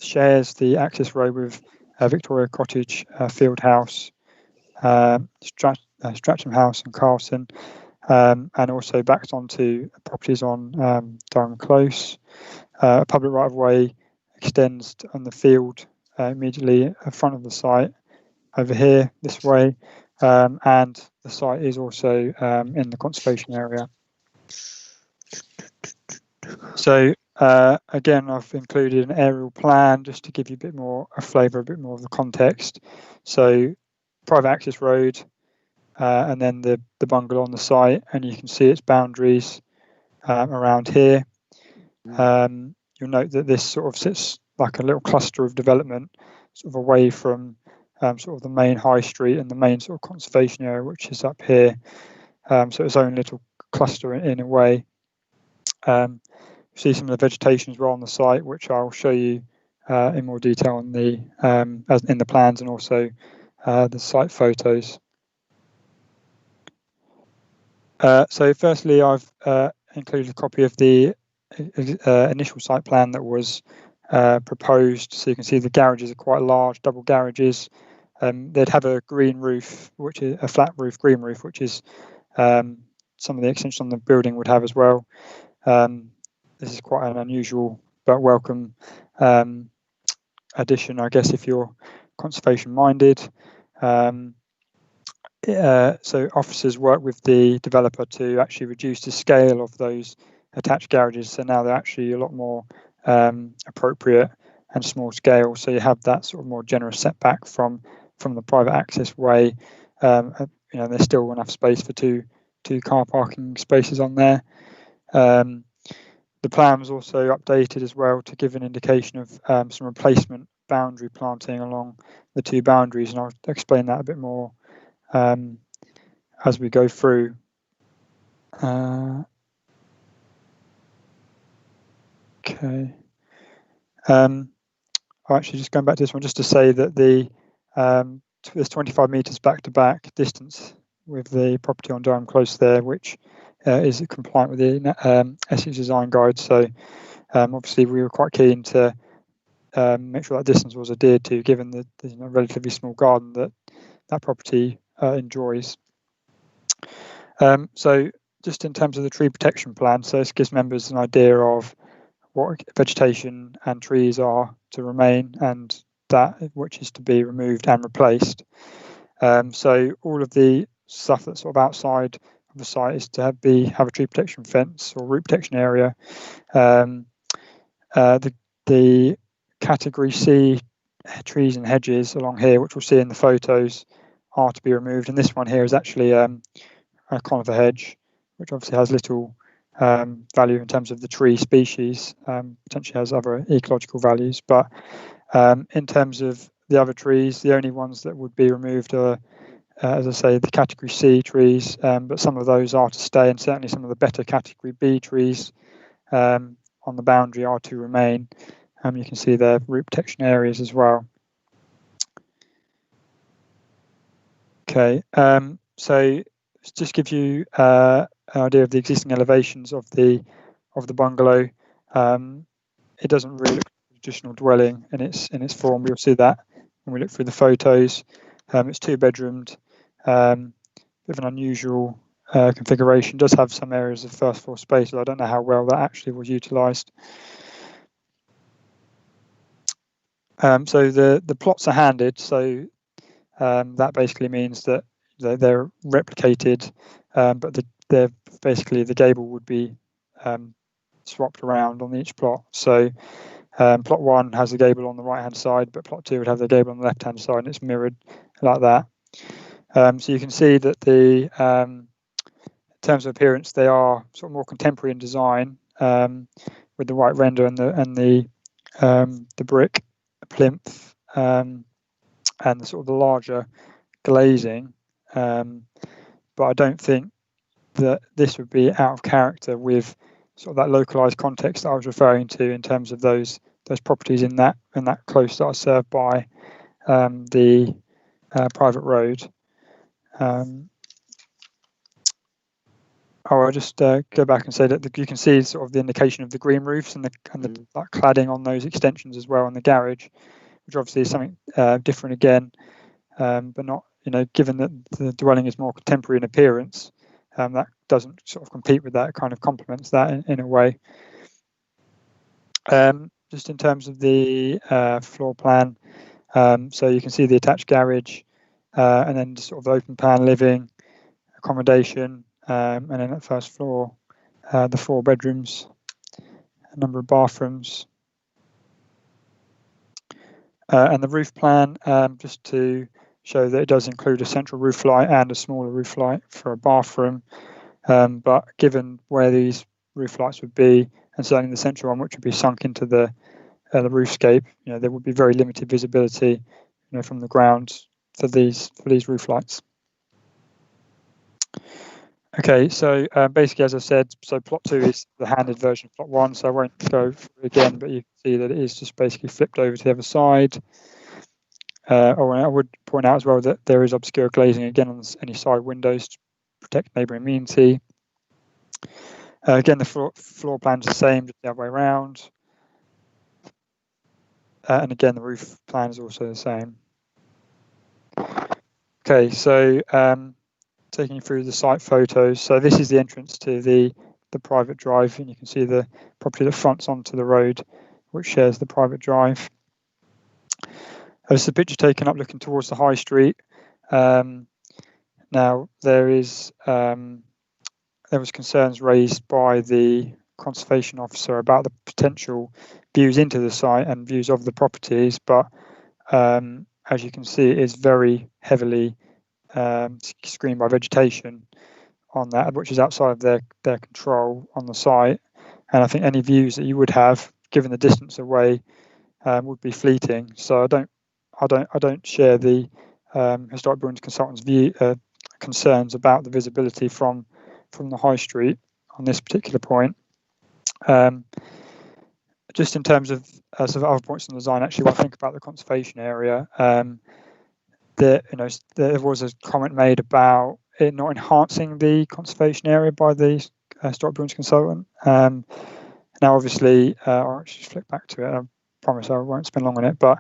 shares the access road with Victoria Cottage, Field House, Stratton House and Carlson, and also backs onto properties on Durham Close. A public right-of-way extends on the field immediately in front of the site over here this way, and the site is also in the conservation area. So again, I've included an aerial plan just to give you a bit more a flavour, a bit more of the context. So private access road, and then the bungalow on the site, and you can see its boundaries around here. You'll note that this sort of sits like a little cluster of development, sort of away from sort of the main high street and the main sort of conservation area, which is up here. So its own little cluster in a way. See some of the vegetation as well on the site, which I'll show you in more detail in the plans and also the site photos. So firstly, I've included a copy of the initial site plan that was proposed. So you can see the garages are quite large, double garages. They'd have a green roof, which is a flat roof, green roof, which is some of the extensions on the building would have as well. This is quite an unusual but welcome addition, I guess, if you're conservation minded. So officers work with the developer to actually reduce the scale of those attached garages, so now they're actually a lot more appropriate and small scale, so you have that sort of more generous setback from the private access way. There's still enough space for two car parking spaces on there. The plan was also updated as well to give an indication of some replacement boundary planting along the 2 boundaries, and I'll explain that a bit more as we go through. Okay. Actually, just going back to this one, just to say that there's 25 metres back-to-back distance with the property on Durham Close there, which is compliant with the Essex Design Guide. So obviously we were quite keen to make sure that distance was adhered to, given the relatively small garden that property enjoys. So just in terms of the tree protection plan, so this gives members an idea of what vegetation and trees are to remain and that which is to be removed and replaced. So all of the stuff that's sort of outside of the site is to have a tree protection fence or root protection area. The category C trees and hedges along here, which we'll see in the photos, are to be removed, and this one here is actually a conifer hedge, which obviously has little value in terms of the tree species, potentially has other ecological values, but in terms of the other trees, the only ones that would be removed are, as I say, the category C trees, but some of those are to stay, and certainly some of the better category B trees on the boundary are to remain. You can see their root protection areas as well. Okay, so just give you an idea of the existing elevations of the bungalow. It doesn't really look like a traditional dwelling in its form. We'll see that when we look through the photos. It's 2-bedroomed, with an unusual configuration. It does have some areas of first floor space, but I don't know how well that actually was utilised. So the plots are handed, so that basically means that they're replicated, but they're basically the gable would be swapped around on each plot. So plot 1 has the gable on the right hand side, but plot 2 would have the gable on the left hand side, and it's mirrored like that. So you can see that the in terms of appearance, they are sort of more contemporary in design, with the white render and the brick plinth, and the sort of the larger glazing. But I don't think that this would be out of character with sort of that localized context that I was referring to in terms of those properties in that close that are served by the private road. I'll just go back and say that you can see sort of the indication of the green roofs and the that cladding on those extensions as well in the garage, which obviously is something different again, but not, given that the dwelling is more contemporary in appearance, that doesn't sort of compete with that, it kind of complements that in a way. Just in terms of the floor plan, so you can see the attached garage, and then sort of open plan living, accommodation, and then at first floor, the 4 bedrooms, a number of bathrooms, and the roof plan, just to show that it does include a central roof light and a smaller roof light for a bathroom, but given where these roof lights would be, and certainly the central one, which would be sunk into the roofscape, there would be very limited visibility, from the ground for these roof lights. Okay, so basically, as I said, so plot 2 is the handed version of plot 1, so I won't go through it again, but you can see that it is just basically flipped over to the other side. I would point out as well that there is obscure glazing again on any side windows to protect neighbouring amenity. Again, the floor plan's the same, just the other way around. And again, the roof plan is also the same. Okay, so taking you through the site photos. So this is the entrance to the private drive, and you can see the property that fronts onto the road, which shares the private drive. This is a picture taken up looking towards the high street. Now there was concerns raised by the conservation officer about the potential views into the site and views of the properties, but as you can see, it is very heavily screened by vegetation on that, which is outside of their control on the site. And I think any views that you would have, given the distance away, would be fleeting. So I don't share the historic buildings consultant's view concerns about the visibility from the high street on this particular point. Just in terms of sort of other points in the design, actually, when I think about the conservation area, there was a comment made about it not enhancing the conservation area by the historic buildings consultant. Now, obviously, I'll actually flick back to it. I promise I won't spend long on it, but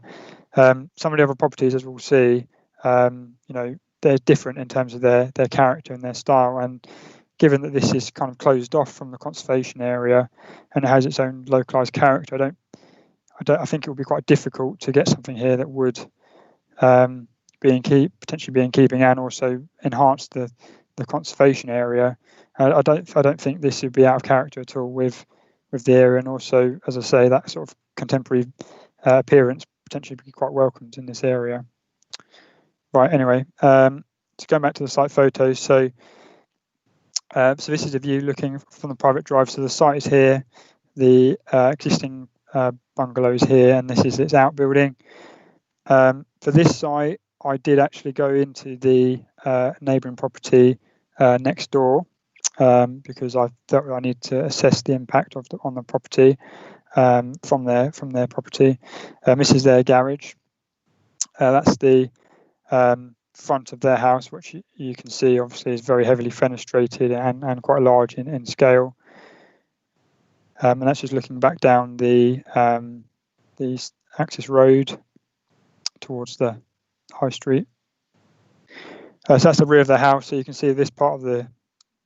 some of the other properties, as we'll see, they're different in terms of their character and their style. And given that this is kind of closed off from the conservation area and it has its own localized character, I think it would be quite difficult to get something here that would potentially be in keeping and also enhance the conservation area. I don't think this would be out of character at all with the area, and also, as I say, that sort of contemporary appearance potentially be quite welcomed in this area. Right. Anyway, to go back to the site photos, so this is a view looking from the private drive. So the site is here, the existing bungalow is here, and this is its outbuilding. For this site, I did actually go into the neighbouring property next door because I felt I need to assess the impact on the property from their property. This is their garage. That's the front of their house, which you can see obviously is very heavily fenestrated and quite large in scale. And that's just looking back down the access road towards the high street. So that's the rear of the house. So you can see this part of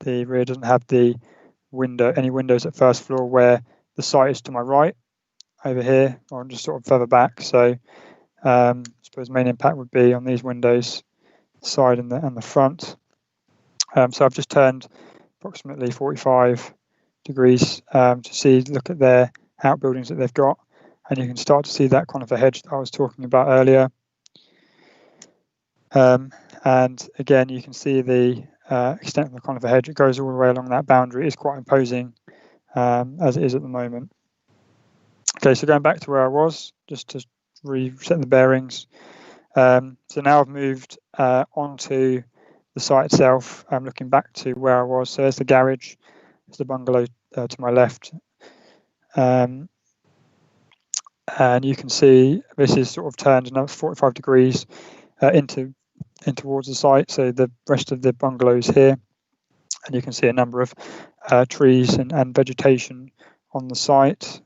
the rear doesn't have any windows at first floor, where the site is to my right over here, or just sort of further back. So I suppose the main impact would be on these windows, side and the front. So I've just turned approximately 45 degrees to look at their outbuildings that they've got, and you can start to see that conifer hedge that I was talking about earlier. And again, you can see the extent of the conifer hedge. It goes all the way along that boundary. It's quite imposing as it is at the moment. Okay, so going back to where I was, just to reset the bearings. So now I've moved onto the site itself. I'm looking back to where I was. So there's the garage, there's the bungalow to my left. And you can see this is sort of turned another 45 degrees in towards the site. So the rest of the bungalows here, and you can see a number of trees and vegetation on the site.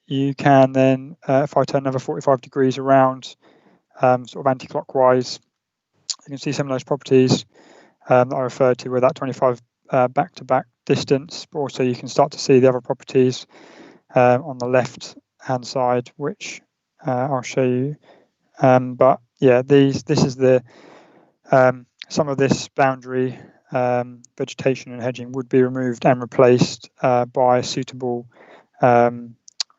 You can then, if I turn another 45 degrees around, sort of anti-clockwise, you can see some of those properties that I referred to with that 25 back-to-back distance, but also you can start to see the other properties on the left-hand side, which I'll show you. But yeah, this is the some of this boundary vegetation and hedging would be removed and replaced by a suitable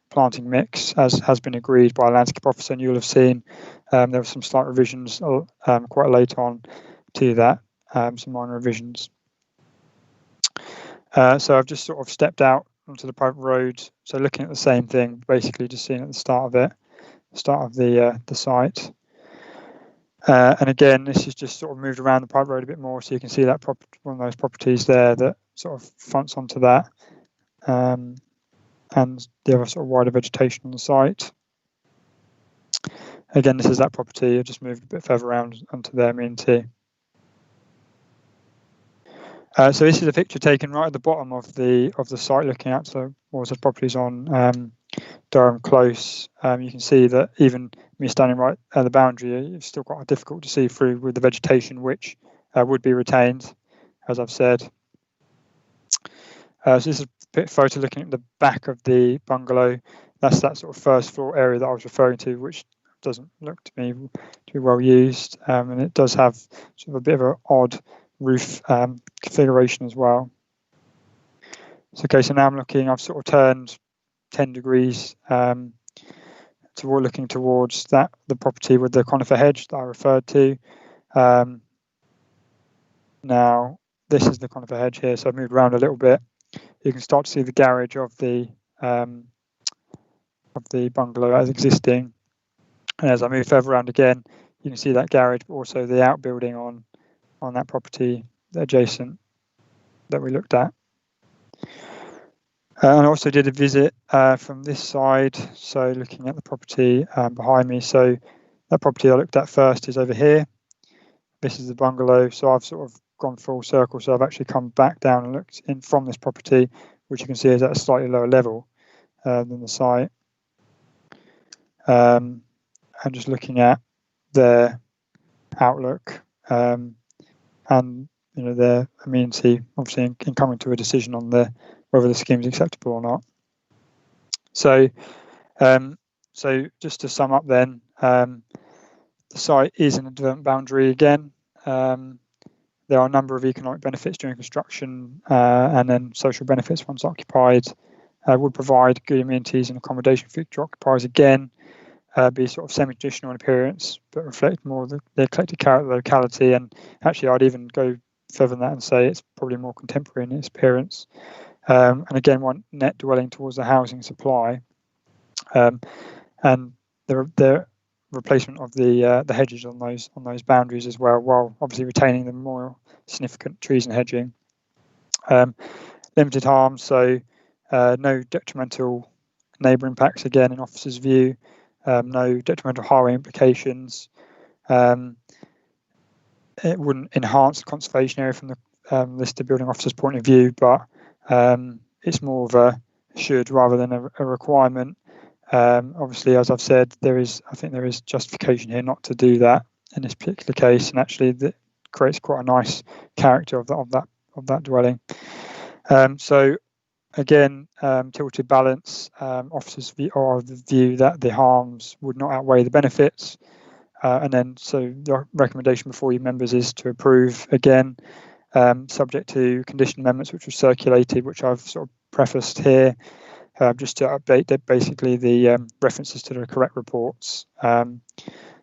planting mix, as has been agreed by a landscape officer, and you'll have seen there were some slight revisions quite late on to that, some minor revisions. So I've just sort of stepped out onto the private road, so looking at the same thing, basically just seeing at the start of it, the start of the site. And again, this is just sort of moved around the private road a bit more, so you can see that one of those properties there that sort of fronts onto that, and the other sort of wider vegetation on the site. Again, this is that property. I've just moved a bit further around onto their amenity. So this is a picture taken right at the bottom of the site, looking out to towards the properties on Durham Close. You can see that even me standing right at the boundary, it's still quite difficult to see through with the vegetation, which would be retained, as I've said. So this is a photo looking at the back of the bungalow. That's that sort of first floor area that I was referring to, which doesn't look to me to be well used, and it does have sort of a bit of an odd roof configuration as well. So okay, so now I'm looking, I've sort of turned 10 degrees looking towards the property with the conifer hedge that I referred to. Now this is the conifer hedge here, so I've moved around a little bit. You can start to see the garage of the bungalow as existing, and as I move further around again, you can see that garage, but also the outbuilding on that property adjacent that we looked at. And I also did a visit from this side, so looking at the property behind me. So that property I looked at first is over here. This is the bungalow, so I've sort of gone full circle, so I've actually come back down and looked in from this property, which you can see is at a slightly lower level than the site. And just looking at their outlook and their amenity, obviously in coming to a decision on whether the scheme is acceptable or not. So just to sum up then, the site is in a development boundary again. There are a number of economic benefits during construction, and then social benefits once occupied. Would provide good amenities and accommodation for future occupiers again, be sort of semi-traditional in appearance, but reflect more of the eclectic character of the locality. And actually, I'd even go further than that and say it's probably more contemporary in its appearance. And again, one net dwelling towards the housing supply, and the replacement of the hedges on those boundaries as well, while obviously retaining the more significant trees and hedging. Limited harm, so no detrimental neighbour impacts again in officers' view, no detrimental highway implications. It wouldn't enhance the conservation area from the listed building officer's point of view, but it's more of a should rather than a requirement. Obviously, as I've said, I think there is justification here not to do that in this particular case, and actually that creates quite a nice character of that dwelling. So again, tilted balance, officers are of the view that the harms would not outweigh the benefits, and then so the recommendation before you members is to approve again. subject to condition amendments which were circulated, which I've sort of prefaced here, just to update basically the references to the correct reports.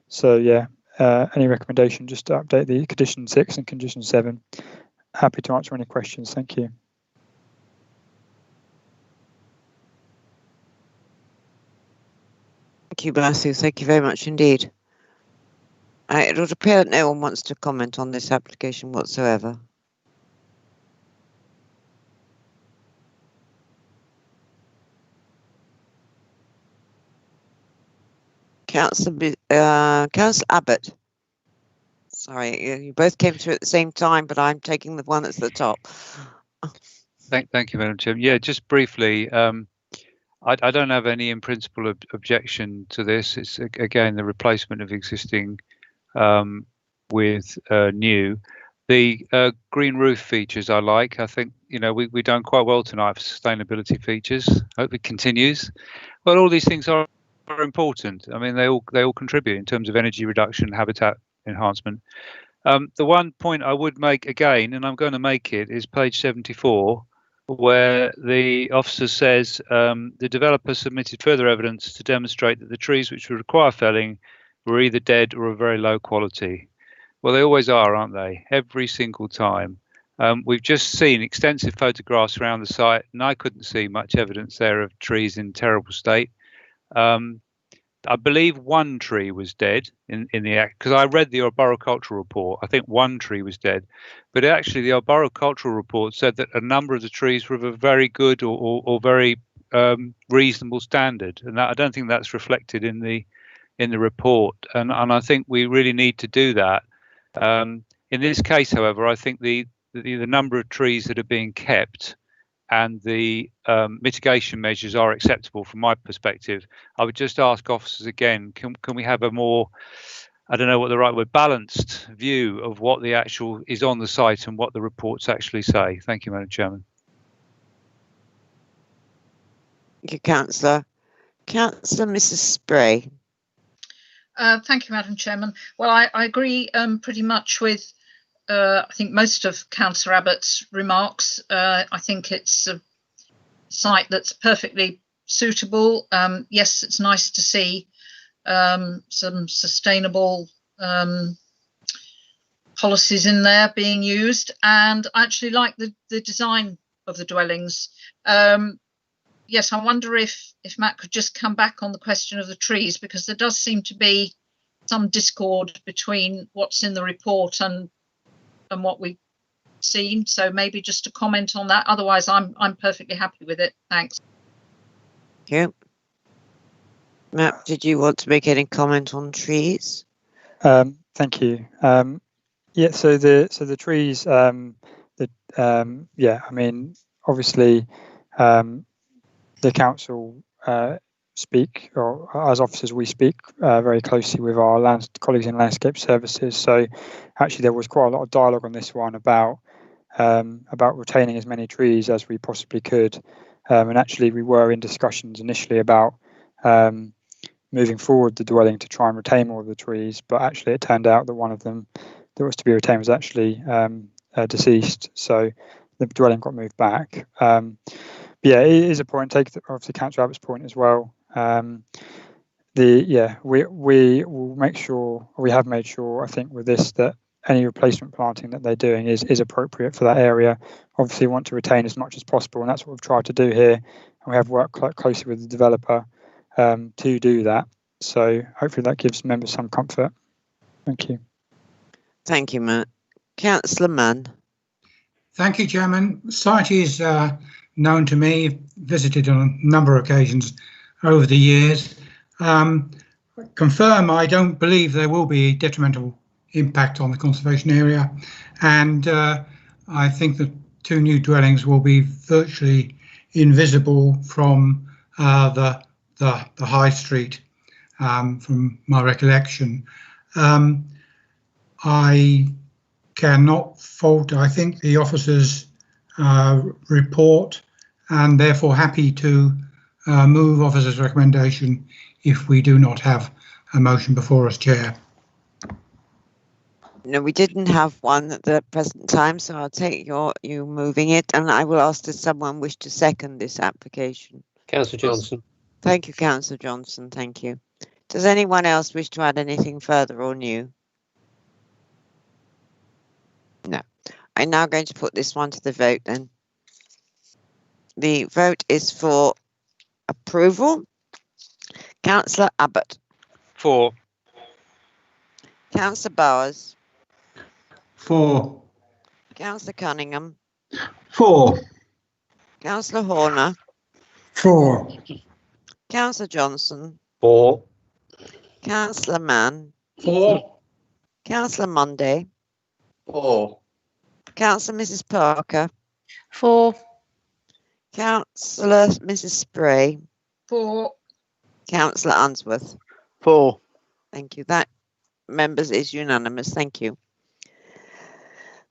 So yeah, any recommendation just to update the condition 6 and condition 7. Happy to answer any questions. Thank you. Thank you, Matthew. Thank you very much indeed. It would appear that no one wants to comment on this application whatsoever. Councillor Abbott. Sorry, you both came through at the same time, but I'm taking the one that's at the top. Thank you, Madam Chair. Yeah, just briefly, I don't have any in principle objection to this. It's again the replacement of existing with new. The green roof features I like. I think we've done quite well tonight for sustainability features. Hope it continues. Well, all these things are important. I mean, they all contribute in terms of energy reduction, habitat enhancement. The one point I would make again, and I'm going to make it, is page 74, where the officer says the developer submitted further evidence to demonstrate that the trees which would require felling were either dead or of very low quality. Well, they always are, aren't they? Every single time. We've just seen extensive photographs around the site, and I couldn't see much evidence there of trees in terrible state. I believe one tree was dead in the act, because I read the arboricultural report. I think one tree was dead, but actually the arboricultural report said that a number of the trees were of a very good or very reasonable standard, and I don't think that's reflected in the report. And I think we really need to do that. In this case, however, I think the number of trees that are being kept and the mitigation measures are acceptable from my perspective. I would just ask officers again, can we have a more, I don't know what the right word, balanced view of what the actual is on the site and what the reports actually say? Thank you, Madam Chairman. Thank you, Councillor. Councillor Mrs. Spray. Thank you, Madam Chairman. Well, I agree pretty much with I think most of Councillor Abbott's remarks. I think it's a site that's perfectly suitable. Yes, it's nice to see some sustainable policies in there being used, and I actually like the design of the dwellings. Yes, I wonder if Matt could just come back on the question of the trees, because there does seem to be some discord between what's in the report and what we've seen. So maybe just to comment on that. Otherwise, I'm perfectly happy with it. Thanks. Thank you. Matt, did you want to make any comment on trees? Thank you. Yeah, so the trees, yeah, I mean, obviously, the council speak, or as officers we speak very closely with our colleagues in landscape services. So actually there was quite a lot of dialogue on this one about retaining as many trees as we possibly could, and actually we were in discussions initially about moving forward the dwelling to try and retain more of the trees, but actually it turned out that one of them that was to be retained was actually deceased, so the dwelling got moved back. Yeah, it is important. Take obviously Councillor Abbott's point as well. We will make sure, or we have made sure, I think, with this, that any replacement planting that they're doing is appropriate for that area. Obviously, we want to retain as much as possible, and that's what we've tried to do here. And we have worked quite closely with the developer to do that. So hopefully that gives members some comfort. Thank you. Thank you, Matt. Councillor Mann. Thank you, Chairman. The site is known to me, visited on a number of occasions over the years. Confirm I don't believe there will be a detrimental impact on the conservation area, and I think the two new dwellings will be virtually invisible from the high street, from my recollection. I cannot fault, I think, the officers' report, and therefore happy to move officers' recommendation if we do not have a motion before us, Chair. No, we didn't have one at the present time, so I'll take you moving it, and I will ask does someone wish to second this application. Councillor Johnson. Thank you, Councillor Johnson. Thank you. Does anyone else wish to add anything further or new? No. I'm now going to put this one to the vote then. The vote is for approval. Councillor Abbott. For. Councillor Bowers. For. Councillor Cunningham. For. Councillor Horner. For. Councillor Johnson. For. Councillor Mann. For. Councillor Monday. For. Councillor Mrs. Parker. For. Councillor Mrs. Spray. For. Councillor Unsworth. For. Thank you. That, members, is unanimous. Thank you.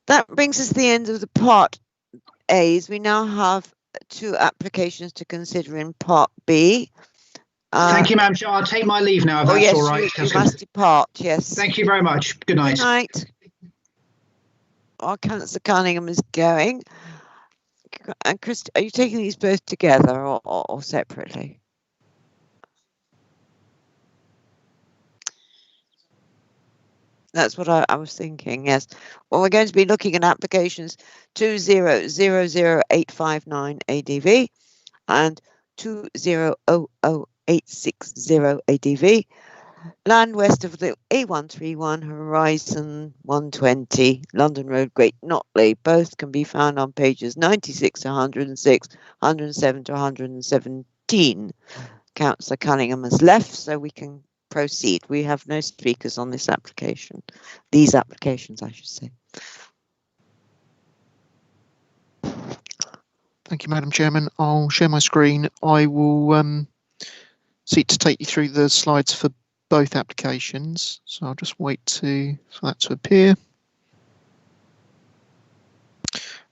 That brings us to the end of the Part A's. We now have 2 applications to consider in Part B. Thank you, Madam Chair. I'll take my leave now, if that's yes, all right. you must depart, yes. Thank you very much. Good night. Good night. Our Councillor Cunningham is going. And Chris, are you taking these both together or separately? That's what I was thinking, yes. Well, we're going to be looking at applications 2000859 ADV and 2000860 ADV. Land west of the A131 Horizon 120 London Road, Great Notley. Both can be found on pages 96 to 106, 107 to 117. Councillor Cunningham has left, so we can proceed. We have no speakers on this application. These applications, I should say. Thank you, Madam Chairman. I'll share my screen. I will seek to take you through the slides for both applications. So I'll just wait for that to appear.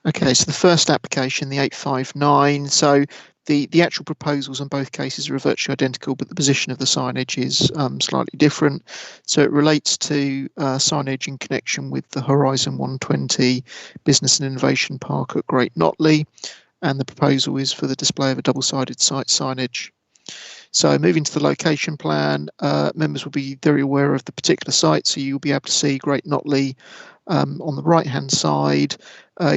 Okay, so the first application, the 859. So the actual proposals in both cases are virtually identical, but the position of the signage is slightly different. So it relates to signage in connection with the Horizon 120 Business and Innovation Park at Great Notley, and the proposal is for the display of a double-sided site signage. So moving to the location plan, members will be very aware of the particular site, so you'll be able to see Great Notley on the right-hand side.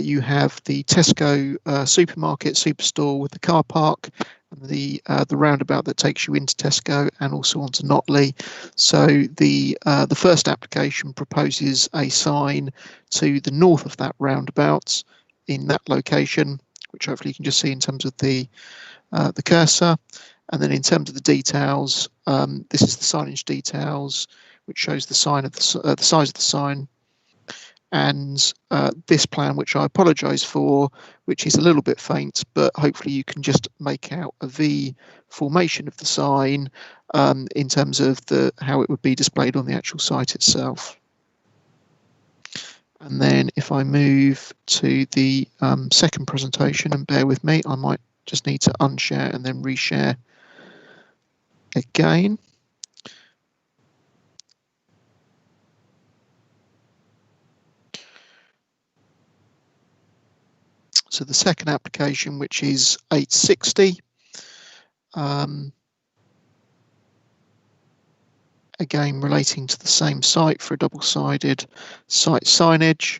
You have the Tesco supermarket superstore with the car park, and the roundabout that takes you into Tesco and also onto Notley. So the first application proposes a sign to the north of that roundabout in that location, which hopefully you can just see in terms of the cursor. And then in terms of the details, this is the signage details, which shows the sign of the size of the sign. And this plan, which I apologise for, which is a little bit faint, but hopefully you can just make out a V formation of the sign in terms of how it would be displayed on the actual site itself. And then if I move to the second presentation, and bear with me, I might just need to unshare and then reshare again. So the second application, which is 860, again relating to the same site for a double-sided site signage.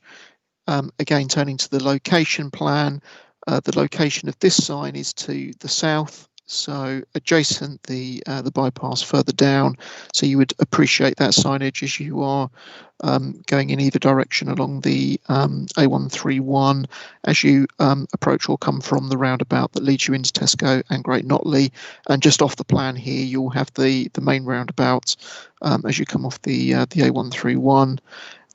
Again, turning to the location plan, the location of this sign is to the south, so adjacent the bypass further down. So you would appreciate that signage as you are going in either direction along the A131 as you approach or come from the roundabout that leads you into Tesco and Great Notley. And just off the plan here, you'll have the main roundabout as you come off the A131,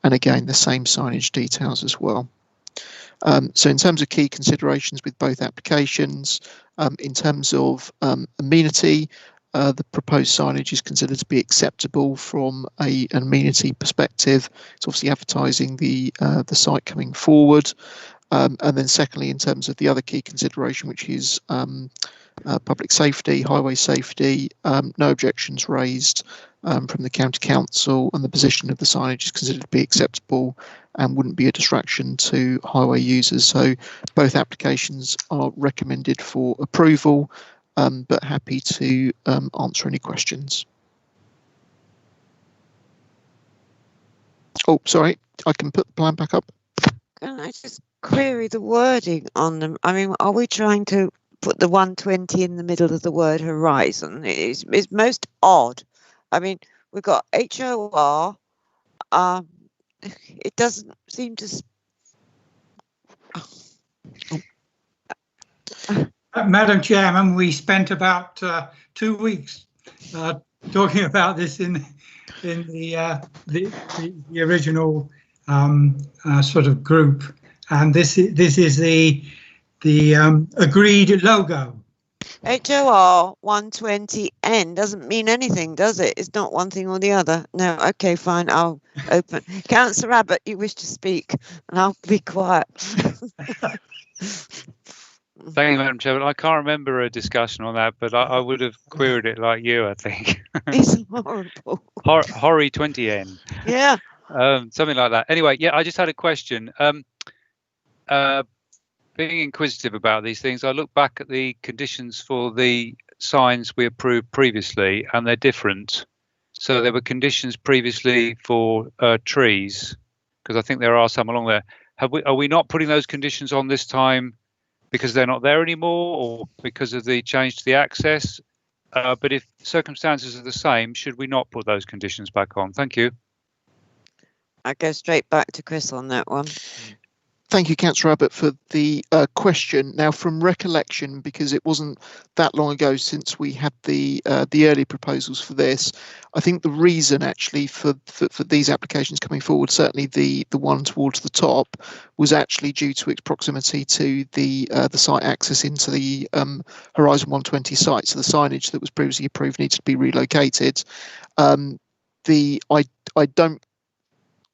and again the same signage details as well. So in terms of key considerations with both applications, in terms of amenity, the proposed signage is considered to be acceptable from an amenity perspective. It's obviously advertising the site coming forward. And then secondly, in terms of the other key consideration, which is public safety, highway safety, no objections raised from the County Council, and the position of the signage is considered to be acceptable and wouldn't be a distraction to highway users. So both applications are recommended for approval, but happy to answer any questions. Oh, sorry, I can put the plan back up. Can I just query the wording on them? I mean, are we trying to put the 120 in the middle of the word horizon? It's most odd. I mean, we've got HOR. It doesn't seem to. Madam Chairman, we spent about 2 weeks talking about this in the original sort of group, and this is the agreed logo. HOR 120N doesn't mean anything, does it? It's not one thing or the other. No, okay, fine. I'll open. Councillor Abbott, you wish to speak, and I'll be quiet. Thank you, Madam Chairman. I can't remember a discussion on that, but I would have queried it like you, I think. It's horrible. Horry 20N. Yeah. Something like that. Anyway, yeah, I just had a question. Being inquisitive about these things, I look back at the conditions for the signs we approved previously, and they're different. So there were conditions previously for trees, because I think there are some along there. Are we not putting those conditions on this time because they're not there anymore, or because of the change to the access? But if circumstances are the same, should we not put those conditions back on? Thank you. I go straight back to Chris on that one. Thank you, Councillor Abbott, for the question. Now, from recollection, because it wasn't that long ago since we had the early proposals for this, I think the reason actually for these applications coming forward, certainly the one towards the top, was actually due to its proximity to the site access into the Horizon 120 site. So the signage that was previously approved needs to be relocated.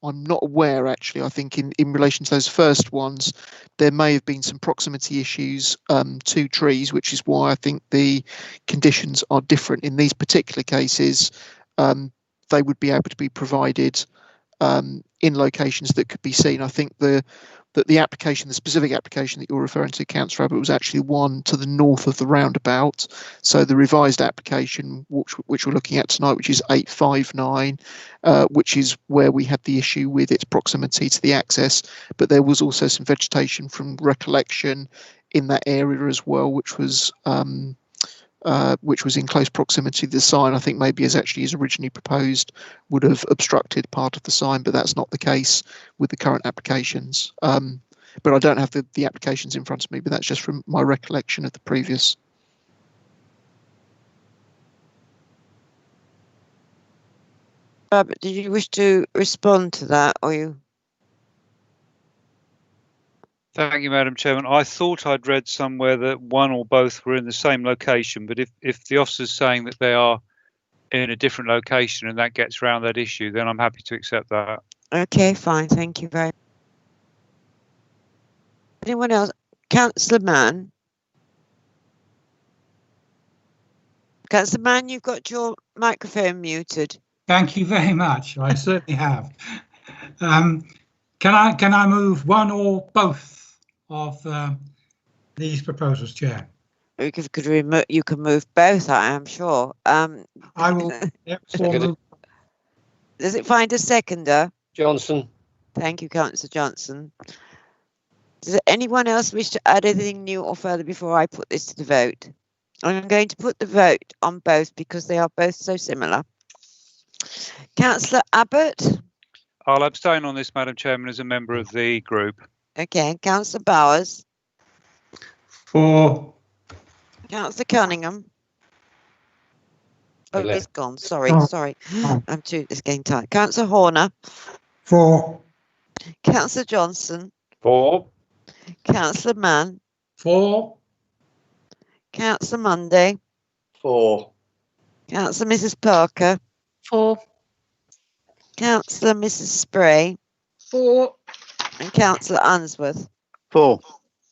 I'm not aware, actually. I think in relation to those first ones, there may have been some proximity issues to trees, which is why I think the conditions are different. In these particular cases, they would be able to be provided in locations that could be seen. I think the specific application that you're referring to, Councillor Abbott, was actually one to the north of the roundabout. So the revised application, which we're looking at tonight, which is 859, which is where we had the issue with its proximity to the access. But there was also some vegetation from recollection in that area as well, which was in close proximity to the sign. I think maybe as originally proposed would have obstructed part of the sign, but that's not the case with the current applications. But I don't have the applications in front of me, but that's just from my recollection of the previous. Robert, did you wish to respond to that, or you? Thank you, Madam Chairman. I thought I'd read somewhere that one or both were in the same location, but if the officer's saying that they are in a different location and that gets around that issue, then I'm happy to accept that. Okay, fine. Thank you very much. Anyone else? Councillor Mann. Councillor Mann, you've got your microphone muted. Thank you very much. I certainly have. Can I move one or both of these proposals, Chair? You can move both, I am sure. I will. Move. Does it find a seconder? Johnson. Thank you, Councillor Johnson. Does anyone else wish to add anything new or further before I put this to the vote? I'm going to put the vote on both because they are both so similar. Councillor Abbott? I'll abstain on this, Madam Chairman, as a member of the group. Okay, Councillor Bowers? For. Councillor Cunningham? Oh, it's gone. Sorry. I'm too. It's getting tight. Councillor Horner? For. Councillor Johnson? For. Councillor Mann? For. Councillor Munday? For. Councillor Mrs. Parker? For. Councillor Mrs. Spray? For. And Councillor Unsworth? For.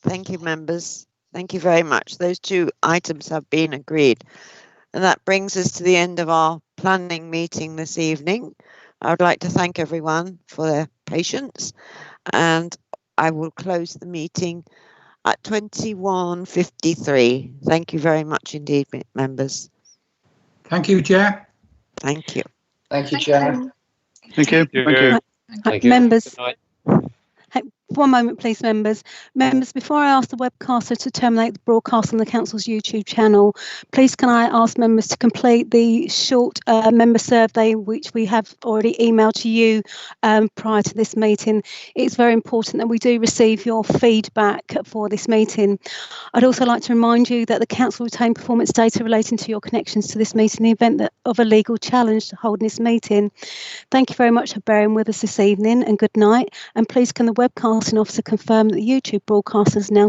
Thank you, members. Thank you very much. Those two items have been agreed. And that brings us to the end of our planning meeting this evening. I would like to thank everyone for their patience, and I will close the meeting at 21:53. Thank you very much indeed, members. Thank you, Chair. Thank you. Thank you, Chair. Thank you. Thank you. Thank you. Members, Good night. one moment, please, members. Members, before I ask the webcaster to terminate the broadcast on the Council's YouTube channel, please can I ask members to complete the short member survey, which we have already emailed to you prior to this meeting. It's very important that we do receive your feedback for this meeting. I'd also like to remind you that the Council will retain performance data relating to your connections to this meeting in the event of a legal challenge to holding this meeting. Thank you very much for bearing with us this evening, and good night. And please can the webcasting officer confirm that the YouTube broadcast is now